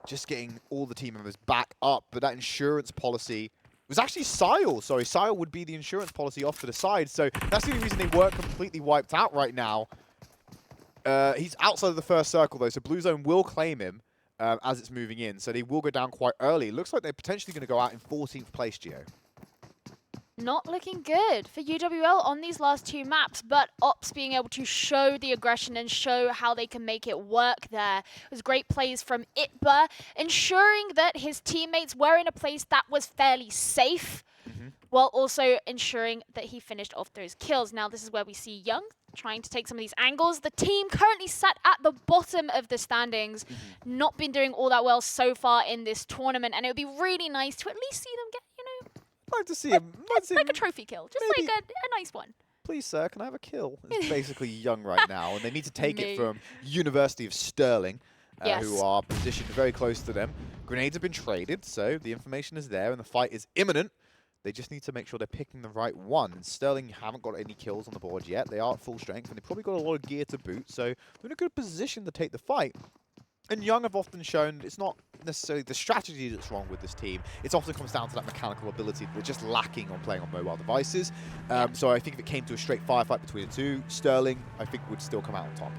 just getting all the team members back up, but that insurance policy was actually Sile. Sorry, Sile would be the insurance policy off to the side, so that's the only reason they weren't completely wiped out right now. He's outside of the first circle, though, so Blue Zone will claim him as it's moving in, so they will go down quite early. It looks like they're potentially going to go out in 14th place, Gio. Not looking good for UWL on these last 2 maps, but Ops being able to show the aggression and show how they can make it work there. It was great plays from Itba, ensuring that his teammates were in a place that was fairly safe, while also ensuring that he finished off those kills. Now, this is where we see Young trying to take some of these angles. The team currently sat at the bottom of the standings, not been doing all that well so far in this tournament, and it would be really nice to at least see them get, I'd like to see him. like a trophy kill, just maybe like a nice one. Please, sir, can I have a kill? It's basically Young right now, and they need to take it from University of Stirling, who are positioned very close to them. Grenades have been traded, so the information is there, and the fight is imminent. They just need to make sure they're picking the right one. And Sterling haven't got any kills on the board yet. They are at full strength, and they've probably got a lot of gear to boot, so they're in a good position to take the fight. And Young have often shown it's not necessarily the strategy that's wrong with this team. It often comes down to that mechanical ability that they're just lacking on playing on mobile devices. So I think if it came to a straight firefight between the two, Sterling, I think, would still come out on top.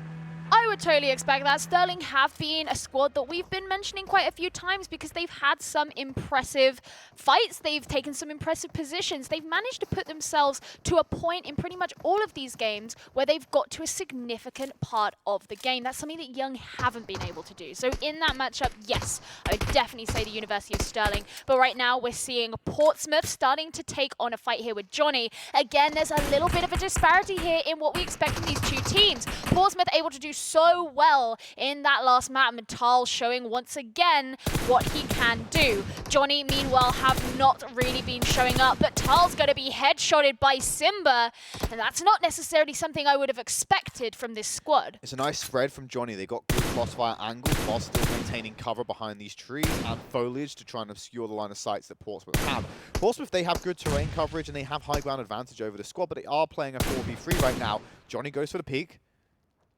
I would totally expect that. Sterling have been a squad that we've been mentioning quite a few times because they've had some impressive fights. They've taken some impressive positions. They've managed to put themselves to a point in pretty much all of these games where they've got to a significant part of the game. That's something that Young haven't been able to do. So in that matchup, yes, I would definitely say the University of Sterling. But right now we're seeing Portsmouth starting to take on a fight here with Johnny. Again, there's a little bit of a disparity here in what we expect from these two teams. Portsmouth able to do so well in that last map, and Tal showing once again what he can do. Johnny, meanwhile, have not really been showing up, but Tal's going to be headshotted by Simba, and that's not necessarily something I would have expected from this squad. It's a nice spread from Johnny. They got good crossfire angles while still maintaining cover behind these trees and foliage to try and obscure the line of sights that Portsmouth have. Portsmouth, they have good terrain coverage and they have high ground advantage over the squad, but they are playing a 4v3 right now. Johnny goes for the peak.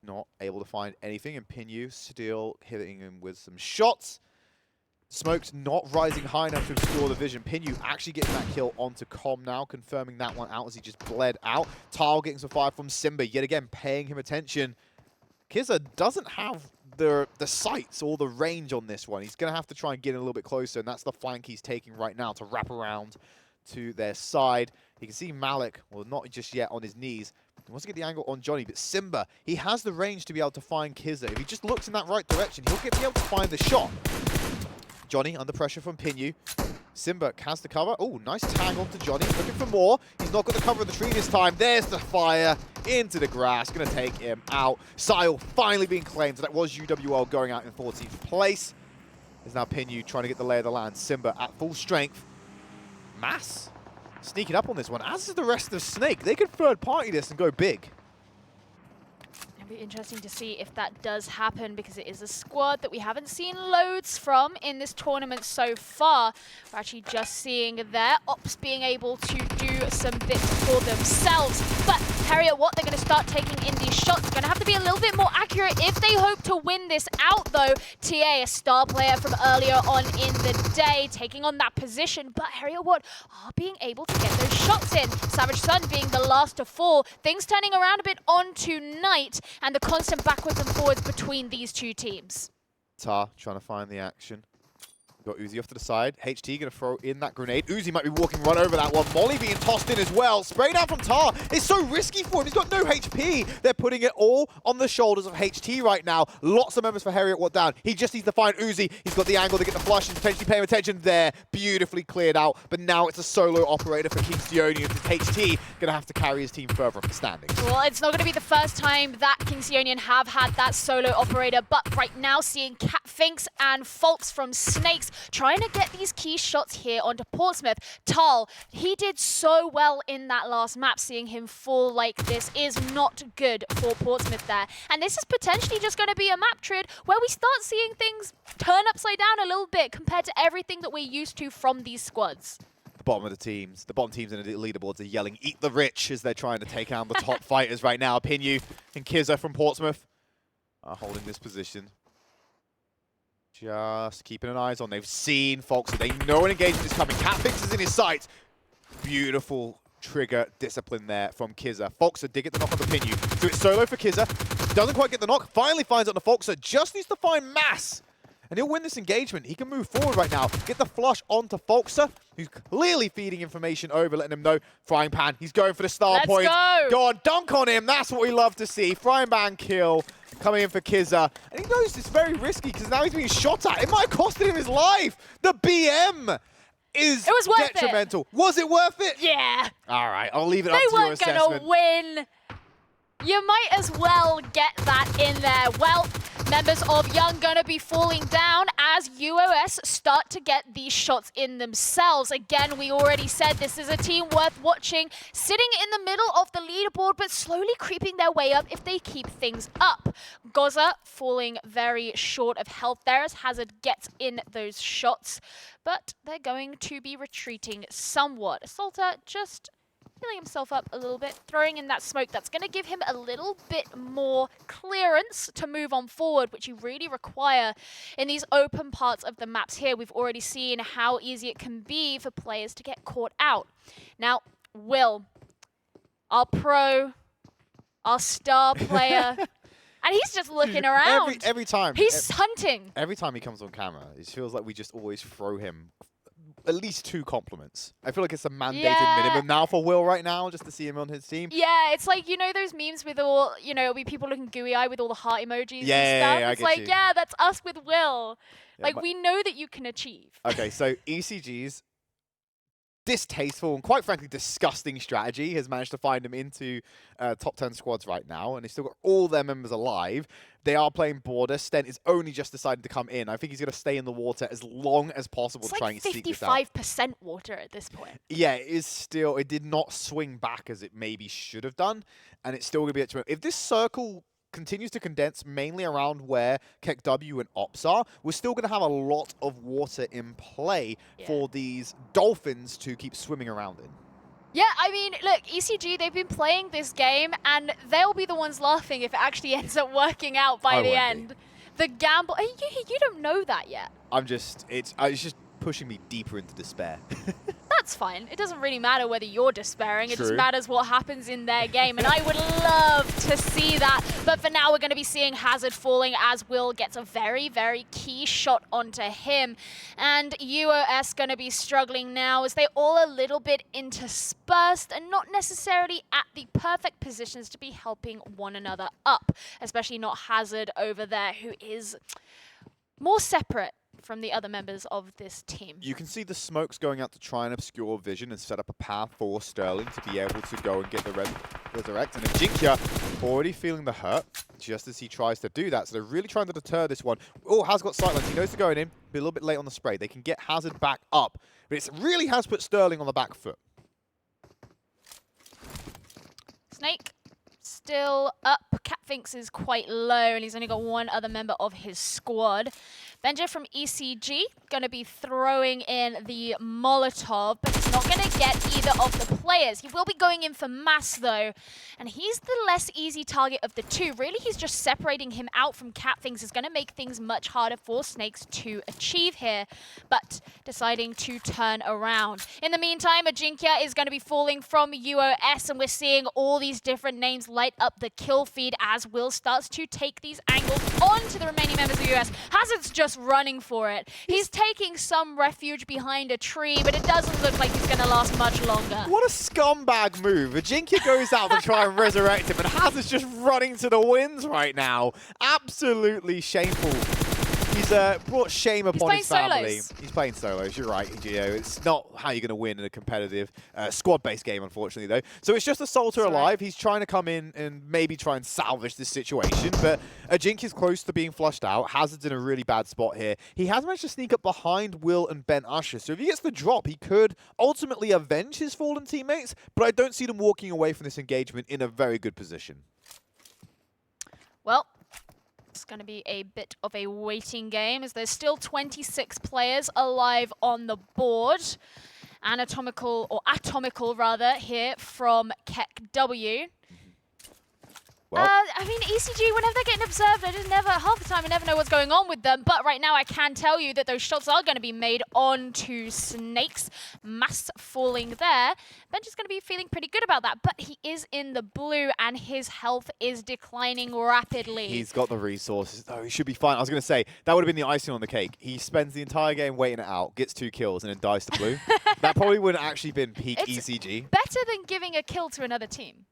Not able to find anything, and Pinyu still hitting him with some shots. Smoke's not rising high enough to obscure the vision. Pinyu actually getting that kill onto Com now, confirming that one out as he just bled out. Tal getting some fire from Simba, yet again paying him attention. Kiza doesn't have the sights or the range on this one. He's going to have to try and get in a little bit closer, and that's the flank he's taking right now to wrap around to their side. You can see Malik, well, not just yet on his knees. He wants to get the angle on Johnny, but Simba, he has the range to be able to find Kiza. If he just looks in that right direction, he'll be able to find the shot. Johnny under pressure from Pinyu. Simba has the cover. Oh, nice tag onto Johnny. Looking for more. He's not got the cover of the tree this time. There's the fire into the grass. Going to take him out. Sile finally being claimed. So that was UWL going out in 14th place. There's now Pinyu trying to get the lay of the land. Simba at full strength. Mass sneaking up on this one, as is the rest of Snake. They could third party this and go big. It'll be interesting to see if that does happen, because it is a squad that we haven't seen loads from in this tournament so far. We're actually just seeing their ops being able to do some bits for themselves. But Harriet, what they're going to start taking in these shots, going to have to be a little bit more accurate if they hope to win this out, though. TA, a star player from earlier on in the day, taking on that position, but Harriet Watt are being able to get those shots in. Savage Sun being the last to fall. Things turning around a bit on tonight, and the constant backwards and forwards between these two teams. Tar trying to find the action. Got Uzi off to the side. HT going to throw in that grenade. Uzi might be walking right over that one. Molly being tossed in as well. Sprayed out from Tar. It's so risky for him. He's got no HP. They're putting it all on the shoulders of HT right now. Lots of members for Harriet Watt down. He just needs to find Uzi. He's got the angle to get the flush and potentially paying attention there. Beautifully cleared out. But now it's a solo operator for Kingsionian. It's HT going to have to carry his team further up the standings. Well, it's not going to be the first time that Kingsionian have had that solo operator, but right now seeing Finks and Folks from Snakes trying to get these key shots here onto Portsmouth. Tal, he did so well in that last map. Seeing him fall like this is not good for Portsmouth there. And this is potentially just going to be a map trade where we start seeing things turn upside down a little bit compared to everything that we're used to from these squads. The bottom teams in the leaderboards are yelling, "Eat the rich," as they're trying to take down the top fighters right now. Pinyu and Kiza from Portsmouth are holding this position. Just keeping an eye on. They've seen Fox, so they know an engagement is coming. Catfix is in his sights. Beautiful trigger discipline there from Kiza. Foxer did get the knock on the Pinyu. So it's solo for Kiza. Doesn't quite get the knock. Finally finds it on the Foxer. Just needs to find Mass. And he'll win this engagement. He can move forward right now. Get the flush onto Foxer, who's clearly feeding information over, letting him know. Frying Pan, he's going for the star Let's point. go on, dunk on him. That's what we love to see. Frying Pan kill coming in for Kiza. And he knows it's very risky because now he's being shot at. It might have costed him his life. The BM is detrimental. Was it worth it? Yeah. All right, I'll leave it up to your assessment. They weren't going to win. You might as well get that in there. Well, Members of Young gonna be falling down as UOS start to get these shots in themselves. Again, we already said this is a team worth watching, sitting in the middle of the leaderboard, but slowly creeping their way up if they keep things up. Goza falling very short of health there as Hazard gets in those shots, but they're going to be retreating somewhat. Salter just healing himself up a little bit, throwing in that smoke. That's going to give him a little bit more clearance to move on forward, which you really require in these open parts of the maps here. We've already seen how easy it can be for players to get caught out. Now, Will, our pro, our star player, and he's just looking around. Every time. He's hunting. Every time he comes on camera, it feels like we just always throw him at least 2 compliments. I feel like it's a mandated minimum now for Will right now, just to see him on his team. Yeah, it's like, you know those memes with all, it'll be people looking gooey-eyed with all the heart emojis and stuff? Yeah, it's like, yeah, that's us with Will. Yeah, like, we know that you can achieve. Okay, so ECG's distasteful and quite frankly disgusting strategy has managed to find him into top 10 squads right now, and he's still got all their members alive. They are playing border. Stent is only just decided to come in. I think he's going to stay in the water as long as possible to try and seek this out. It's like 55% water at this point. Yeah, it is still, it did not swing back as it maybe should have done, and it's still going to be at, if this circle continues to condense mainly around where KEKW and Ops are, we're still going to have a lot of water in play for these Dolphins to keep swimming around in. Yeah, I mean, look, ECG, they've been playing this game, and they'll be the ones laughing if it actually ends up working out by the end. The gamble, you don't know that yet. It's just pushing me deeper into despair. That's fine. It doesn't really matter whether you're despairing. It True. just matters what happens in their game. And I would love to see that. But for now, we're going to be seeing Hazard falling as Will gets a very, very key shot onto him. And UOS going to be struggling now as they're all a little bit interspersed and not necessarily at the perfect positions to be helping one another up. Especially not Hazard over there, who is more separate from the other members of this team. You can see the smokes going out to try and obscure vision and set up a path for Sterling to be able to go and get the resurrect. And Jinkia already feeling the hurt just as he tries to do that. So they're really trying to deter this one. Oh, has got sightlines. He knows they're going in, but a little bit late on the spray. They can get Hazard back up, but it really has put Sterling on the back foot. Snake still up. Catfinks is quite low, and he's only got one other member of his squad. Benja from ECG going to be throwing in the Molotov, but he's not going to get either of the players. He will be going in for Mass, though, and he's the less easy target of the two. Really, he's just separating him out from Catfinks is going to make things much harder for Snakes to achieve here, but deciding to turn around. In the meantime, Ajinkia is going to be falling from UOS, and we're seeing all these different names light up the kill feed as Will starts to take these angles onto the remaining members of UOS. Hazard's just running for it. He's taking some refuge behind a tree, but it doesn't look like he's going to last much longer. What a scumbag move. Ajinkia goes out to try and resurrect him, and Hazard's just running to the winds right now. Absolutely shameful. He's brought shame upon his family. Solos. He's playing solos, you're right, Gio. It's not how you're going to win in a competitive squad-based game, unfortunately, though. So it's just a Salter alive. He's trying to come in and maybe try and salvage this situation, but Ajinkia's close to being flushed out. Hazard's in a really bad spot here. He has managed to sneak up behind Will and Ben Usher, so if he gets the drop, he could ultimately avenge his fallen teammates, but I don't see them walking away from this engagement in a very good position. Well, it's going to be a bit of a waiting game as there's still 26 players alive on the board. Atomical rather, here from KEKW. Well, I mean, ECG, whenever they're getting observed, half the time I never know what's going on with them. But right now I can tell you that those shots are going to be made onto Snakes. Mass falling there. Benj is going to be feeling pretty good about that. But he is in the blue and his health is declining rapidly. he's got the resources. Oh, he should be fine. I was going to say, that would have been the icing on the cake. He spends the entire game waiting it out, gets 2 kills, and then dies to blue. That probably wouldn't actually been peak ECG. Better than giving a kill to another team.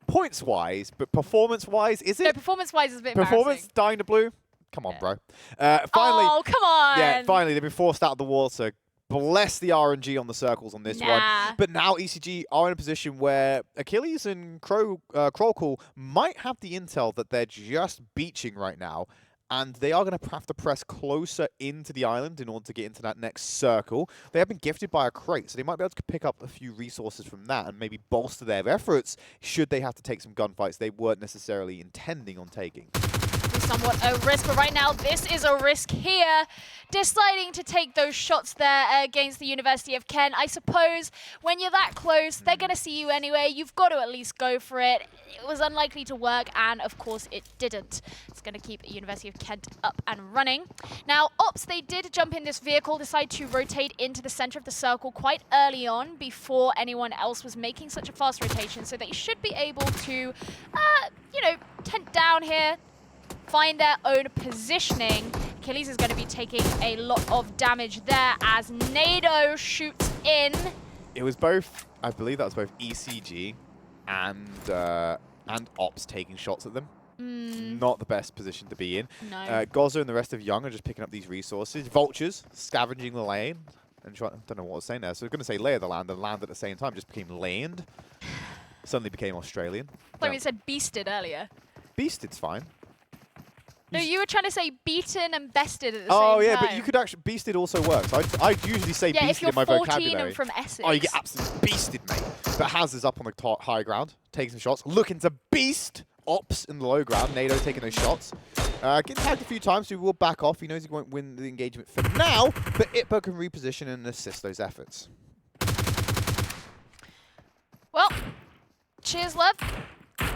Points-wise, but performance-wise, is it? No, performance-wise is a bit Performance embarrassing. dying to blue? Come on, bro. Finally. Oh, come on! Yeah, finally, they've been forced out of the water. bless the RNG on the circles on this one. But now ECG are in a position where Achilles and Krollcool might have the intel that they're just beaching right now. And they are going to have to press closer into the island in order to get into that next circle. They have been gifted by a crate, so they might be able to pick up a few resources from that and maybe bolster their efforts should they have to take some gunfights they weren't necessarily intending on taking. Somewhat a risk, but right now this is a risk here. Deciding to take those shots there against the University of Kent. I suppose when you're that close, they're going to see you anyway. You've got to at least go for it. It was unlikely to work, and of course it didn't. It's going to keep University of Kent up and running. Now, Ops, they did jump in this vehicle, decide to rotate into the center of the circle quite early on before anyone else was making such a fast rotation, so they should be able to, you know, tent down here, find their own positioning. Achilles is going to be taking a lot of damage there as NATO shoots in. It was both, I believe that was both ECG and Ops taking shots at them. Not the best position to be in. No. Gozer and the rest of Young are just picking up these resources. Vultures scavenging the lane. And I don't know what I was saying there. So I was going to say lay of the land, and land at the same time just became land. Suddenly became Australian. I thought we said beasted earlier. Beasted's fine. No, you were trying to say beaten and bested at the same Oh, time. yeah, but you could actually... Beasted also works. I usually say yeah, beasted in my vocabulary. if you're 14 and from Essex. Oh, you get absolutely beasted, mate. But Haz is up on the high ground, taking some shots, looking to beast Ops in the low ground. NATO taking those shots. Getting tagged a few times, so he will back off. He knows he won't win the engagement for now, but Itbo can reposition and assist those efforts. Well, cheers, love.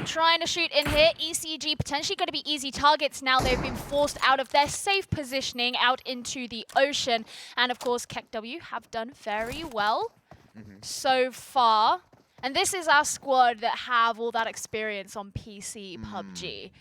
Trying to shoot in here. ECG potentially going to be easy targets now. They've been forced out of their safe positioning out into the ocean. And of course, KEKW have done very well so far. And this is our squad that have all that experience on PC PUBG.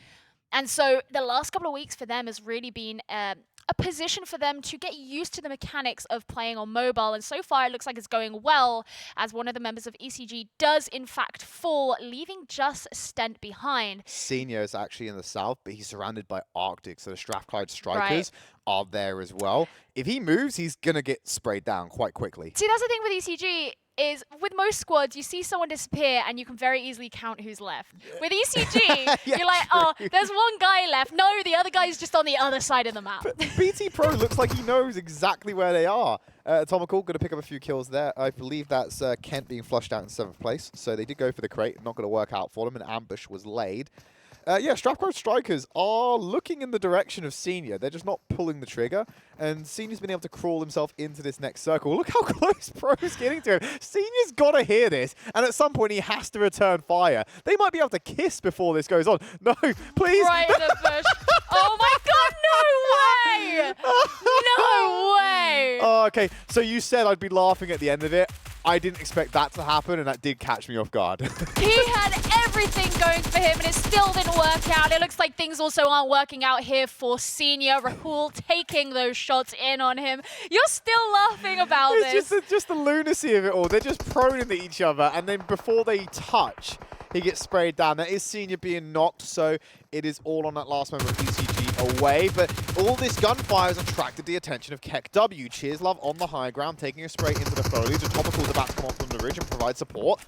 And so the last couple of weeks for them has really been a position for them to get used to the mechanics of playing on mobile. And so far, it looks like it's going well, as one of the members of ECG does, in fact, fall, leaving just Stent behind. Senior is actually in the south, but he's surrounded by Arctic, so the Strathclyde Strikers are there as well. If he moves, he's going to get sprayed down quite quickly. See, that's the thing with ECG. Is with most squads, you see someone disappear and you can very easily count who's left. With ECG, you're like, oh, there's one guy left. No, the other guy's just on the other side of the map. But BT Pro looks like he knows exactly where they are. Atomical going to pick up a few kills there. I believe that's Kent being flushed out in 7th place. So they did go for the crate. Not going to work out for them. An ambush was laid. Yeah, Strathclyde Strikers are looking in the direction of Senior. They're just not pulling the trigger. And Senior's been able to crawl himself into this next circle. Look how close Pro's getting to him. Senior's got to hear this. And at some point, he has to return fire. They might be able to kiss before this goes on. No, please. Right in the bush. Oh my god, no way! No way! Oh, okay, so you said I'd be laughing at the end of it. I didn't expect that to happen, and that did catch me off guard. He had everything going for him, and it still didn't work out. It looks like things also aren't working out here for Senior. Rahul taking those shots in on him. You're still laughing about this. It's just the lunacy of it all. They're just prone into each other, and then before they touch, he gets sprayed down. That is Senior being knocked, so it is all on that last member of ECG away. But all this gunfire has attracted the attention of KEKW. Cheers Love on the high ground, taking a spray into the foliage. Atomical's about to come off from the ridge and provide support.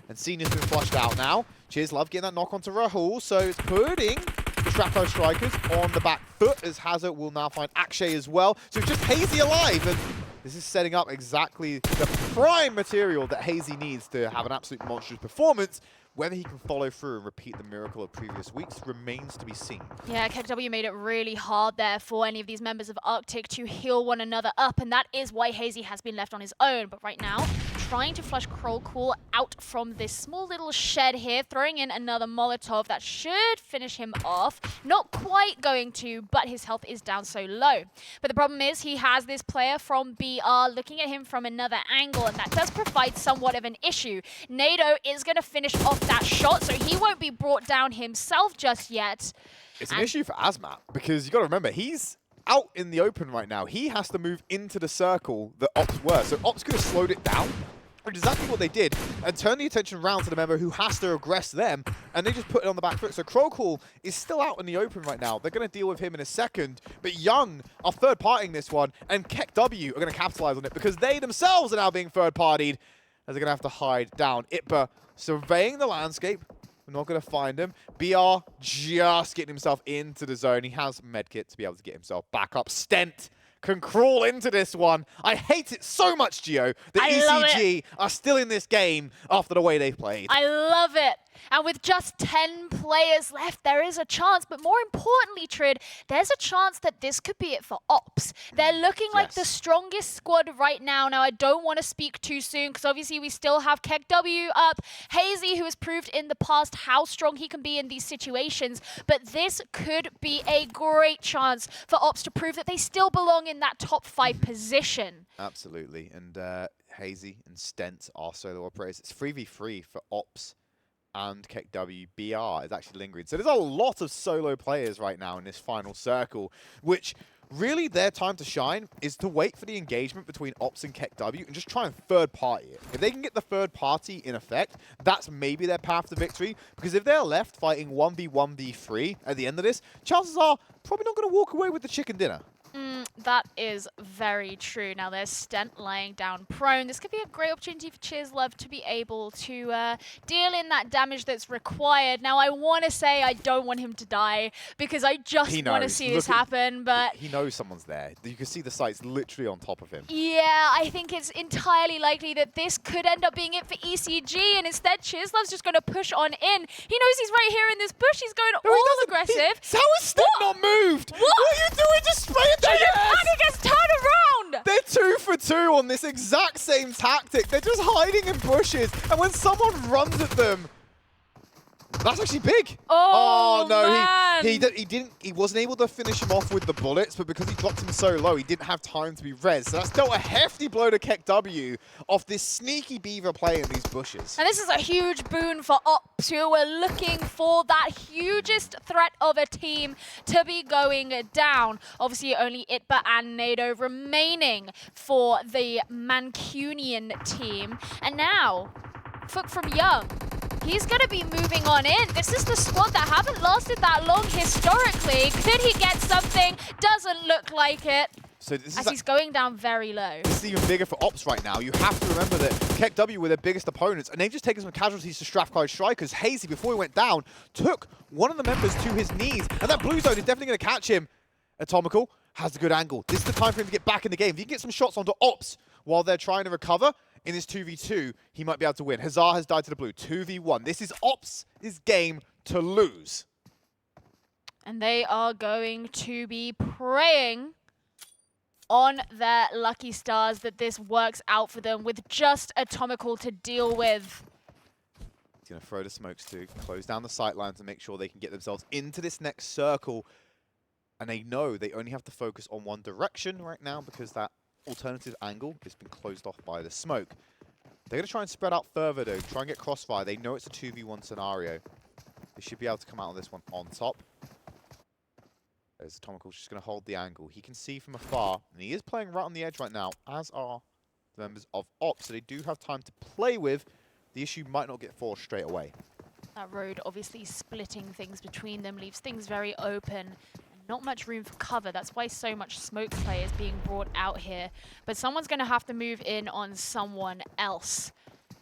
And Senior's been flushed out now. Cheers Love getting that knock onto Rahul, so it's putting the Strathclyde Strikers on the back foot, as Hazard will now find Akshay as well. So it's just Hazy alive, and this is setting up exactly the prime material that Hazy needs to have an absolute monstrous performance. Whether he can follow through and repeat the miracle of previous weeks remains to be seen. Yeah, KEKW made it really hard there for any of these members of Arctic to heal one another up, and that is why Hazy has been left on his own. But right now, trying to flush Krollcool out from this small little shed here, throwing in another Molotov that should finish him off. Not quite going to, but his health is down so low. But the problem is he has this player from BR looking at him from another angle, and that does provide somewhat of an issue. NATO is going to finish off that shot, so he won't be brought down himself just yet. It's an issue for Azmat, because you got to remember, he's out in the open right now. He has to move into the circle that Ops were. So Ops could have slowed it down exactly what they did and turn the attention round to the member who has to aggress them, and they just put it on the back foot. So Krokul is still out in the open right now. They're going to deal with him in a second, but Young are third-partying this one, and KEKW are going to capitalize on it because they themselves are now being third-partied as they're going to have to hide down. Itba surveying the landscape. We're not going to find him. BR just getting himself into the zone. He has medkit to be able to get himself back up. Stent can crawl into this one. I hate it so much, Gio, that ECG are still in this game after the way they've played. I love it. And with just 10 players left, there is a chance. But more importantly, Trid, there's a chance that this could be it for Ops. They're looking like the strongest squad right now. Now, I don't want to speak too soon because obviously we still have KEKW up. Hazy, who has proved in the past how strong he can be in these situations. But this could be a great chance for Ops to prove that they still belong in that top 5 position. Absolutely. And Hazy and Stent are solo operators. It's 3v3 for Ops. And KEKW BR is actually lingering. So there's a lot of solo players right now in this final circle, which really their time to shine is to wait for the engagement between Ops and KEKW and just try and third party it. If they can get the third party in effect, that's maybe their path to victory. Because if they're left fighting 1v1v3 at the end of this, chances are probably not going to walk away with the chicken dinner. That is very true. Now there's Stent lying down prone. This could be a great opportunity for Cheerslove to be able to deal in that damage that's required. Now I want to say I don't want him to die because I just want to see this happen, but... He knows someone's there. You can see the sights literally on top of him. Yeah, I think it's entirely likely that this could end up being it for ECG, and instead Cheerslove's just going to push on in. He knows he's right here in this bush. He's going all aggressive. How is Stent not moved? What are you doing? Just spray it down. And he gets turned around! They're 2 for 2 on this exact same tactic. They're just hiding in bushes, and when someone runs at them, that's actually big. Oh no, man. he wasn't able to finish him off with the bullets, but because he dropped him so low, he didn't have time to be res. So that's dealt a hefty blow to KEKW off this sneaky beaver play in these bushes. And this is a huge boon for Ops, who were looking for that hugest threat of a team to be going down. Obviously, only Itba and Nado remaining for the Mancunian team. And now, Fook from Young. He's going to be moving on in. This is the squad that haven't lasted that long historically. Could he get something? Doesn't look like it. So this as he's going down very low. This is even bigger for Ops right now. You have to remember that KEKW were their biggest opponents, and they've just taken some casualties to Strathclyde Strikers. Hazy, before he went down, took one of the members to his knees, and that blue zone is definitely going to catch him. Atomical has a good angle. This is the time for him to get back in the game. If he can get some shots onto Ops while they're trying to recover, in this 2v2, he might be able to win. Hazard has died to the blue. 2v1. This is Ops' game to lose. And they are going to be praying on their lucky stars that this works out for them with just Atomical to deal with. He's going to throw the smokes to close down the sightlines and make sure they can get themselves into this next circle. And they know they only have to focus on one direction right now because that alternative angle has been closed off by the smoke. They're going to try and spread out further though, try and get crossfire. They know it's a 2v1 scenario. They should be able to come out of this one on top. There's Atomical just going to hold the angle. He can see from afar, and he is playing right on the edge right now, as are the members of Ops, so they do have time to play with. The issue might not get forced straight away. That road obviously splitting things between them, leaves things very open. Not much room for cover. That's why so much smoke play is being brought out here. But someone's going to have to move in on someone else.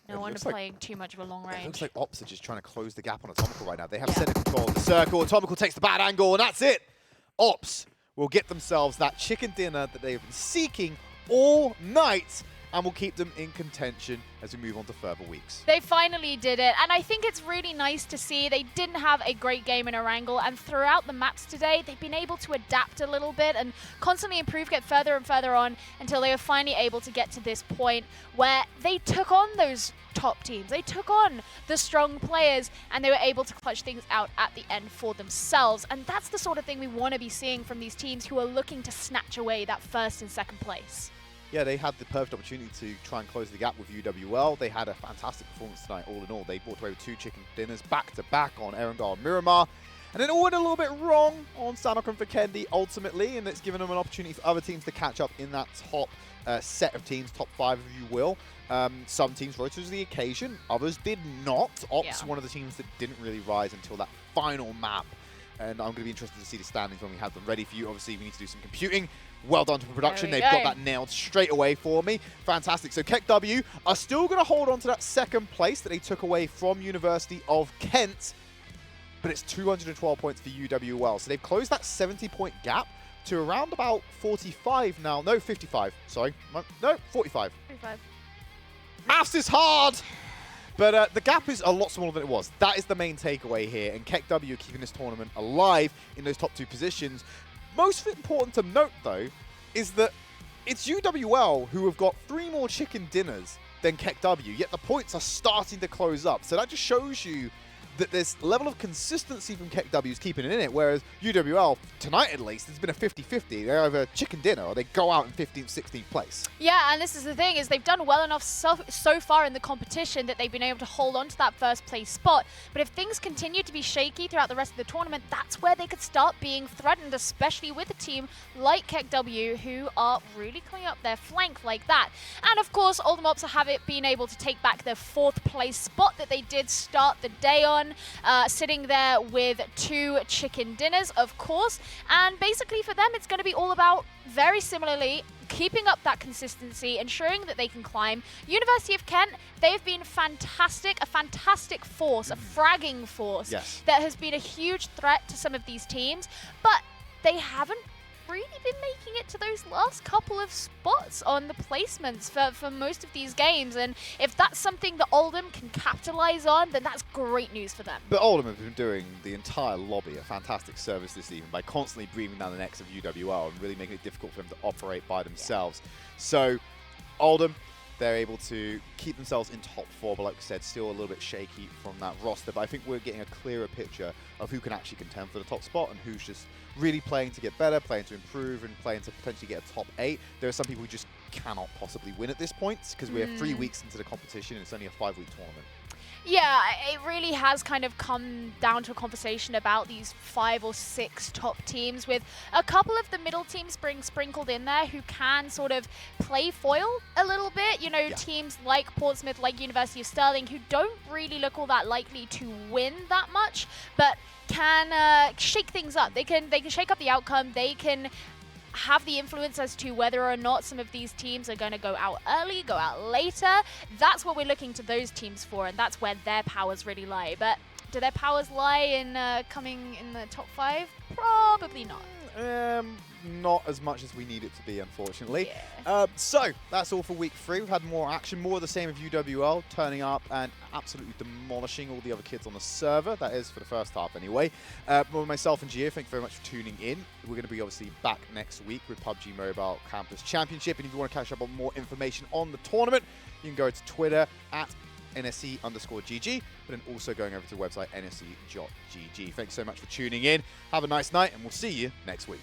No one playing too much of a long range. It looks like Ops are just trying to close the gap on Atomical right now. They have center control of the circle. Atomical takes the bad angle, and that's it. Ops will get themselves that chicken dinner that they've been seeking all night, and will keep them in contention as we move on to further weeks. They finally did it, and I think it's really nice to see. They didn't have a great game in Erangel, and throughout the maps today, they've been able to adapt a little bit and constantly improve, get further and further on, until they were finally able to get to this point where they took on those top teams. They took on the strong players, and they were able to clutch things out at the end for themselves. And that's the sort of thing we want to be seeing from these teams who are looking to snatch away that first and second place. Yeah, they had the perfect opportunity to try and close the gap with UWL. They had a fantastic performance tonight, all in all. They walked away with 2 chicken dinners back-to-back on Erangel and Miramar. And it all went a little bit wrong on Sanok and Vikendi ultimately, and it's given them an opportunity for other teams to catch up in that top set of teams, top 5 if you will. Some teams rose to the occasion, others did not. Ops, one of the teams that didn't really rise until that final map. And I'm going to be interested to see the standings when we have them ready for you. Obviously, we need to do some computing. Well done to production. They've got that nailed straight away for me. Fantastic. So KEKW are still going to hold on to that second place that they took away from University of Kent. But it's 212 points for UWL. So they've closed that 70-point gap to around about 45 now. No, 55. Sorry. No, 45. 45. Maths is hard! But the gap is a lot smaller than it was. That is the main takeaway here. And KEKW are keeping this tournament alive in those top 2 positions. Most important to note, though, is that it's UWL who have got 3 more chicken dinners than KEKW, yet the points are starting to close up. So that just shows you that this level of consistency from KEKW is keeping it in it, whereas UWL, tonight at least, it's been a 50-50. They either chicken dinner or they go out in 15th, 16th place. Yeah, and this is the thing, is they've done well enough so far in the competition that they've been able to hold on to that first place spot. But if things continue to be shaky throughout the rest of the tournament, that's where they could start being threatened, especially with a team like KEKW, who are really coming up their flank like that. And of course, Oldham Ops have been able to take back their 4th place spot that they did start the day on. Sitting there with 2 chicken dinners, of course. And basically for them, it's going to be all about, very similarly, keeping up that consistency, ensuring that they can climb. University of Kent, they've been fantastic, a fantastic force, a fragging force that has been a huge threat to some of these teams, but they haven't really been making it to those last couple of spots on the placements for most of these games. And if that's something that Oldham can capitalize on, then that's great news for them. But Oldham have been doing the entire lobby a fantastic service this season by constantly breathing down the necks of UWL and really making it difficult for them to operate by themselves. So Oldham, they're able to keep themselves in top 4, but like I said, still a little bit shaky from that roster. But I think we're getting a clearer picture of who can actually contend for the top spot and who's just really playing to get better, playing to improve, and playing to potentially get a top 8. There are some people who just cannot possibly win at this point because we're 3 weeks into the competition and it's only a 5-week tournament. Yeah, it really has kind of come down to a conversation about these 5 or 6 top teams, with a couple of the middle teams being sprinkled in there who can sort of play foil a little bit. You know, teams like Portsmouth, like University of Stirling, who don't really look all that likely to win that much, but can shake things up. They can shake up the outcome. They can have the influence as to whether or not some of these teams are going to go out early, go out later. That's what we're looking to those teams for, and that's where their powers really lie. But do their powers lie in coming in the top 5? Probably not. Not as much as we need it to be, unfortunately. Yeah. So that's all for week 3. We've had more action, more of the same of UWL turning up and absolutely demolishing all the other kids on the server. That is for the first half anyway. Myself and Gio, thank you very much for tuning in. We're going to be obviously back next week with PUBG Mobile Campus Championship. And if you want to catch up on more information on the tournament, you can go to Twitter at NSC_GG, but then also going over to the website nsc.gg. Thanks so much for tuning in. Have a nice night, and we'll see you next week.